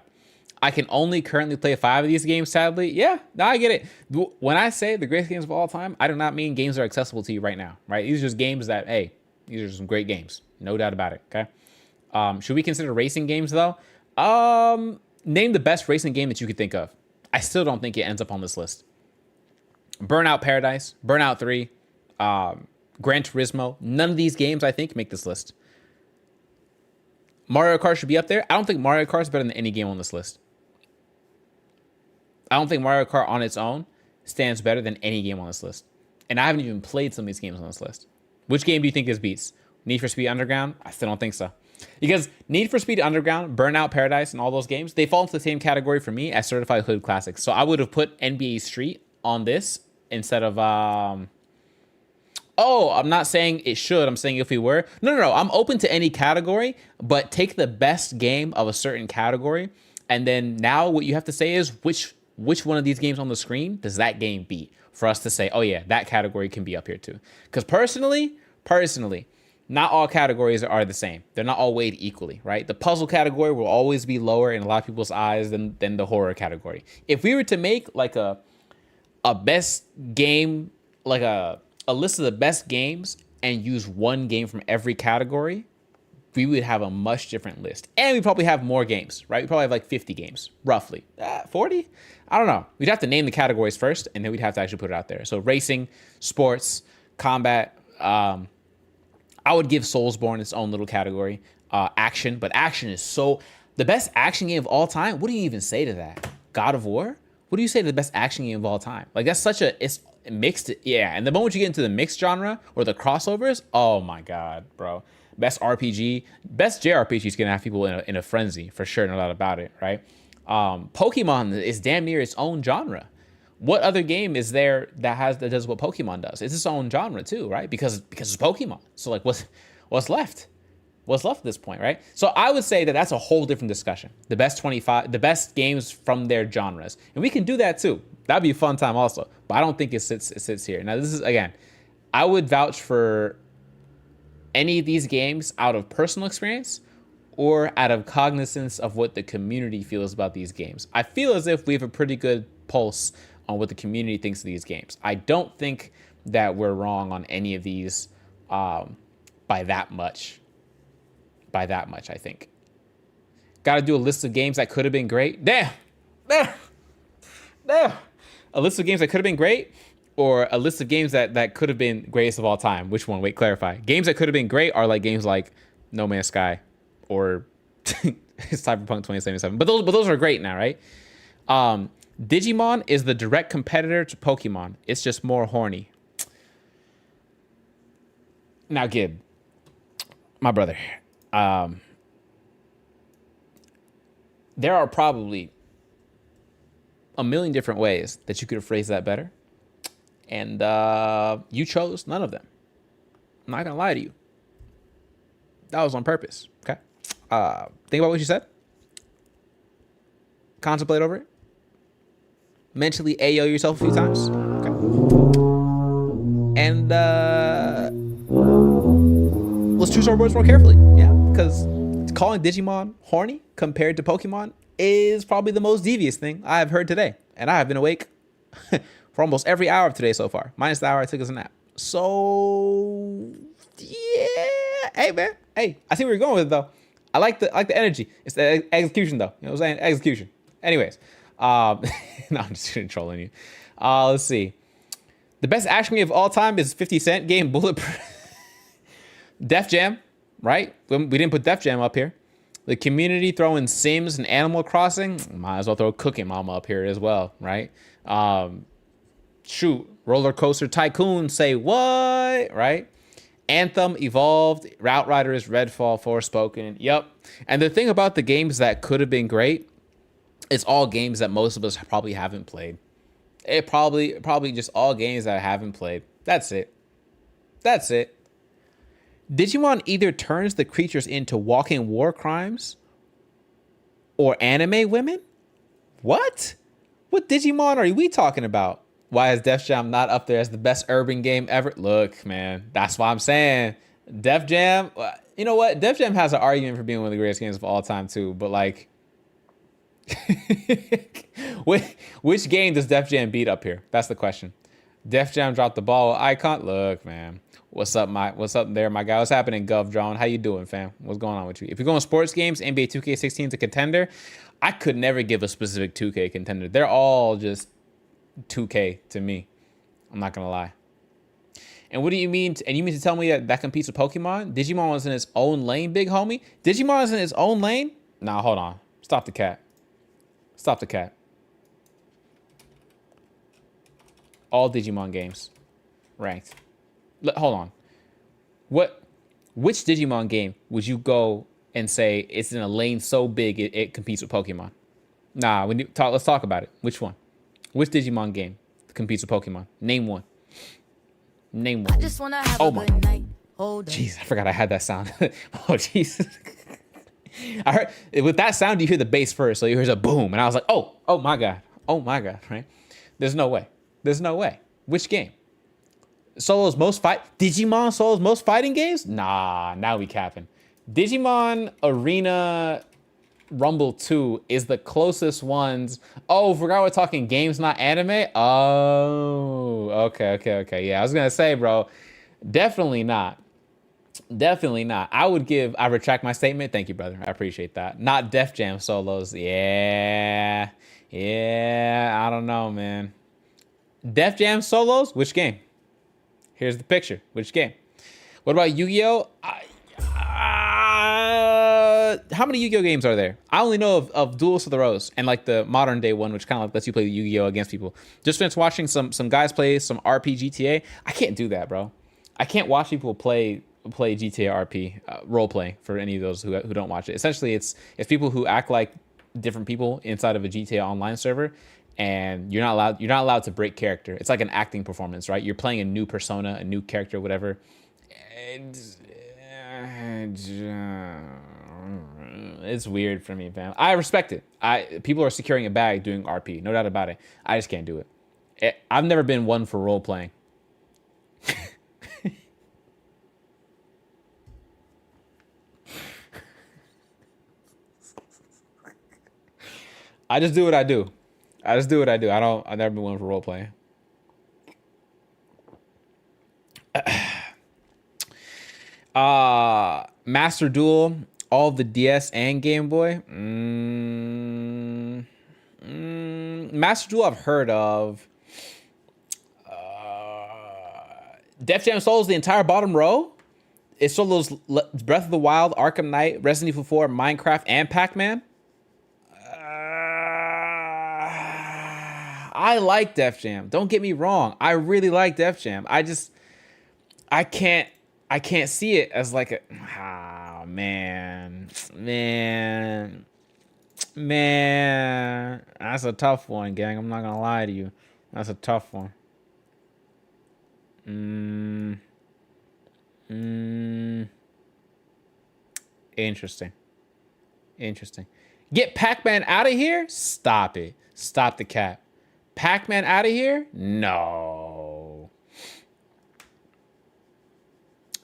I can only currently play 5 of these games, sadly. Yeah, no, I get it. When I say the greatest games of all time, I do not mean games that are accessible to you right now, right? These are just games that, hey, these are some great games. No doubt about it, okay? Should we consider racing games, though? Name the best racing game that you could think of. I still don't think it ends up on this list. Burnout Paradise, Burnout 3, Gran Turismo. None of these games, I think, make this list. Mario Kart should be up there. I don't think Mario Kart is better than any game on this list. I don't think Mario Kart on its own stands better than any game on this list. And I haven't even played some of these games on this list. Which game do you think this beats? Need for Speed Underground? I still don't think so. Because Need for Speed Underground, Burnout Paradise, and all those games, they fall into the same category for me as Certified Hood Classics. So I would have put NBA Street on this instead of... Oh, I'm not saying it should. I'm saying if we were. No. I'm open to any category, but take the best game of a certain category. And then now what you have to say is which one of these games on the screen does that game beat for us to say, oh yeah, that category can be up here too. Because personally, not all categories are the same. They're not all weighed equally, right? The puzzle category will always be lower in a lot of people's eyes than the horror category. If we were to make like a best game, like a list of the best games and use one game from every category, we would have a much different list. And we probably have more games, right? We probably have like 50 games, roughly. 40? I don't know. We'd have to name the categories first, and then we'd have to actually put it out there. So racing, sports, combat. I would give Soulsborne its own little category. Action, but action is so... The best action game of all time? What do you even say to that? God of War? What do you say to the best action game of all time? Like, that's such a... It's mixed, yeah. And the moment you get into the mixed genre or the crossovers, oh my God, bro. Best RPG, best JRPG is gonna have people in a frenzy for sure, no doubt about it, right? Pokemon is damn near its own genre. What other game is there that does what Pokemon does? It's its own genre too, right? Because it's Pokemon. So like, what's left? What's left at this point, right? So I would say that that's a whole different discussion. The best games from their genres, and we can do that too. That'd be a fun time also. But I don't think it sits here. Now this is, again, I would vouch for any of these games out of personal experience or out of cognizance of what the community feels about these games. I feel as if we have a pretty good pulse on what the community thinks of these games. I don't think that we're wrong on any of these by that much. By that much, I think. Got to do a list of games that could have been great. Damn. A list of games that could have been great, or a list of games that could have been greatest of all time. Which one? Wait, clarify. Games that could have been great are like games like No Man's Sky or Cyberpunk 2077. But those are great now, right? Digimon is the direct competitor to Pokemon. It's just more horny. Now, Gib, my brother, there are probably a million different ways that you could have phrased that better. And you chose none of them. I'm not going to lie to you. That was on purpose, okay? Think about what you said. Contemplate over it. Mentally AO yourself a few times. Okay. And let's choose our words more carefully. Yeah, because calling Digimon horny compared to Pokemon is probably the most devious thing I have heard today. And I have been awake for almost every hour of today so far, minus the hour I took as a nap. So, yeah. Hey, man. Hey, I see where you're going with it, though. I like the energy. It's the execution, though. You know what I'm saying? Execution. Anyways. No, I'm just trolling you. Let's see. The best action game of all time is 50 Cent game Bulletproof. Def Jam, right? We didn't put Def Jam up here. The community throwing Sims and Animal Crossing. Might as well throw Cooking Mama up here as well, right? Shoot, Roller Coaster Tycoon, say what, right? Anthem, Evolved, Route Riders, Redfall, Forspoken. Yep. And the thing about the games that could have been great, it's all games that most of us probably haven't played. It probably just all games that I haven't played. That's it. That's it. Digimon either turns the creatures into walking war crimes or anime women? What? What Digimon are we talking about? Why is Def Jam not up there as the best urban game ever? Look, man, that's what I'm saying. Def Jam, you know what? Def Jam has an argument for being one of the greatest games of all time too, but like, which game does Def Jam beat up here? That's the question. Def Jam dropped the ball. Icon, look, man. What's up there, my guy? What's happening, Gov Drone? How you doing, fam? What's going on with you? If you're going sports games, NBA 2K16 is a contender. I could never give a specific 2K contender. They're all just 2K to me. I'm not gonna lie. And what do you mean? And you mean to tell me that competes with Pokemon? Digimon was in its own lane, big homie. Digimon is in its own lane? Nah, hold on. Stop the cat. Stop the cat. All Digimon games ranked. Hold on. Which Digimon game would you go and say it's in a lane so big it competes with Pokemon? Nah, let's talk about it. Which one? Which Digimon game competes with Pokemon? Name one. Name one. I just wanna have a good night. Jeez, I forgot I had that sound. Oh, Jesus. I heard with that sound you hear the bass first, so you hear a boom, and I was like, oh my god, right? There's no way. Which game? Digimon Solo's most fighting games? Nah, now we capping. Digimon Arena Rumble 2 is the closest ones. Oh, forgot we're talking games, not anime? Oh, okay. Yeah, I was gonna say, bro, definitely not. I retract my statement. Thank you, brother. I appreciate that. Not Def Jam solos. Yeah, I don't know, man. Def Jam solos? Which game? Here's the picture. Which game? What about Yu-Gi-Oh? How many Yu-Gi-Oh games are there? I only know of Duels of the Rose and like the modern day one, which kind of like lets you play Yu-Gi-Oh against people. Just finished watching some guys play some RP GTA. I can't do that, bro. I can't watch people play GTA RP role play for any of those who don't watch it. Essentially, it's people who act like different people inside of a GTA online server, and you're not allowed to break character. It's like an acting performance, right? You're playing a new persona, a new character, whatever. It's weird for me, fam. I respect it. People are securing a bag doing RP, no doubt about it. I just can't do it. I've never been one for role playing. I just do what I do. I've never been one for role playing. Master Duel, all the DS and Game Boy. Master Duel I've heard of. Def Jam Souls, the entire bottom row. It solos Breath of the Wild, Arkham Knight, Resident Evil 4, Minecraft, and Pac-Man. I like Def Jam. Don't get me wrong. I really like Def Jam. I can't see it as like man. That's a tough one, gang. I'm not gonna lie to you. That's a tough one. Interesting. Get Pac-Man out of here? Stop it. Stop the cap. Pac-Man out of here? No.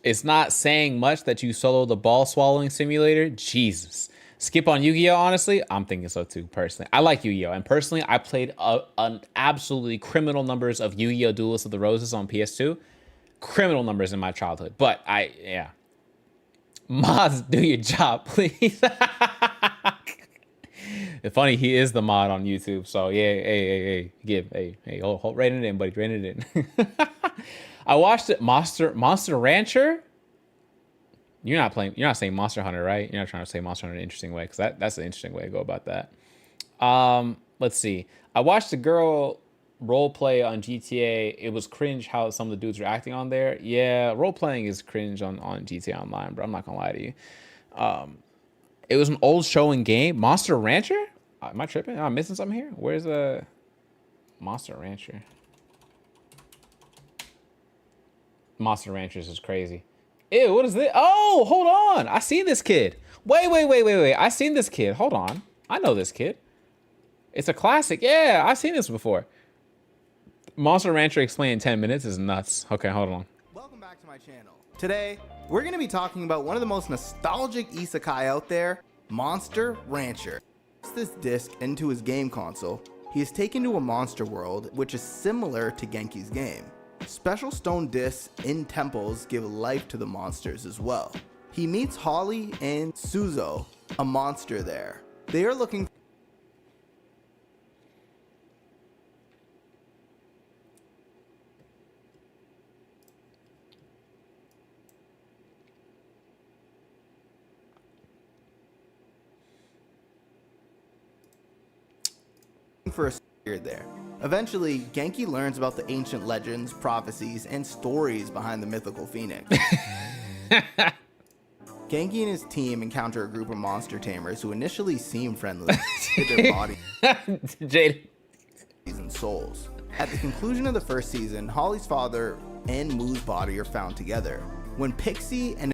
It's not saying much that you solo the ball swallowing simulator. Jesus. Skip on Yu-Gi-Oh, honestly? I'm thinking so too, personally. I like Yu-Gi-Oh, and personally, I played an absolutely criminal numbers of Yu-Gi-Oh! Duelist of the Roses on PS2. Criminal numbers in my childhood. But yeah. Mods, do your job, please. It's funny, he is the mod on YouTube, so yeah, hey, hold, rein it in, buddy, rein it in. I watched it, Monster Rancher. You're not saying Monster Hunter, right? You're not trying to say Monster Hunter in an interesting way, because that's an interesting way to go about that. Let's see. I watched a girl role play on GTA. It was cringe how some of the dudes were acting on there. Yeah, role playing is cringe on GTA Online, bro. I'm not gonna lie to you. It was an old show and game. Monster Rancher? Am I tripping? Am I missing something here? Where's the Monster Rancher? Monster Ranchers is crazy. Ew, what is this? Oh, hold on. I seen this kid. Wait. I seen this kid. Hold on. I know this kid. It's a classic. Yeah, I've seen this before. Monster Rancher explained in 10 minutes is nuts. Okay, hold on. Welcome back to my channel. Today, we're going to be talking about one of the most nostalgic isekai out there, Monster Rancher. Puts this disc into his game console, he is taken to a monster world, which is similar to Genki's game. Special stone discs in temples give life to the monsters as well. He meets Holly and Suzo, a monster there. They are looking for a period there. Eventually, Genki learns about the ancient legends, prophecies, and stories behind the mythical phoenix. Genki and his team encounter a group of monster tamers who initially seem friendly with their bodies Jade. and souls. At the conclusion of the first season, Holly's father and Moo's body are found together. When Pixie and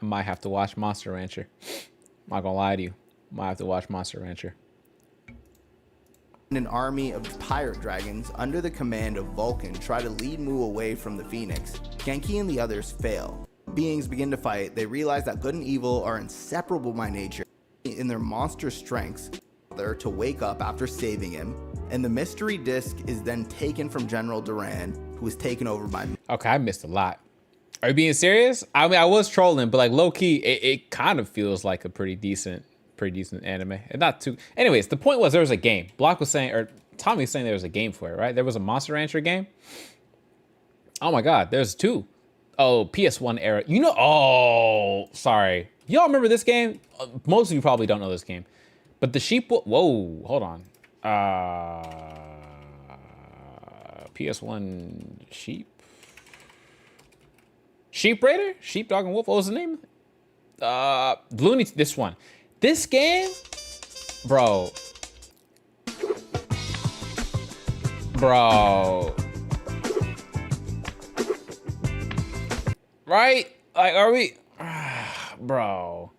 I might have to watch Monster Rancher. I'm not gonna lie to you. Might have to watch Monster Rancher. an army of pirate dragons under the command of Vulcan try to lead Moo away from the Phoenix, Genki and the others fail. Beings begin to fight. They realize that good and evil are inseparable by nature. In their monster strengths, they're to wake up after saving him, and the mystery disc is then taken from General Duran, who is taken over by... Okay, I missed a lot. Are you being serious? I mean, I was trolling, but like low key, it kind of feels like a pretty decent anime. And not too. Anyways, the point was there was a game. Block was saying, or Tommy was saying there was a game for it, right? There was a Monster Rancher game. Oh my God, there's two. Oh, PS1 era. You know? Oh, sorry. Y'all remember this game? Most of you probably don't know this game, but the sheep. Whoa, hold on. PS1 sheep. Sheep Raider? Sheepdog and Wolf? What was the name? Looney. This one. This game, bro. Right? Like, are we? Bro.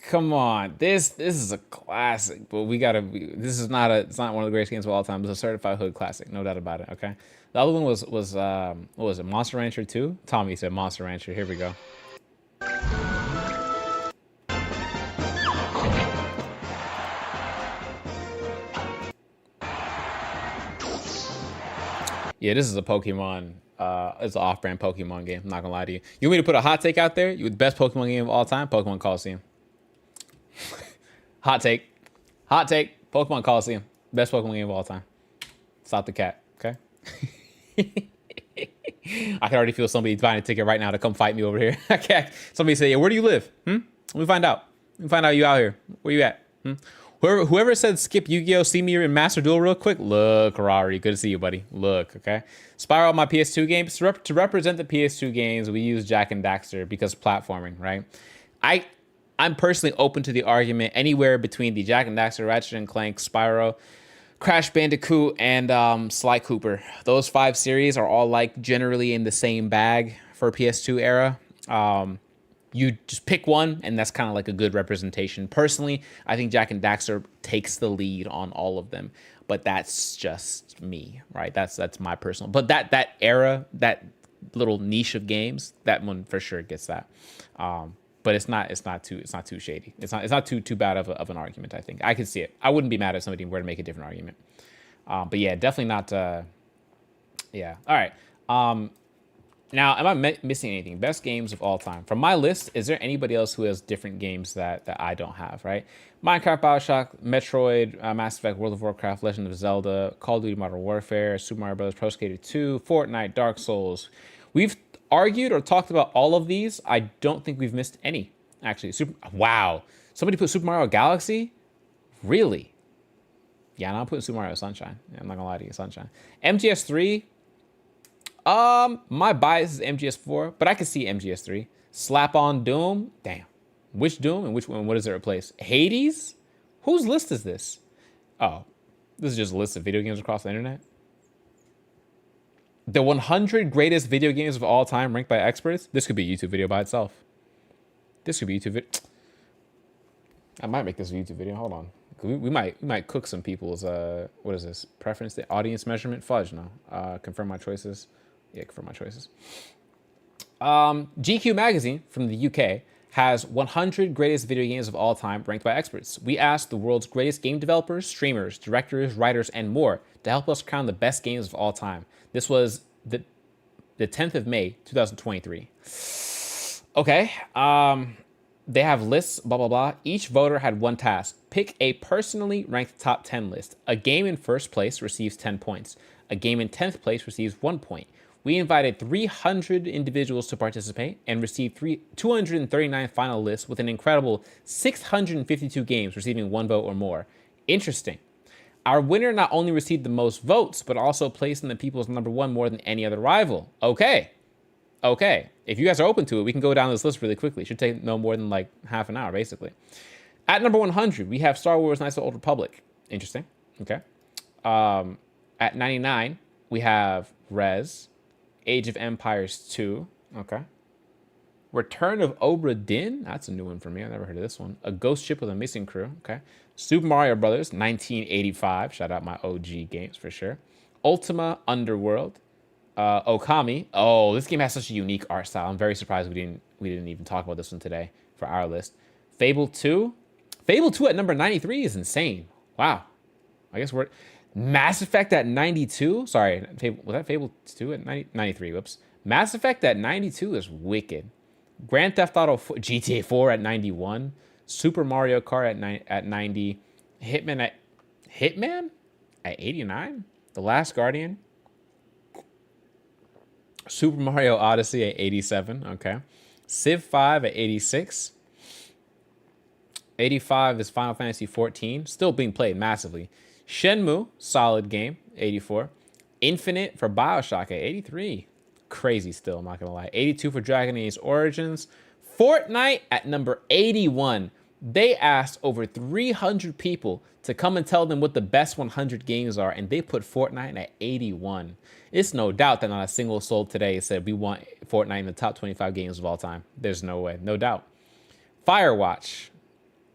Come on. This is a classic, but we gotta. This is not it's not one of the greatest games of all time. It's a certified hood classic, no doubt about it. Okay. The other one was what was it? Monster Rancher 2? Tommy said Monster Rancher. Here we go. Yeah, this is a Pokemon. It's an off-brand Pokemon game. I'm not gonna lie to you. You want me to put a hot take out there? The best Pokemon game of all time? Pokemon Coliseum. Hot take. Pokemon Coliseum. Best Pokemon game of all time. Stop the cat. Okay. I can already feel somebody buying a ticket right now to come fight me over here. Okay. Somebody say, yeah, where do you live? Let me find out. You out here. Where you at? Whoever said skip Yu-Gi-Oh! See me in Master Duel real quick. Look, Rari. Good to see you, buddy. Look, okay. Spiral, my PS2 games. To represent the PS2 games, we use Jak and Daxter because platforming, right? I'm personally open to the argument anywhere between the Jak and Daxter, Ratchet and Clank, Spyro, Crash Bandicoot, and Sly Cooper. Those 5 series are all like generally in the same bag for PS2 era. You just pick one, and that's kind of like a good representation. Personally, I think Jak and Daxter takes the lead on all of them, but that's just me, right? That's my personal. But that era, that little niche of games, that one for sure gets that. But it's not too shady. It's not too bad of an argument. I think I can see it. I wouldn't be mad if somebody were to make a different argument. But yeah, definitely not. Yeah. All right. Now, am I missing anything? Best games of all time. From my list, is there anybody else who has different games that I don't have, right? Minecraft, Bioshock, Metroid, Mass Effect, World of Warcraft, Legend of Zelda, Call of Duty Modern Warfare, Super Mario Bros. Pro Skater 2, Fortnite, Dark Souls. We've argued or talked about all of these. I don't think we've missed any, actually. Wow. Somebody put Super Mario Galaxy? Really? Yeah, no, I'm putting Super Mario Sunshine. Yeah, I'm not gonna lie to you, Sunshine. MGS3, my bias is MGS4, but I can see MGS3. Slap on Doom. Damn. Which Doom and which one? What does it replace? Hades? Whose list is this? Oh, this is just a list of video games across the internet. The 100 greatest video games of all time ranked by experts. This could be a YouTube video by itself. This could be a YouTube video. I might make this a YouTube video. Hold on. We might cook some people's what is this? Preference, the audience measurement? Fudge, no. Confirm my choices. Yeah, confirm my choices. GQ magazine from the UK has 100 greatest video games of all time ranked by experts. We asked the world's greatest game developers, streamers, directors, writers, and more to help us crown the best games of all time. This was the 10th of May, 2023. Okay. They have lists, blah, blah, blah. Each voter had one task. Pick a personally ranked top 10 list. A game in first place receives 10 points. A game in 10th place receives 1 point. We invited 300 individuals to participate and received 239 finalists with an incredible 652 games receiving 1 vote or more. Interesting. Our winner not only received the most votes, but also placed in the people's #1 more than any other rival. Okay. If you guys are open to it, we can go down this list really quickly. It should take no more than like half an hour, basically. At number 100, we have Star Wars Knights of the Old Republic. Interesting. Okay. At 99, we have Rez. Age of Empires 2. Okay. Return of Obra Dinn. That's a new one for me. I never heard of this one. A ghost ship with a missing crew. Okay. Super Mario Brothers 1985. Shout out my OG games for sure. Ultima Underworld. Okami. Oh, this game has such a unique art style. I'm very surprised we didn't even talk about this one today for our list. Fable 2. Fable 2 at number 93 is insane. Wow. I guess we're... Mass Effect at 92. Sorry, was that Fable 2 at 93? Whoops. Mass Effect at 92 is wicked. Grand Theft Auto GTA 4 at 91. Super Mario Kart at 90. Hitman at 89. The Last Guardian. Super Mario Odyssey at 87. Okay. Civ 5 at 86. 85 is Final Fantasy 14. Still being played massively. Shenmue, solid game, 84. Infinite for Bioshock at 83. Crazy still, I'm not going to lie. 82 for Dragon Age Origins. Fortnite at number 81. They asked over 300 people to come and tell them what the best 100 games are, and they put Fortnite at 81. It's no doubt that not a single soul today said we want Fortnite in the top 25 games of all time. There's no way, no doubt. Firewatch.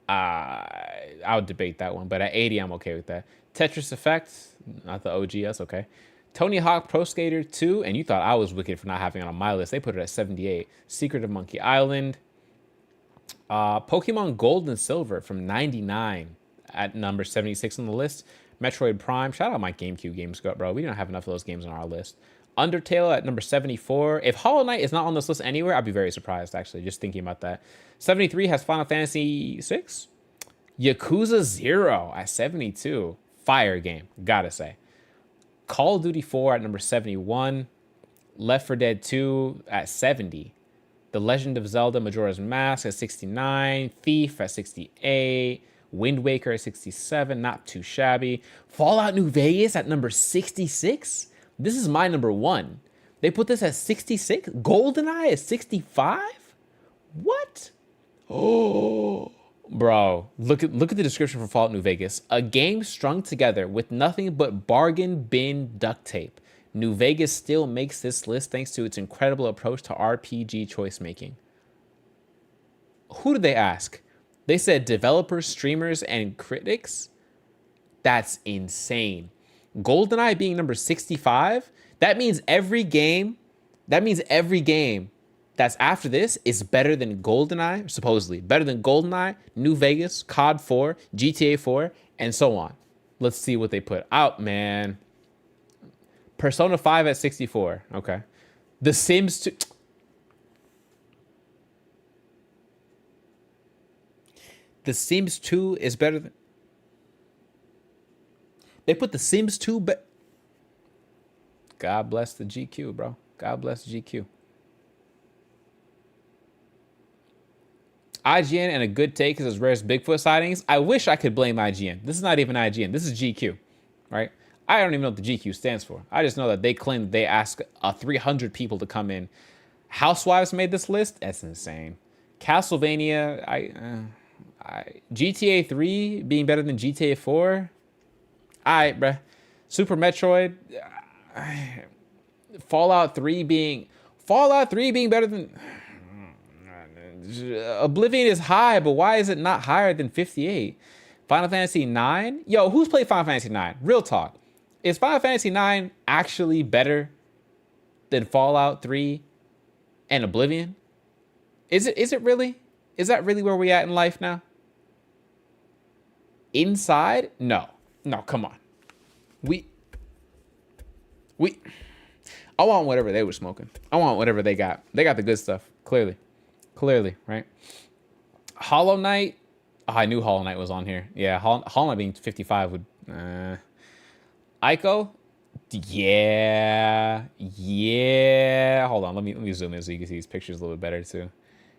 I would debate that one, but at 80, I'm okay with that. Tetris Effect, not the OG, that's okay. Tony Hawk Pro Skater 2, and you thought I was wicked for not having it on my list. They put it at 78. Secret of Monkey Island. Pokemon Gold and Silver from 99 at number 76 on the list. Metroid Prime. Shout out my GameCube games, bro. We don't have enough of those games on our list. Undertale at number 74. If Hollow Knight is not on this list anywhere, I'd be very surprised, actually, just thinking about that. 73 has Final Fantasy 6. Yakuza 0 at 72. Fire game, gotta say. Call of Duty 4 at number 71. Left 4 Dead 2 at 70. The Legend of Zelda Majora's Mask at 69. Thief at 68. Wind Waker at 67. Not too shabby. Fallout New Vegas at number 66. This is my number 1. They put this at 66. GoldenEye at 65. What? Oh, bro, look at the description for Fallout New Vegas. A game strung together with nothing but bargain bin duct tape. New Vegas still makes this list thanks to its incredible approach to RPG choice making. Who did they ask? They said developers, streamers, and critics? That's insane. GoldenEye being number 65, that means every game that's after this is better than GoldenEye, supposedly. Better than GoldenEye, New Vegas, COD 4, GTA 4, and so on. Let's see what they put out, man. Persona 5 at 64. Okay. The Sims 2. The Sims 2 is better than... They put The Sims 2... God bless the GQ, bro. God bless the GQ. IGN and a good take is as rare as Bigfoot sightings. I wish I could blame IGN. This is not even IGN. This is GQ, right? I don't even know what the GQ stands for. I just know that they claim that they ask 300 people to come in. Housewives made this list. That's insane. Castlevania, GTA 3 being better than GTA 4. All right, bruh. Super Metroid. Fallout 3 being better than... Oblivion is high, but why is it not higher than 58? Final Fantasy 9? Yo, who's played Final Fantasy 9? Real talk. Is Final Fantasy 9 actually better than Fallout 3 and Oblivion? Is it really? Is that really where we at in life now? Inside? No, come on. I want whatever they were smoking. I want whatever they got. They got the good stuff, clearly, right? Hollow Knight. Oh, I knew Hollow Knight was on here. Yeah, Hollow Knight being 55 would... Ico, Yeah. Yeah. Hold on. Let me zoom in so you can see these pictures a little bit better too.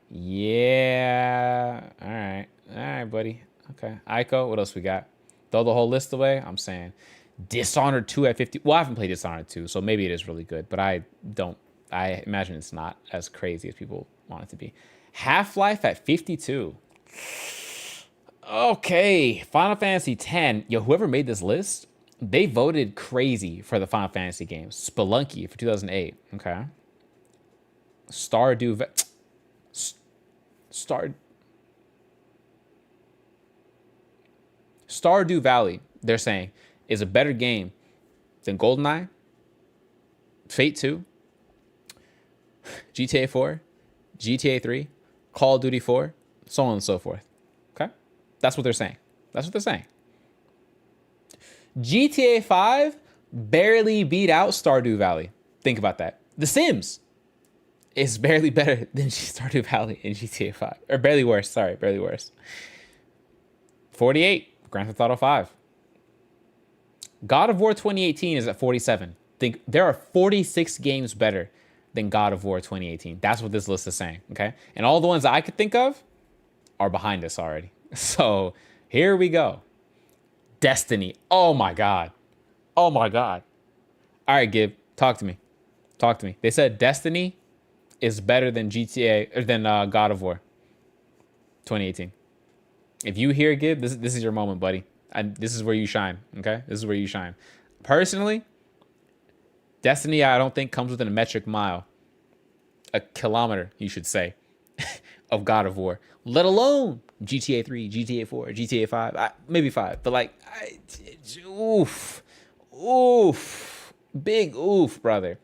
Yeah. All right. All right, buddy. Okay. Ico, what else we got? Throw the whole list away. I'm saying Dishonored 2 at 50. Well, I haven't played Dishonored 2, so maybe it is really good, but I don't. I imagine it's not as crazy as people want it to be. Half-Life at 52. Okay, Final Fantasy X. Yo, whoever made this list, they voted crazy for the Final Fantasy games. Spelunky for 2008. Okay. Stardew. Star. Stardew Valley. They're saying is a better game than GoldenEye, Fate 2, GTA 4, GTA 3, Call of Duty 4, so on and so forth. Okay? That's what they're saying. That's what they're saying. GTA 5 barely beat out Stardew Valley. Think about that. The Sims is barely better than Stardew Valley in GTA 5. Or barely worse. Sorry, barely worse. 48, Grand Theft Auto 5. God of War 2018 is at 47. Think there are 46 games better than God of War 2018. That's what this list is saying, okay? And all the ones I could think of are behind us already. So here we go. Destiny. Oh my God. Oh my God. All right, Gib, talk to me. Talk to me. They said Destiny is better than GTA or than God of War 2018. If you hear Gib, this is your moment, buddy. And this is where you shine. Okay, this is where you shine. Personally, Destiny, I don't think comes within a metric mile, a kilometer, you should say, of God of War. Let alone GTA 3, GTA 4, GTA 5, maybe 5. But like, oof, big oof, brother.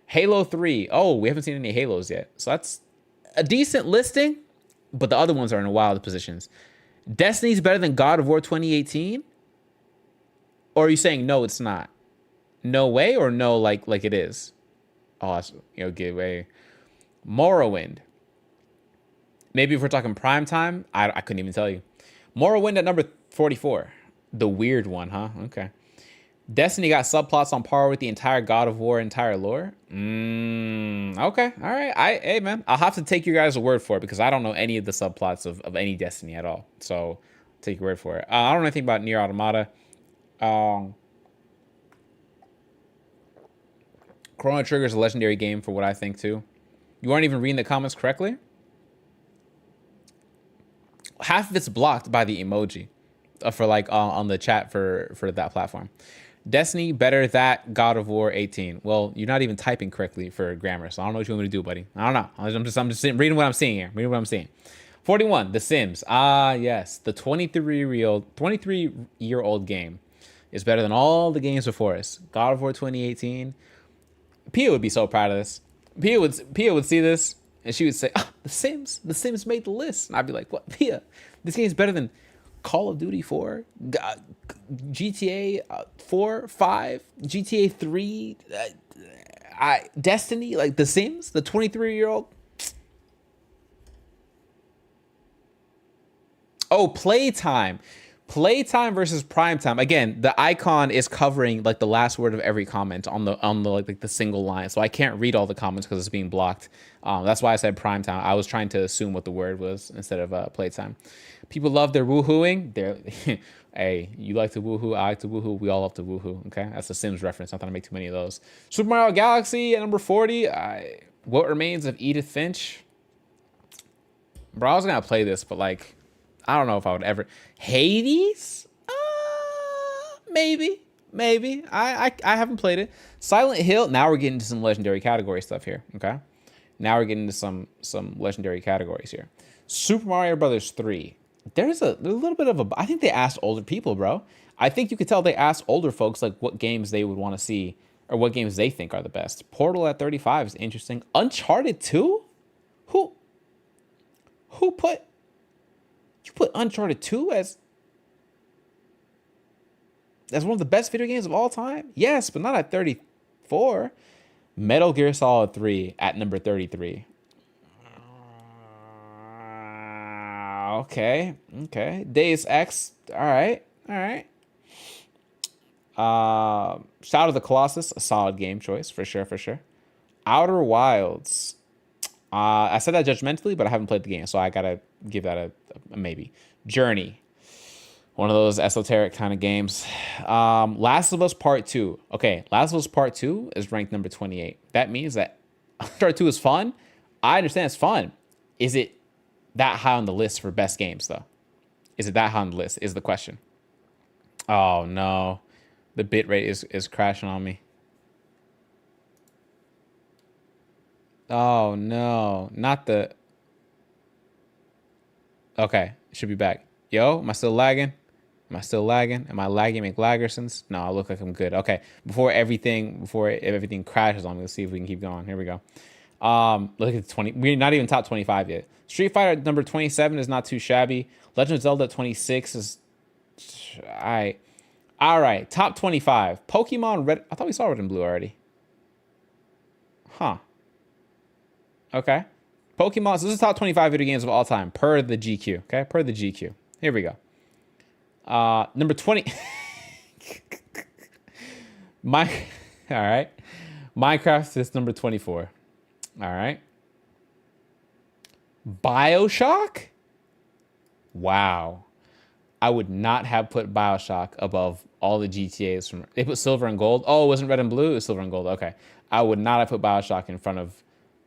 Halo 3. Oh, we haven't seen any Halos yet, so that's a decent listing. But the other ones are in wild positions. Destiny's better than God of War 2018? Or are you saying no, it's not? No way, or no, like it is? Oh, that's, give way. Morrowind. Maybe if we're talking prime time, I couldn't even tell you. Morrowind at number 44. The weird one, huh? Okay. Destiny got subplots on par with the entire God of War entire lore. Okay, all right. Hey man, I'll have to take you guys' word for it because I don't know any of the subplots of any Destiny at all. So take your word for it. I don't know anything about Nier Automata. Chrono Trigger is a legendary game for what I think too. You aren't even reading the comments correctly. Half of it's blocked by the emoji for like on the chat for that platform. Destiny better that God of War 18. Well, you're not even typing correctly for grammar, so I don't know what you want me to do, buddy. I don't know. I'm just reading what I'm seeing here. Reading what I'm seeing. 41, The Sims. Ah, yes, the 23-year-old game is better than all the games before us. God of War 2018. Pia would be so proud of this. Pia would see this and she would say, oh, The Sims made the list. And I'd be like, what? Pia, this game's better than Call of Duty 4, GTA 4, 5, GTA 3, Destiny, like The Sims, the 23-year-old. Oh, playtime. Playtime versus prime time. Again, the icon is covering like the last word of every comment on the like the single line. So I can't read all the comments because it's being blocked. That's why I said prime time. I was trying to assume what the word was instead of playtime. People love their woohooing. Hey, you like to woohoo, I like to woohoo. We all love to woohoo. Okay, that's a Sims reference. Not that I make too many of those. Super Mario Galaxy at number 40. What Remains of Edith Finch. Bro, I was gonna play this, but like, I don't know if I would ever. Hades? Maybe. I haven't played it. Silent Hill. Now we're getting into some legendary category stuff here. Okay. Now we're getting into some legendary categories here. Super Mario Brothers 3. There's a little bit of a. I think they asked older people, bro. I think you could tell they asked older folks like what games they would want to see or what games they think are the best. Portal at 35 is interesting. Uncharted 2? Who put. You put Uncharted 2 as one of the best video games of all time? Yes, but not at 34. Metal Gear Solid 3 at number 33. Okay. Deus Ex. All right. Shadow of the Colossus, a solid game choice for sure, for sure. Outer Wilds. I said that judgmentally, but I haven't played the game, so I gotta give that a maybe. Journey. One of those esoteric kind of games. Last of Us Part 2. Okay, Last of Us Part 2 is ranked number 28. That means that Part 2 is fun. I understand it's fun. Is it that high on the list for best games, though? Is it that high on the list, is the question. Oh, no. The bitrate is crashing on me. Oh, no. Not the... Okay, it should be back. Yo, am I still lagging? Am I still lagging? Am I lagging McLaggersons? No, I look like I'm good. Okay, before everything crashes on me, let's see if we can keep going. Here we go. Look at 20. We're not even top 25 yet. Street Fighter number 27 is not too shabby. Legend of Zelda 26 is... All right, top 25. Pokemon Red... I thought we saw Red and Blue already. Huh. Okay. Pokemon... So this is top 25 video games of all time, per the GQ. Okay, per the GQ. Here we go. Number 20... All right. Minecraft is number 24. All right. BioShock? Wow. I would not have put BioShock above all the GTAs from... They put Silver and Gold. Oh, it wasn't Red and Blue? It was Silver and Gold. Okay. I would not have put BioShock in front of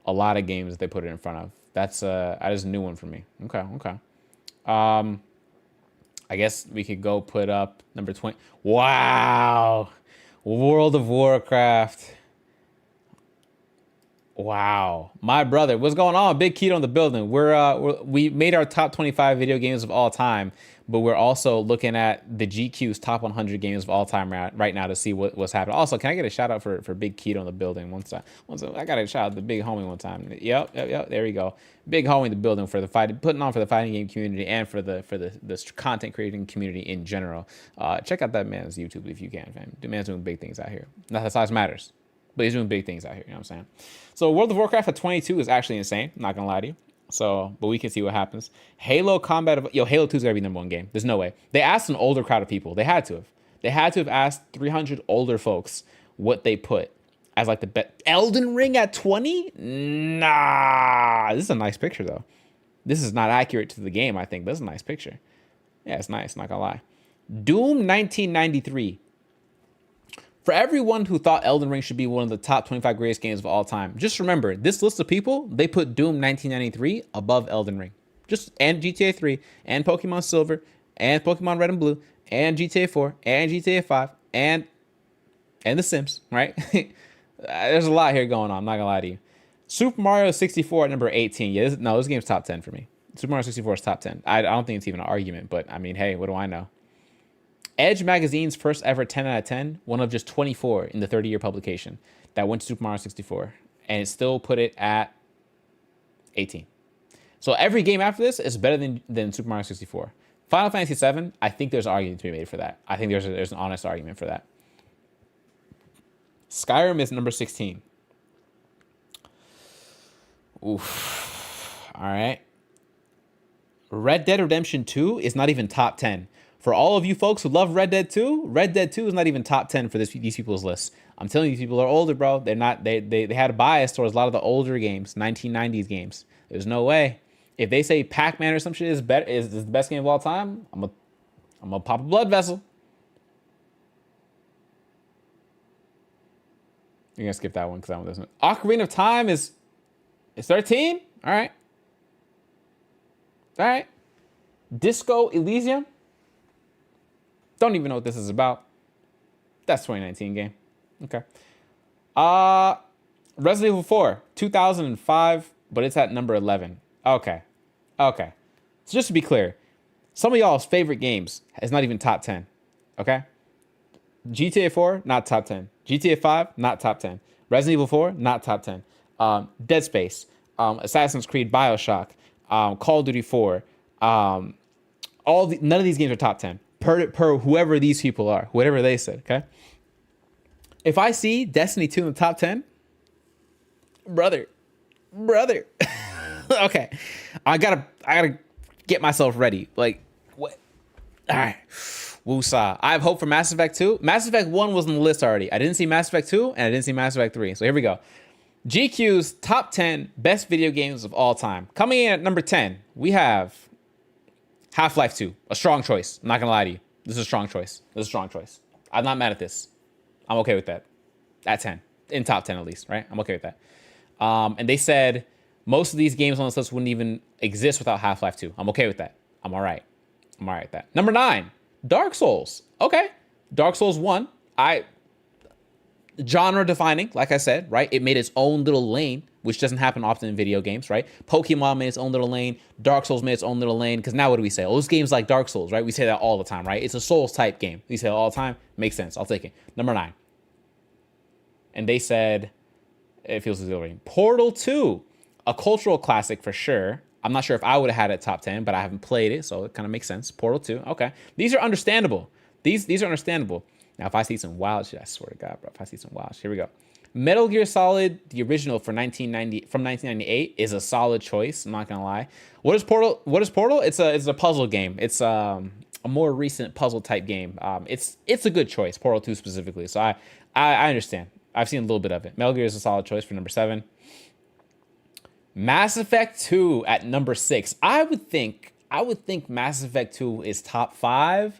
a lot of games that they put it in front of. That's that is a new one for me. Okay, okay. I guess we could go put up number 20. Wow. World of Warcraft. Wow, my brother, what's going on? Big Keto in the building. We made our top 25 video games of all time, but we're also looking at the GQ's top 100 games of all time right now to see what's happening. Also, can I get a shout out for Big Keto in the building? Once I got a shout out to Big Homie one time. Yep. There we go. Big Homie in the building for the putting on for the fighting game community and for the content creating community in general. Check out that man's YouTube if you can, fam. The man's doing big things out here. Not that size matters. But he's doing big things out here, you know what I'm saying? So World of Warcraft at 22 is actually insane, not gonna lie to you. So, but we can see what happens. Halo Combat, Halo 2 is gonna be number one game. There's no way. They asked an older crowd of people. They had to have asked 300 older folks what they put as like the best. Elden Ring at 20? Nah, this is a nice picture though. This is not accurate to the game, I think, but it's a nice picture. Yeah, it's nice, not gonna lie. Doom 1993. For everyone who thought Elden Ring should be one of the top 25 greatest games of all time, just remember, this list of people, they put Doom 1993 above Elden Ring. And GTA 3, and Pokemon Silver, and Pokemon Red and Blue, and GTA 4, and GTA 5, and The Sims, right? There's a lot here going on, I'm not gonna lie to you. Super Mario 64 at number 18. Yeah, this game's top 10 for me. Super Mario 64 is top 10. I don't think it's even an argument, but I mean, hey, what do I know? Edge Magazine's first ever 10 out of 10, one of just 24 in the 30-year publication that went to Super Mario 64, and it still put it at 18. So every game after this is better than Super Mario 64. Final Fantasy 7, I think there's an argument to be made for that. I think there's an honest argument for that. Skyrim is number 16. Oof. All right. Red Dead Redemption 2 is not even top 10. For all of you folks who love Red Dead 2, Red Dead 2 is not even top 10 for these people's list. I'm telling you, these people are older, bro. They're not. They had a bias towards a lot of the older games, 1990s games. There's no way. If they say Pac-Man or some shit is the best game of all time, I'm gonna pop a blood vessel. You're gonna skip that one because that one doesn't. Ocarina of Time is 13. All right. Disco Elysium. Don't even know what this is about. That's 2019 game. Okay. Resident Evil 4, 2005, but it's at number 11. Okay. So just to be clear, some of y'all's favorite games is not even top 10. Okay? GTA 4, not top 10. GTA 5, not top 10. Resident Evil 4, not top 10. Dead Space, Assassin's Creed, BioShock, Call of Duty 4, none of these games are top 10. Per whoever these people are, whatever they said, okay? If I see Destiny 2 in the top 10, brother. Okay. I gotta get myself ready. Like, what? All right. Woosah. I have hope for Mass Effect 2. Mass Effect 1 was on the list already. I didn't see Mass Effect 2, and I didn't see Mass Effect 3. So here we go. GQ's top 10 best video games of all time. Coming in at number 10, we have Half-Life 2. A strong choice. I'm not going to lie to you. This is a strong choice. I'm not mad at this. I'm okay with that. At 10. In top 10 at least, right? I'm okay with that. And they said most of these games on this list wouldn't even exist without Half-Life 2. I'm okay with that. I'm all right with that. Number 9, Dark Souls. Okay. Dark Souls 1. Genre defining, like I said, right? It made its own little lane, which doesn't happen often in video games, right? Pokemon made its own little lane. Dark Souls made its own little lane. Because now what do we say? Oh, this game's like Dark Souls, right? We say that all the time, right? It's a Souls type game. We say it all the time. Makes sense. I'll take it. Number 9. And they said, it feels exhilarating. Portal 2, a cultural classic for sure. I'm not sure if I would have had it top 10, but I haven't played it, so it kind of makes sense. Portal 2, okay. These are understandable. These are understandable. Now, if I see some wild shit, I swear to God, bro, if I see some wild shit, here we go. Metal Gear Solid, the original from 1998, is a solid choice. I'm not gonna lie. What is Portal? It's a puzzle game. It's a more recent puzzle type game. It's a good choice. Portal 2 specifically. So I understand. I've seen a little bit of it. Metal Gear is a solid choice for number 7. Mass Effect 2 at number 6. I would think Mass Effect 2 is top 5,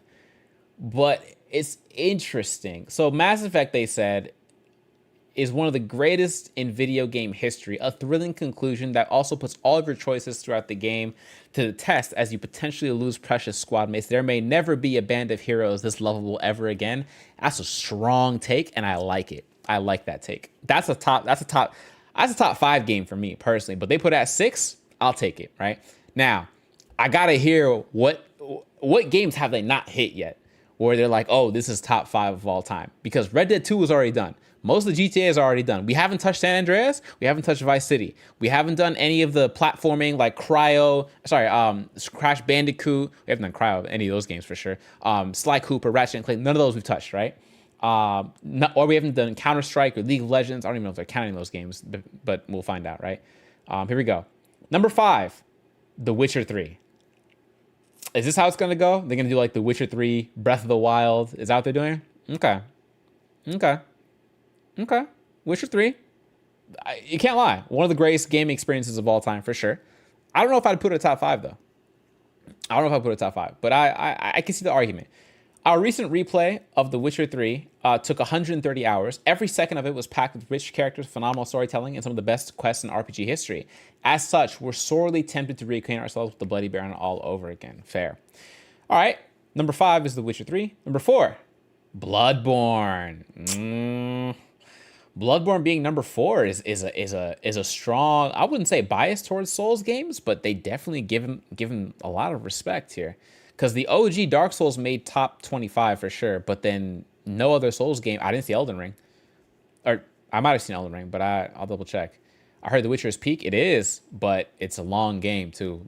but it's interesting. So Mass Effect, they said, is one of the greatest in video game history, a thrilling conclusion that also puts all of your choices throughout the game to the test as you potentially lose precious squad mates. There may never be a band of heroes this lovable ever again. That's a strong take, and I like it. I like that take. That's a top 5 game for me personally, but they put it at 6, I'll take it, right? Now, I gotta hear what games have they not hit yet, where they're like, oh, this is top 5 of all time. Because Red Dead 2 is already done. Most of the GTA is already done. We haven't touched San Andreas. We haven't touched Vice City. We haven't done any of the platforming like Crash Bandicoot. We haven't done Cryo, any of those games for sure. Sly Cooper, Ratchet and Clank, none of those we've touched, right? Or we haven't done Counter-Strike or League of Legends. I don't even know if they're counting those games, but we'll find out, right? Here we go. Number 5, The Witcher 3. Is this how it's going to go? They're going to do like The Witcher 3, Breath of the Wild. Is that what they're doing? Okay. Witcher 3. You can't lie. One of the greatest gaming experiences of all time, for sure. I don't know if I'd put it top 5, though. But I can see the argument. Our recent replay of The Witcher 3 took 130 hours. Every second of it was packed with rich characters, phenomenal storytelling, and some of the best quests in RPG history. As such, we're sorely tempted to reacquaint ourselves with the Bloody Baron all over again. Fair. All right. Number 5 is The Witcher 3. Number 4, Bloodborne. Bloodborne being number 4 is a strong, I wouldn't say bias towards Souls games, but they definitely give him a lot of respect here. Because the OG Dark Souls made top 25 for sure, but then no other Souls game. I didn't see Elden Ring. Or I might have seen Elden Ring, but I'll double check. I heard The Witcher is peak. It is, but it's a long game too.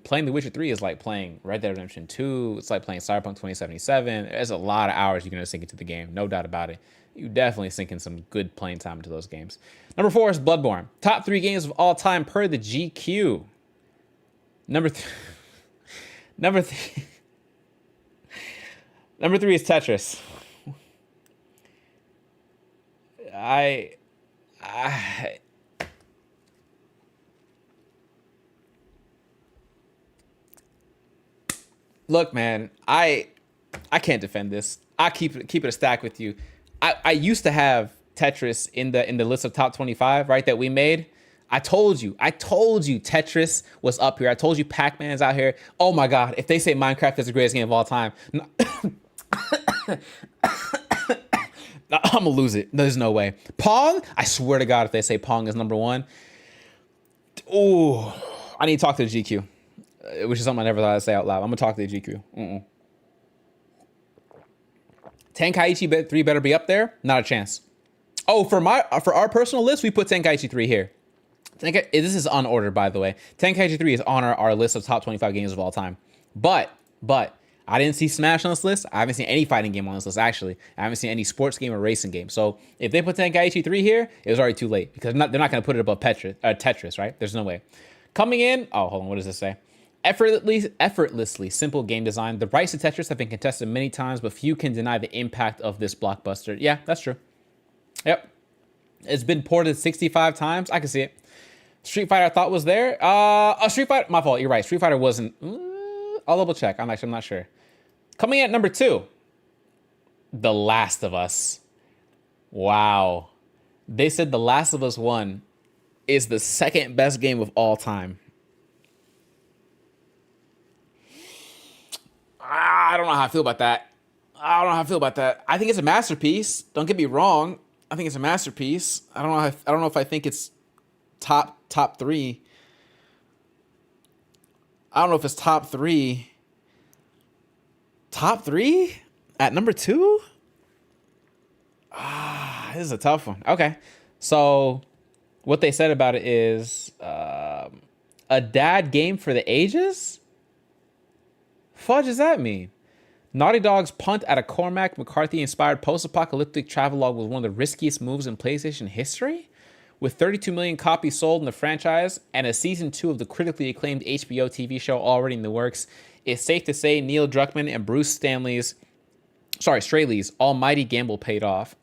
Playing The Witcher 3 is like playing Red Dead Redemption 2. It's like playing Cyberpunk 2077. There's a lot of hours you're going to sink into the game. No doubt about it. You definitely sink in some good playing time into those games. Number 4 is Bloodborne. Top 3 games of all time per the GQ. Number 3 is Tetris. Look, man, I can't defend this. I keep it a stack with you. I used to have Tetris in the list of top 25, right, that we made. I told you Tetris was up here. I told you Pac-Man's out here. Oh my God, if they say Minecraft is the greatest game of all time, I'm gonna lose it. There's no way. Pong, I swear to God, if they say Pong is number 1, oh, I need to talk to the GQ, which is something I never thought I'd say out loud. I'm gonna talk to the GQ. Tenkaichi 3 better be up there. Not a chance. Oh, for our personal list, we put Tenkaichi 3 here. This is unordered, by the way. Tenkaichi 3 is on our list of top 25 games of all time. But I didn't see Smash on this list. I haven't seen any fighting game on this list, actually. I haven't seen any sports game or racing game. So if they put Tenkaichi 3 here, it was already too late because they're not going to put it above Tetris, right? There's no way. Coming in, oh, hold on, what does this say? Effortlessly simple game design. The rights to Tetris have been contested many times, but few can deny the impact of this blockbuster. Yeah, that's true. Yep. It's been ported 65 times. I can see it. Street Fighter I thought was there. Street Fighter, my fault. You're right. Street Fighter wasn't. I'll double check. I'm not sure. Coming at number 2, The Last of Us. Wow. They said The Last of Us 1 is the second best game of all time. I don't know how I feel about that. I think it's a masterpiece. Don't get me wrong. I think it's a masterpiece. I don't know if I think it's top 3. I don't know if it's top 3. Top 3 at number 2? This is a tough one. Okay. So what they said about it is a dad game for the ages? Fudge does that mean? Naughty Dog's punt at a Cormac McCarthy-inspired post-apocalyptic travelogue was one of the riskiest moves in PlayStation history? With 32 million copies sold in the franchise and a season 2 of the critically acclaimed HBO TV show already in the works, it's safe to say Neil Druckmann and Bruce Straley's almighty gamble paid off.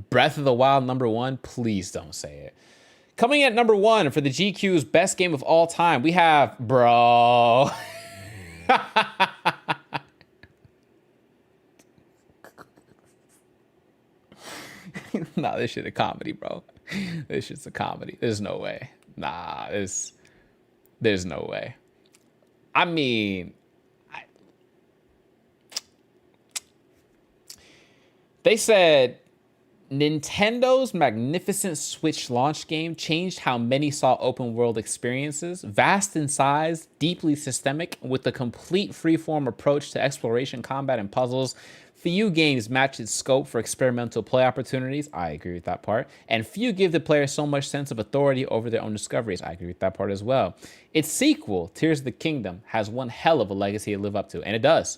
Breath of the Wild number 1, please don't say it. Coming at number 1 for the GQ's best game of all time, we have, bro. Nah, this shit a comedy, bro. This shit's a comedy. There's no way. Nah, there's no way. I mean, they said Nintendo's magnificent Switch launch game changed how many saw open world experiences. Vast in size, deeply systemic, with a complete freeform approach to exploration, combat, and puzzles. Few games match its scope for experimental play opportunities. I agree with that part. And few give the player so much sense of authority over their own discoveries. I agree with that part as well. Its sequel, Tears of the Kingdom, has one hell of a legacy to live up to, and it does.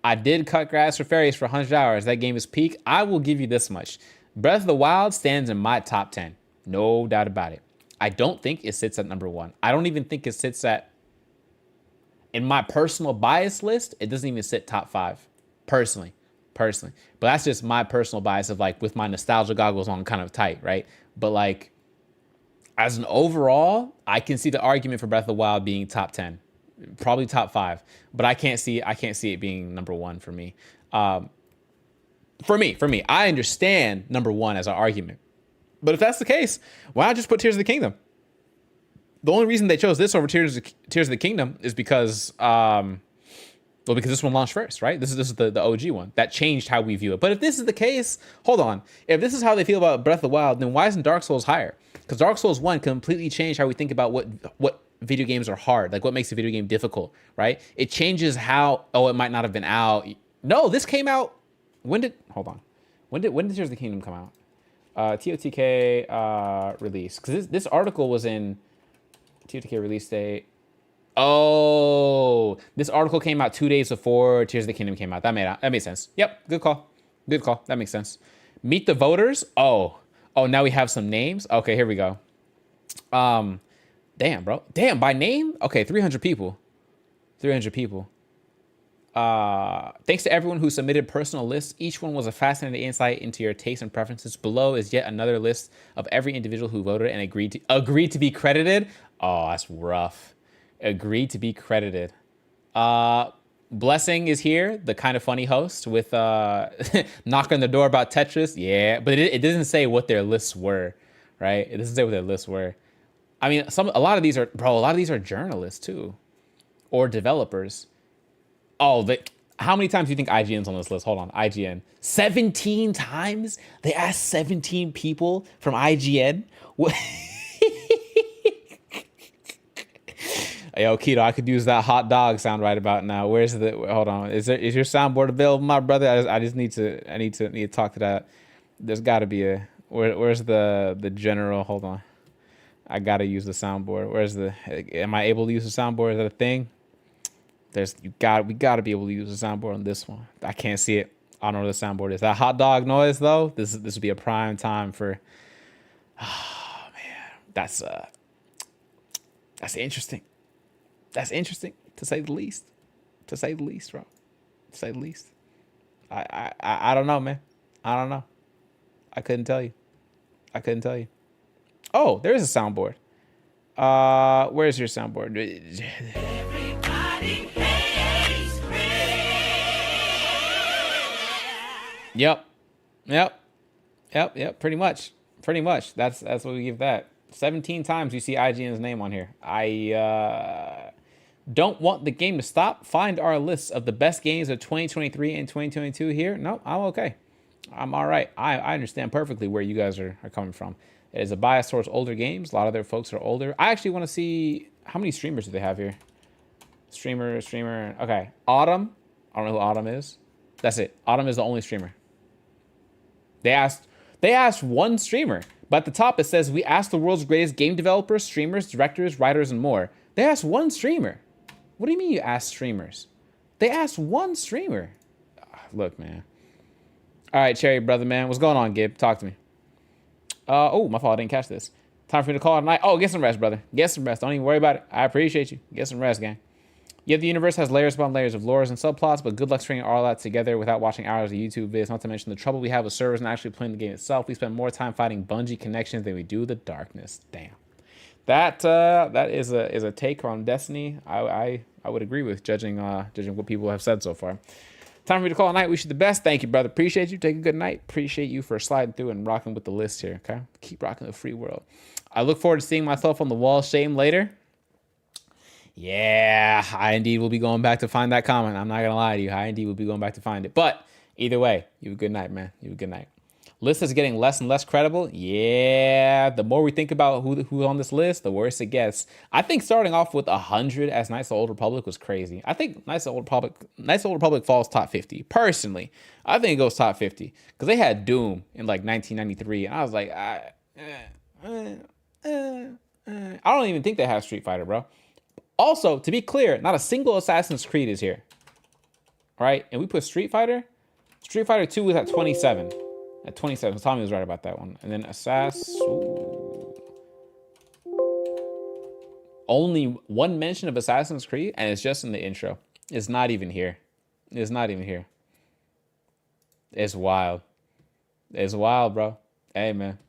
I did cut grass for fairies for 100 hours. That game is peak. I will give you this much. Breath of the Wild stands in my top 10. No doubt about it. I don't think it sits at number 1. I don't even think it sits at, in my personal bias list, it doesn't even sit top 5. Personally. But that's just my personal bias of like with my nostalgia goggles on kind of tight, right? But like as an overall, I can see the argument for Breath of the Wild being top 10, probably top 5, but I can't see it being number 1 for me. For me, I understand number 1 as an argument, but if that's the case, why not just put Tears of the Kingdom? The only reason they chose this over Tears of the Kingdom is because, because this one launched first, right? This is the OG one that changed how we view it. But if this is the case, hold on. If this is how they feel about Breath of the Wild, then why isn't Dark Souls higher? Because Dark Souls 1 completely changed how we think about what video games are hard, like what makes a video game difficult, right? It changes how, it might not have been out. No, this came out. When did Tears of the Kingdom come out? TOTK release. Because this article was in TOTK release date. Oh, this article came out 2 days before Tears of the Kingdom came out. That made sense. Yep, good call. That makes sense. Meet the voters. Oh, now we have some names. Okay, here we go. Damn, bro. Damn, by name? Okay, 300 people. Thanks to everyone who submitted personal lists. Each one was a fascinating insight into your tastes and preferences. Below is yet another list of every individual who voted and agreed to be credited. Oh, that's rough. Agreed to be credited. Blessing is here, the kind of funny host with knocking on the door about Tetris. Yeah, but it doesn't say what their lists were, right? It doesn't say what their lists were. I mean, a lot of these are journalists too, or developers. Oh, how many times do you think IGN's on this list? Hold on, IGN. 17 times? They asked 17 people from IGN? What? Yo, Keto, I could use that hot dog sound right about now. Hold on. Is your soundboard available, my brother? I need to talk to that. There's gotta be where's the general? Hold on. I gotta use the soundboard. Am I able to use the soundboard? Is that a thing? We gotta be able to use the soundboard on this one. I can't see it. I don't know what the soundboard is. That hot dog noise though, this would be a prime time for, oh man. That's interesting. That's interesting, to say the least. To say the least, bro. To say the least. I don't know, man. I don't know. I couldn't tell you. I couldn't tell you. Oh, there is a soundboard. Where's your soundboard? Everybody hates me. Yep. Pretty much. That's what we give that. 17 times you see IGN's name on here. I don't want the game to stop. Find our list of the best games of 2023 and 2022 here. No, I'm okay. I'm all right. I understand perfectly where you guys are coming from. It is a bias towards older games. A lot of their folks are older. I actually want to see how many streamers do they have here. Streamer. Okay, Autumn. I don't know who Autumn is. That's it. Autumn is the only streamer. They asked one streamer, but at the top it says we asked the world's greatest game developers, streamers, directors, writers, and more. They asked one streamer. What do you mean you asked streamers? They asked one streamer. Look, man. All right, Cherry brother, man. What's going on, Gib? Talk to me. Oh, my fault. I didn't catch this. Time for me to call it a night. Oh, get some rest, brother. Get some rest. Don't even worry about it. I appreciate you. Get some rest, gang. Yet the universe has layers upon layers of lores and subplots, but good luck stringing all that together without watching hours of YouTube vids, not to mention the trouble we have with servers and actually playing the game itself. We spend more time fighting Bungie connections than we do the darkness. Damn. That is a take on Destiny. I would agree with, judging what people have said so far. Time for me to call it a night. Wish you the best. Thank you, brother. Appreciate you. Take a good night. Appreciate you for sliding through and rocking with the list here, okay? Keep rocking the free world. I look forward to seeing myself on the wall of shame later. Yeah, I indeed will be going back to find that comment. I'm not going to lie to you. I indeed will be going back to find it. But either way, you have a good night, man. You have a good night. List is getting less and less credible. Yeah, the more we think about who's on this list, the worse it gets. I think starting off with 100 as Knights of the Old Republic was crazy. I think Knights of the Old Republic falls top 50. Personally, I think it goes top 50 because they had Doom in like 1993, and I was like, I don't even think they have Street Fighter, bro. Also, to be clear, not a single Assassin's Creed is here. All right, and we put Street Fighter. Street Fighter 2 was at 27. At 27, Tommy was right about that one. And then only one mention of Assassin's Creed, and it's just in the intro. It's not even here. It's not even here. It's wild. It's wild, bro. Hey, man.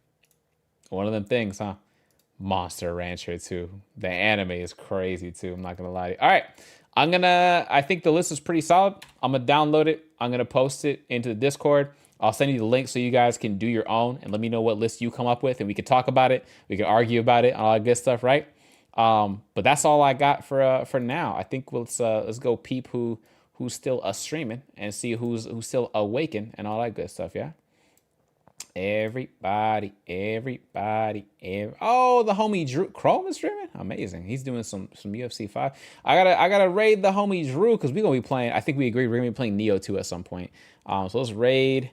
One of them things, huh? Monster Rancher 2. The anime is crazy, too. I'm not going to lie to you. All right. I think the list is pretty solid. I'm going to download it. I'm going to post it into the Discord. I'll send you the link so you guys can do your own and let me know what list you come up with, and we can talk about it. We can argue about it and all that good stuff, right? But that's all I got for now. I think let's go peep who's still streaming and see who's still awakened and all that good stuff, yeah? Everybody. Oh, the homie Drew Chrome is streaming. Amazing. He's doing some UFC 5. I gotta raid the homie Drew because we're gonna be playing. I think we agreed we're gonna be playing Neo 2 at some point. So let's raid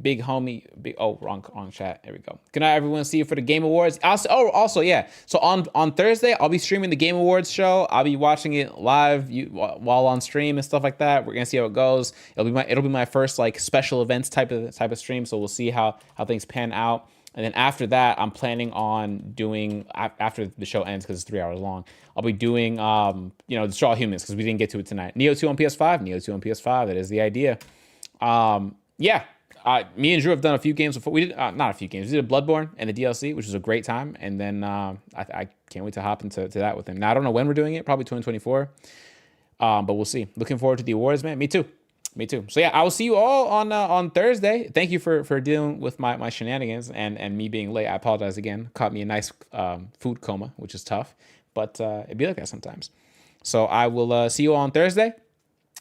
big homie. Wrong chat. There we go. Good night, everyone. See you for the Game Awards. Also, yeah. So on Thursday, I'll be streaming the Game Awards show. I'll be watching it live while on stream and stuff like that. We're gonna see how it goes. It'll be my first like special events type of stream. So we'll see how things pan out. And then after that, I'm planning on doing, after the show ends, because it's 3 hours long, I'll be doing, Destroy All Humans, because we didn't get to it tonight. Neo 2 on PS5. That is the idea. Me and Drew have done a few games before. We did not a few games. We did a Bloodborne and the DLC, which was a great time. And then I can't wait to hop into that with him. Now I don't know when we're doing it. Probably 2024. But we'll see. Looking forward to the awards, man. Me too. So yeah, I will see you all on Thursday. Thank you for dealing with my shenanigans and me being late. I apologize again. Caught me a nice food coma, which is tough. But it'd be like that sometimes. So I will see you all on Thursday.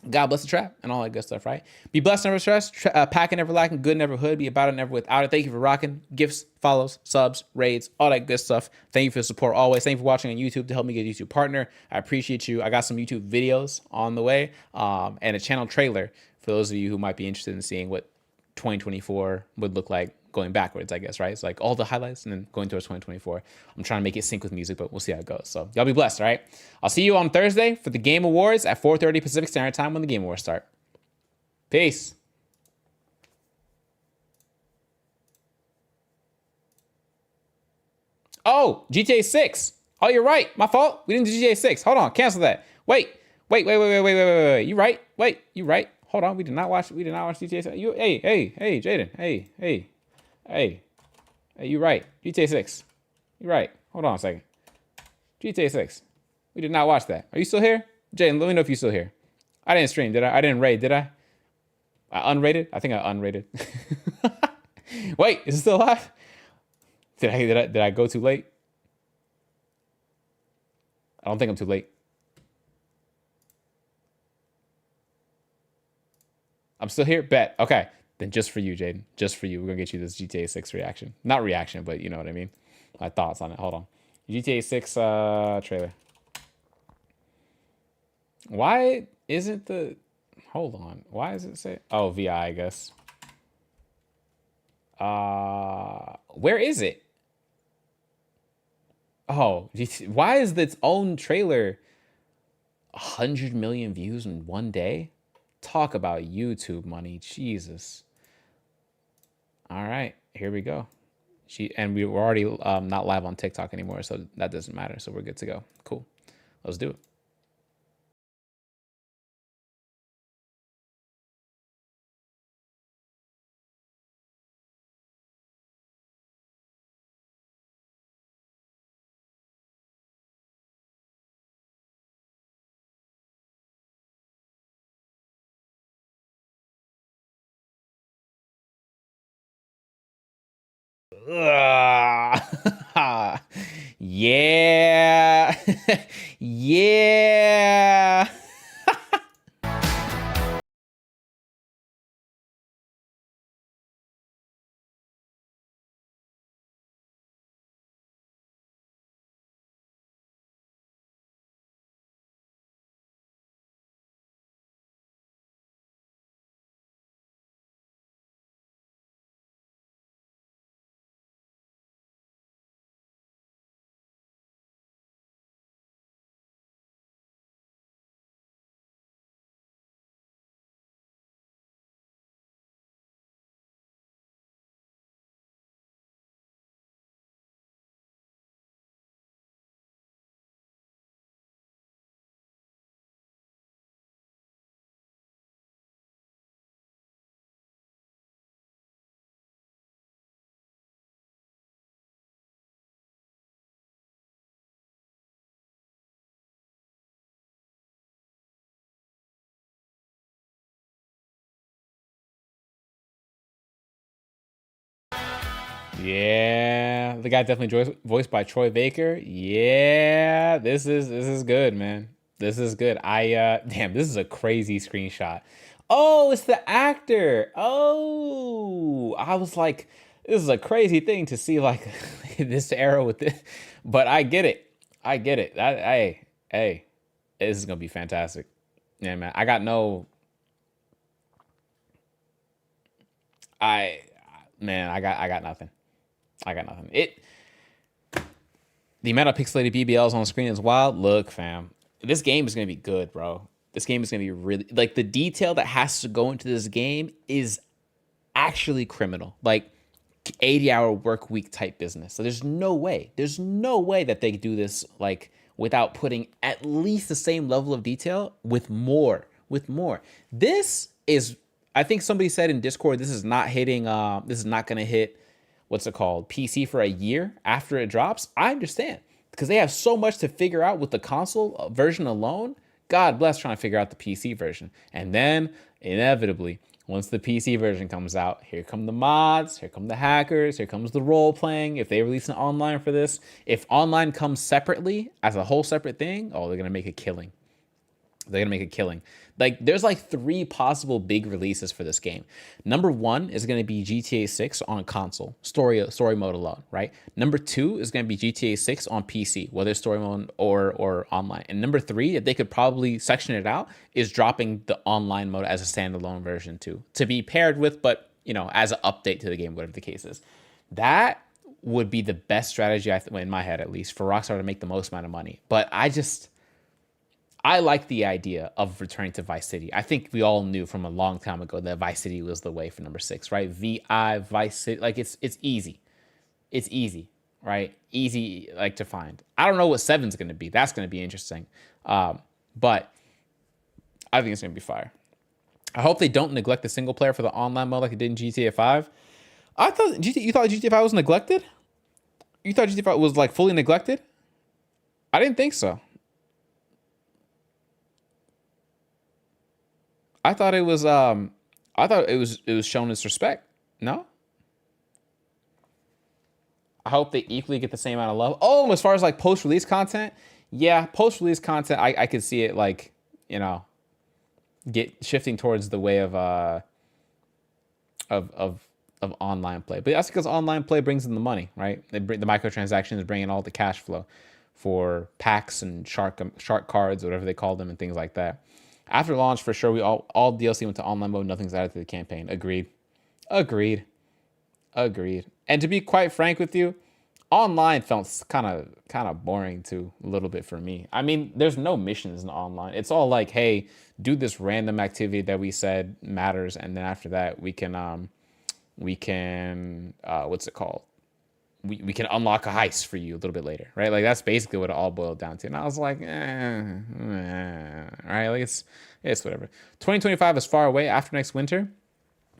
God bless the trap and all that good stuff, right? Be blessed, never stressed, packing, never lacking, good, never hood, be about it, never without it. Thank you for rocking, gifts, follows, subs, raids, all that good stuff. Thank you for the support always. Thank you for watching on YouTube to help me get a YouTube partner. I appreciate you. I got some YouTube videos on the way and a channel trailer for those of you who might be interested in seeing what 2024 would look like going backwards, I guess, right? It's like all the highlights and then going towards 2024. I'm trying to make it sync with music, but we'll see how it goes. So y'all be blessed, all right? I'll see you on Thursday for the Game Awards at 4:30 Pacific Standard Time when the Game Awards start. Peace. Oh, GTA 6. Oh, you're right. My fault. We didn't do GTA 6. Hold on. Cancel that. Wait. You right. Wait, you right. Hold on. We did not watch GTA 6. Hey, Jaden. Hey. You right. GTA 6. You right. Hold on a second. GTA 6. We did not watch that. Are you still here? Jaden, let me know if you're still here. I didn't stream, did I? I didn't raid, did I? I unrated? I think I unrated. Wait, is it still alive? Did I go too late? I don't think I'm too late. I'm still here? Bet. Okay. Then just for you, Jaden. Just for you. We're going to get you this GTA 6 reaction. Not reaction, but you know what I mean. My thoughts on it. Hold on. GTA 6 trailer. Why isn't the... Hold on. Why does it say... Oh, VI, I guess. Where is it? Oh, why is its own trailer 100 million views in one day? Talk about YouTube money. Jesus. All right, here we go. And we were already not live on TikTok anymore, so that doesn't matter. So we're good to go. Cool. Let's do it. Yeah. Yeah. Yeah, the guy definitely voiced by Troy Baker. Yeah, this is good, man. This is good. Damn, this is a crazy screenshot. Oh, it's the actor. Oh, I was like, this is a crazy thing to see like this era with this, but I get it. I get it. Hey, this is gonna be fantastic. Yeah, man. I I got nothing. I got nothing. The amount of pixelated BBLs on screen is wild. Look, fam, this game is gonna be good, bro. This game is gonna be really like the detail that has to go into this game is actually criminal. Like 80-hour work week type business. So there's no way. There's no way that they do this like without putting at least the same level of detail with more. This is I think somebody said in Discord this is not hitting this is not gonna hit what's it called, PC for a year after it drops. I understand because they have so much to figure out with the console version alone. God bless trying to figure out the PC version. And then inevitably, once the PC version comes out, here come the mods, here come the hackers, here comes the role playing. If they release an online for this, if online comes separately as a whole separate thing, oh, they're going to make a killing. They're gonna make a killing. Like there's like 3 possible big releases for this game. Number 1 is gonna be GTA 6 on console, story mode alone, right? Number 2 is gonna be GTA 6 on PC, whether story mode or online. And number 3, if they could probably section it out, is dropping the online mode as a standalone version too, to be paired with, but you know, as an update to the game, whatever the case is. That would be the best strategy, in my head at least, for Rockstar to make the most amount of money. But I like the idea of returning to Vice City. I think we all knew from a long time ago that Vice City was the way for number 6, right? VI, Vice City, like it's easy. It's easy. right? Easy like to find. I don't know what 7's going to be. That's going to be interesting. But I think it's going to be fire. I hope they don't neglect the single player for the online mode like they did in GTA 5. You thought GTA 5 was neglected? You thought GTA 5 was like fully neglected? I didn't think so. I thought it was shown its respect. No? I hope they equally get the same amount of love. Oh, as far as like post-release content, yeah, post-release content, I could see it like, get shifting towards the way of online play. But that's because online play brings in the money, right? The microtransactions bring in all the cash flow for packs and shark cards, whatever they call them, and things like that. After launch, for sure, we all DLC went to online mode. Nothing's added to the campaign. Agreed. And to be quite frank with you, online felt kind of boring too, a little bit for me. I mean, there's no missions in online. It's all like, hey, do this random activity that we said matters, and then after that, we can what's it called? We can unlock a heist for you a little bit later, right? Like that's basically what it all boiled down to. And I was like, right, like it's whatever. 2025 is far away after next winter.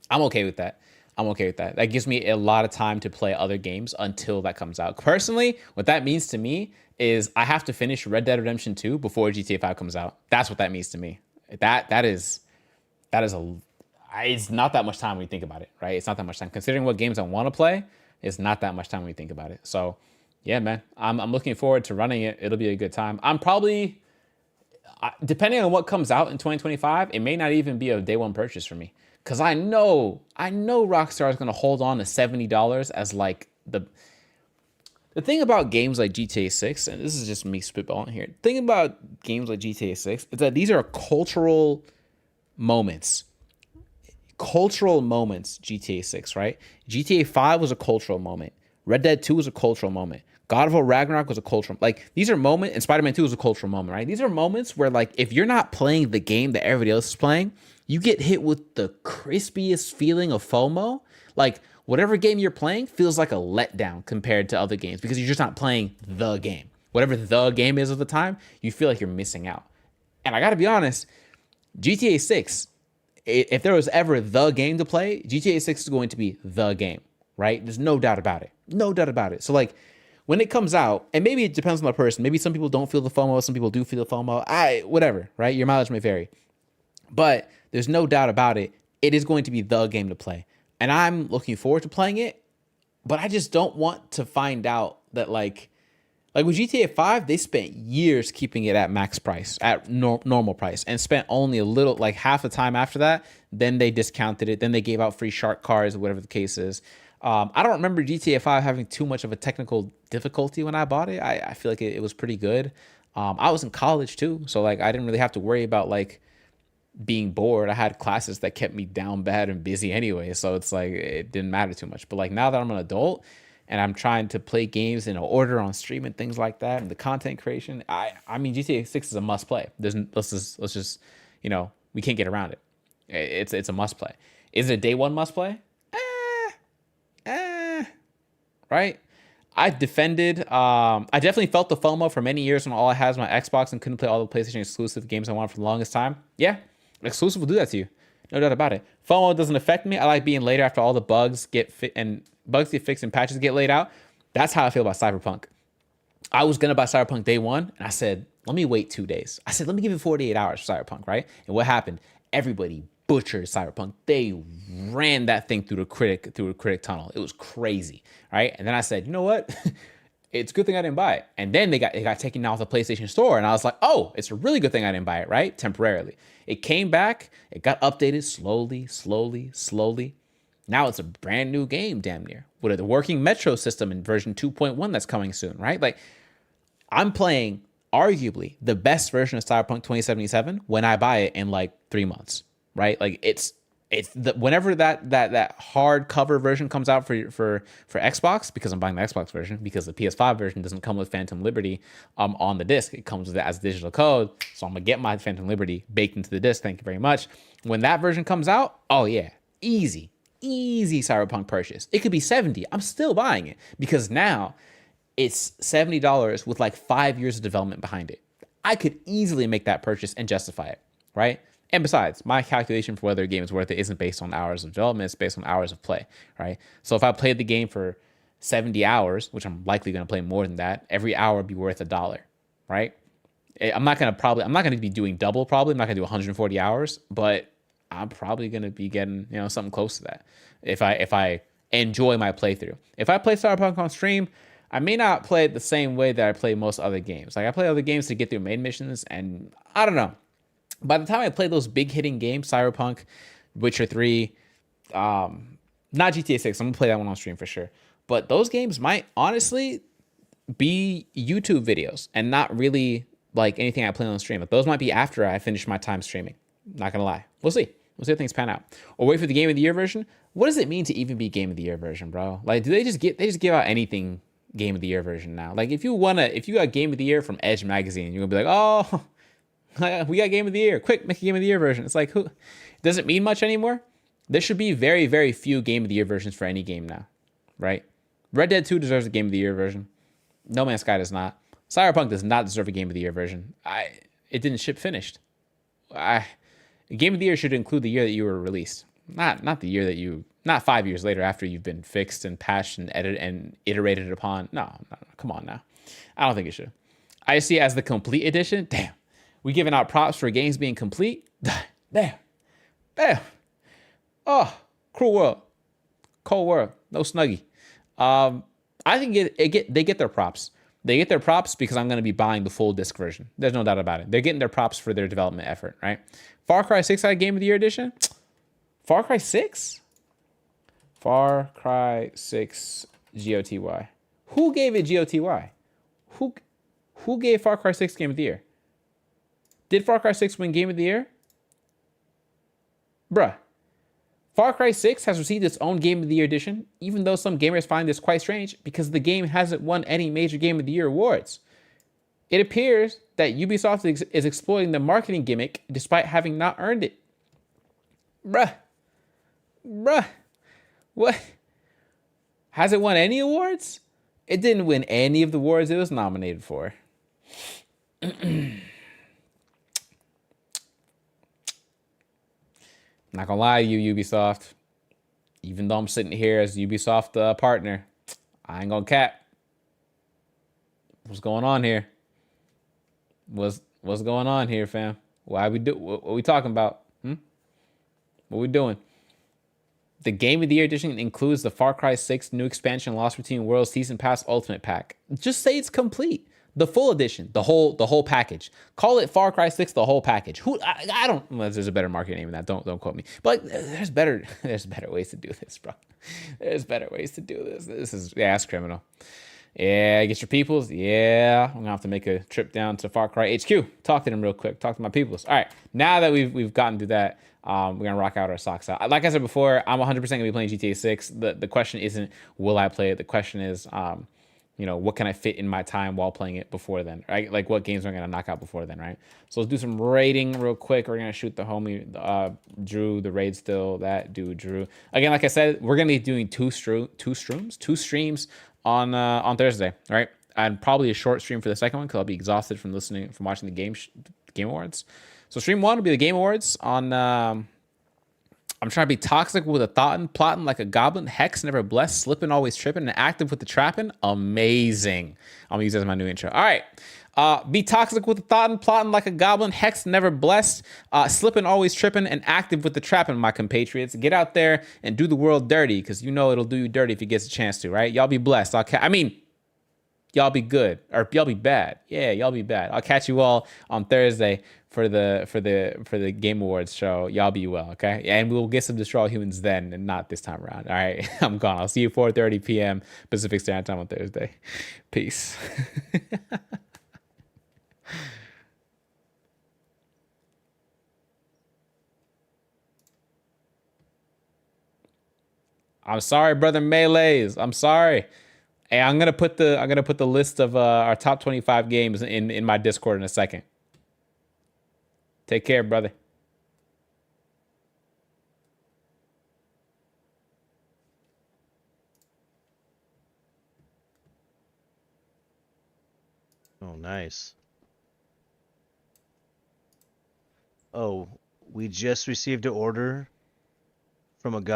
I'm okay with that. That gives me a lot of time to play other games until that comes out. Personally, what that means to me is I have to finish Red Dead Redemption 2 before GTA 5 comes out. That's what that means to me. That is it's not that much time when you think about it, right? It's not that much time. Considering what games I want to play, it's not that much time when you think about it. So, yeah, man, I'm looking forward to running it. It'll be a good time. I'm probably, depending on what comes out in 2025, it may not even be a day one purchase for me. Because I know Rockstar is going to hold on to $70 as like the thing about games like GTA 6, and this is just me spitballing here. The thing about games like GTA 6 is that these are cultural moments. GTA 6, right? GTA 5 was a cultural moment. Red Dead 2 was a cultural moment. God of War Ragnarok was a cultural, like these are moments, and Spider-Man 2 was a cultural moment, right? These are moments where like if you're not playing the game that everybody else is playing, you get hit with the crispiest feeling of FOMO. Like whatever game you're playing feels like a letdown compared to other games because you're just not playing the game. Whatever the game is at the time, you feel like you're missing out. And I gotta be honest, GTA 6, if there was ever the game to play, GTA 6 is going to be the game, right? There's no doubt about it. So like when it comes out, and maybe it depends on the person. Maybe some people don't feel the FOMO, some people do feel the FOMO. Whatever, right? Your mileage may vary. But there's no doubt about it. It is going to be the game to play. And I'm looking forward to playing it. But I just don't want to find out that like with GTA 5, they spent years keeping it at max price, at normal price, and spent only a little, like half the time after that. Then they discounted it. Then they gave out free shark cards, whatever the case is. I don't remember GTA 5 having too much of a technical difficulty when I bought it. I feel like it was pretty good. I was in college too, so like I didn't really have to worry about like being bored. I had classes that kept me down bad and busy anyway, so it's like it didn't matter too much. But like now that I'm an adult and I'm trying to play games in order on stream and things like that, and the content creation, I mean GTA 6 is a must play. Let's just we can't get around it. It's a must play. Is it a day one must play? Right? I definitely felt the FOMO for many years when all I had was my Xbox and couldn't play all the PlayStation exclusive games I wanted for the longest time. Yeah, exclusive will do that to you. No doubt about it. FOMO doesn't affect me. I like being later after all the bugs get fixed and patches get laid out. That's how I feel about Cyberpunk. I was going to buy Cyberpunk day one, and I said, let me wait 2 days. I said, let me give it 48 hours for Cyberpunk, right? And what happened? Everybody butchered Cyberpunk. They ran that thing through a critic tunnel. It was crazy, right? And then I said, you know what? It's a good thing I didn't buy it. And then it got taken off the PlayStation Store, and I was like, oh, it's a really good thing I didn't buy it, right? Temporarily. It came back. It got updated slowly. Now it's a brand new game, damn near, with a working Metro system in version 2.1 that's coming soon, right? Like, I'm playing arguably the best version of Cyberpunk 2077 when I buy it in like 3 months. Right, like it's whenever that hardcover version comes out for Xbox, because I'm buying the Xbox version because the PS5 version doesn't come with Phantom Liberty on the disc. It comes with it as digital code, so I'm gonna get my Phantom Liberty baked into the disc. Thank you very much. When that version comes out, oh yeah, easy Cyberpunk purchase. It could be $70. I'm still buying it because now it's $70 with like 5 years of development behind it. I could easily make that purchase and justify it, right? And besides, my calculation for whether a game is worth it isn't based on hours of development, it's based on hours of play, right? So if I played the game for 70 hours, which I'm likely going to play more than that, every hour would be worth $1, right? I'm not going to be doing double probably. I'm not going to do 140 hours, but I'm probably going to be getting, something close to that if I enjoy my playthrough. If I play Cyberpunk on stream, I may not play it the same way that I play most other games. Like I play other games to get through main missions, and I don't know. By the time I play those big hitting games, Cyberpunk, Witcher 3, not GTA 6, I'm gonna play that one on stream for sure. But those games might honestly be YouTube videos and not really like anything I play on stream. But those might be after I finish my time streaming. Not gonna lie. We'll see. We'll see how things pan out. Or wait for the Game of the Year version. What does it mean to even be Game of the Year version, bro? Like, do they just give out anything Game of the Year version now? Like, if you got Game of the Year from Edge magazine, you're gonna be like, oh, we got Game of the Year. Quick, make a Game of the Year version. It's like, who? Does it mean much anymore? There should be very, very few Game of the Year versions for any game now, right? Red Dead 2 deserves a Game of the Year version. No Man's Sky does not. Cyberpunk does not deserve a Game of the Year version. It didn't ship finished. Game of the Year should include the year that you were released, not the year that not 5 years later after you've been fixed and patched and edited and iterated upon. No, come on now. I don't think it should. I see it as the complete edition. Damn, we giving out props for games being complete. Damn. Oh, cruel world, cold world, no Snuggie. I think they get their props. They get their props because I'm going to be buying the full disc version. There's no doubt about it. They're getting their props for their development effort, right? Far Cry 6 had a Game of the Year edition. Far Cry 6? Far Cry 6 GOTY. Who gave it GOTY? Who gave Far Cry 6 Game of the Year? Did Far Cry 6 win Game of the Year? Bruh. Far Cry 6 has received its own Game of the Year edition, even though some gamers find this quite strange because the game hasn't won any major Game of the Year awards. It appears that Ubisoft is exploiting the marketing gimmick despite having not earned it. Bruh. What? Has it won any awards? It didn't win any of the awards it was nominated for. Not gonna lie to you, Ubisoft. Even though I'm sitting here as Ubisoft partner, I ain't gonna cap. What's going on here? What's going on here, fam? What we talking about? What we doing? The Game of the Year edition includes the Far Cry 6 new expansion, Lost Between Worlds Season Pass Ultimate Pack. Just say it's complete. The full edition, the whole package. Call it Far Cry 6, the whole package. I don't. Well, there's a better marketing name than that. Don't quote me. But there's better ways to do this, bro. There's better ways to do this. This is it's criminal. Yeah, get your peoples. Yeah, I'm gonna have to make a trip down to Far Cry HQ. Talk to them real quick. Talk to my peoples. All right, now that we've gotten through that, we're gonna rock out our socks out. Like I said before, I'm 100% gonna be playing GTA 6. The question isn't will I play it. The question is what can I fit in my time while playing it before then, right? Like what games am I going to knock out before then, right? So let's do some raiding real quick. We're going to shoot the homie, Drew, the raid still, that dude, Drew. Again, like I said, we're going to be doing two streams on Thursday, right? And probably a short stream for the second one because I'll be exhausted from watching the Game Awards. So stream 1 will be the Game Awards on... I'm trying to be toxic with a thoughtin', plotting like a goblin, hex never blessed, slipping always tripping, and active with the trapping. Amazing. I'm gonna use that as my new intro. All right. Be toxic with a thoughtin', plotting like a goblin, hex never blessed, slipping always tripping, and active with the trapping, my compatriots. Get out there and do the world dirty, because it'll do you dirty if it gets a chance to, right? Y'all be blessed. Y'all be good, or y'all be bad. Yeah, y'all be bad. I'll catch you all on Thursday for the Game Awards show. Y'all be well, okay? And we'll get some Destroy All Humans then, and not this time around. All right, I'm gone. I'll see you 4:30 p.m. Pacific Standard Time on Thursday. Peace. I'm sorry, brother Melees. I'm sorry. Hey, I'm gonna put the list of our top 25 games in my Discord in a second. Take care, brother. Oh, nice. Oh, we just received an order from a guy.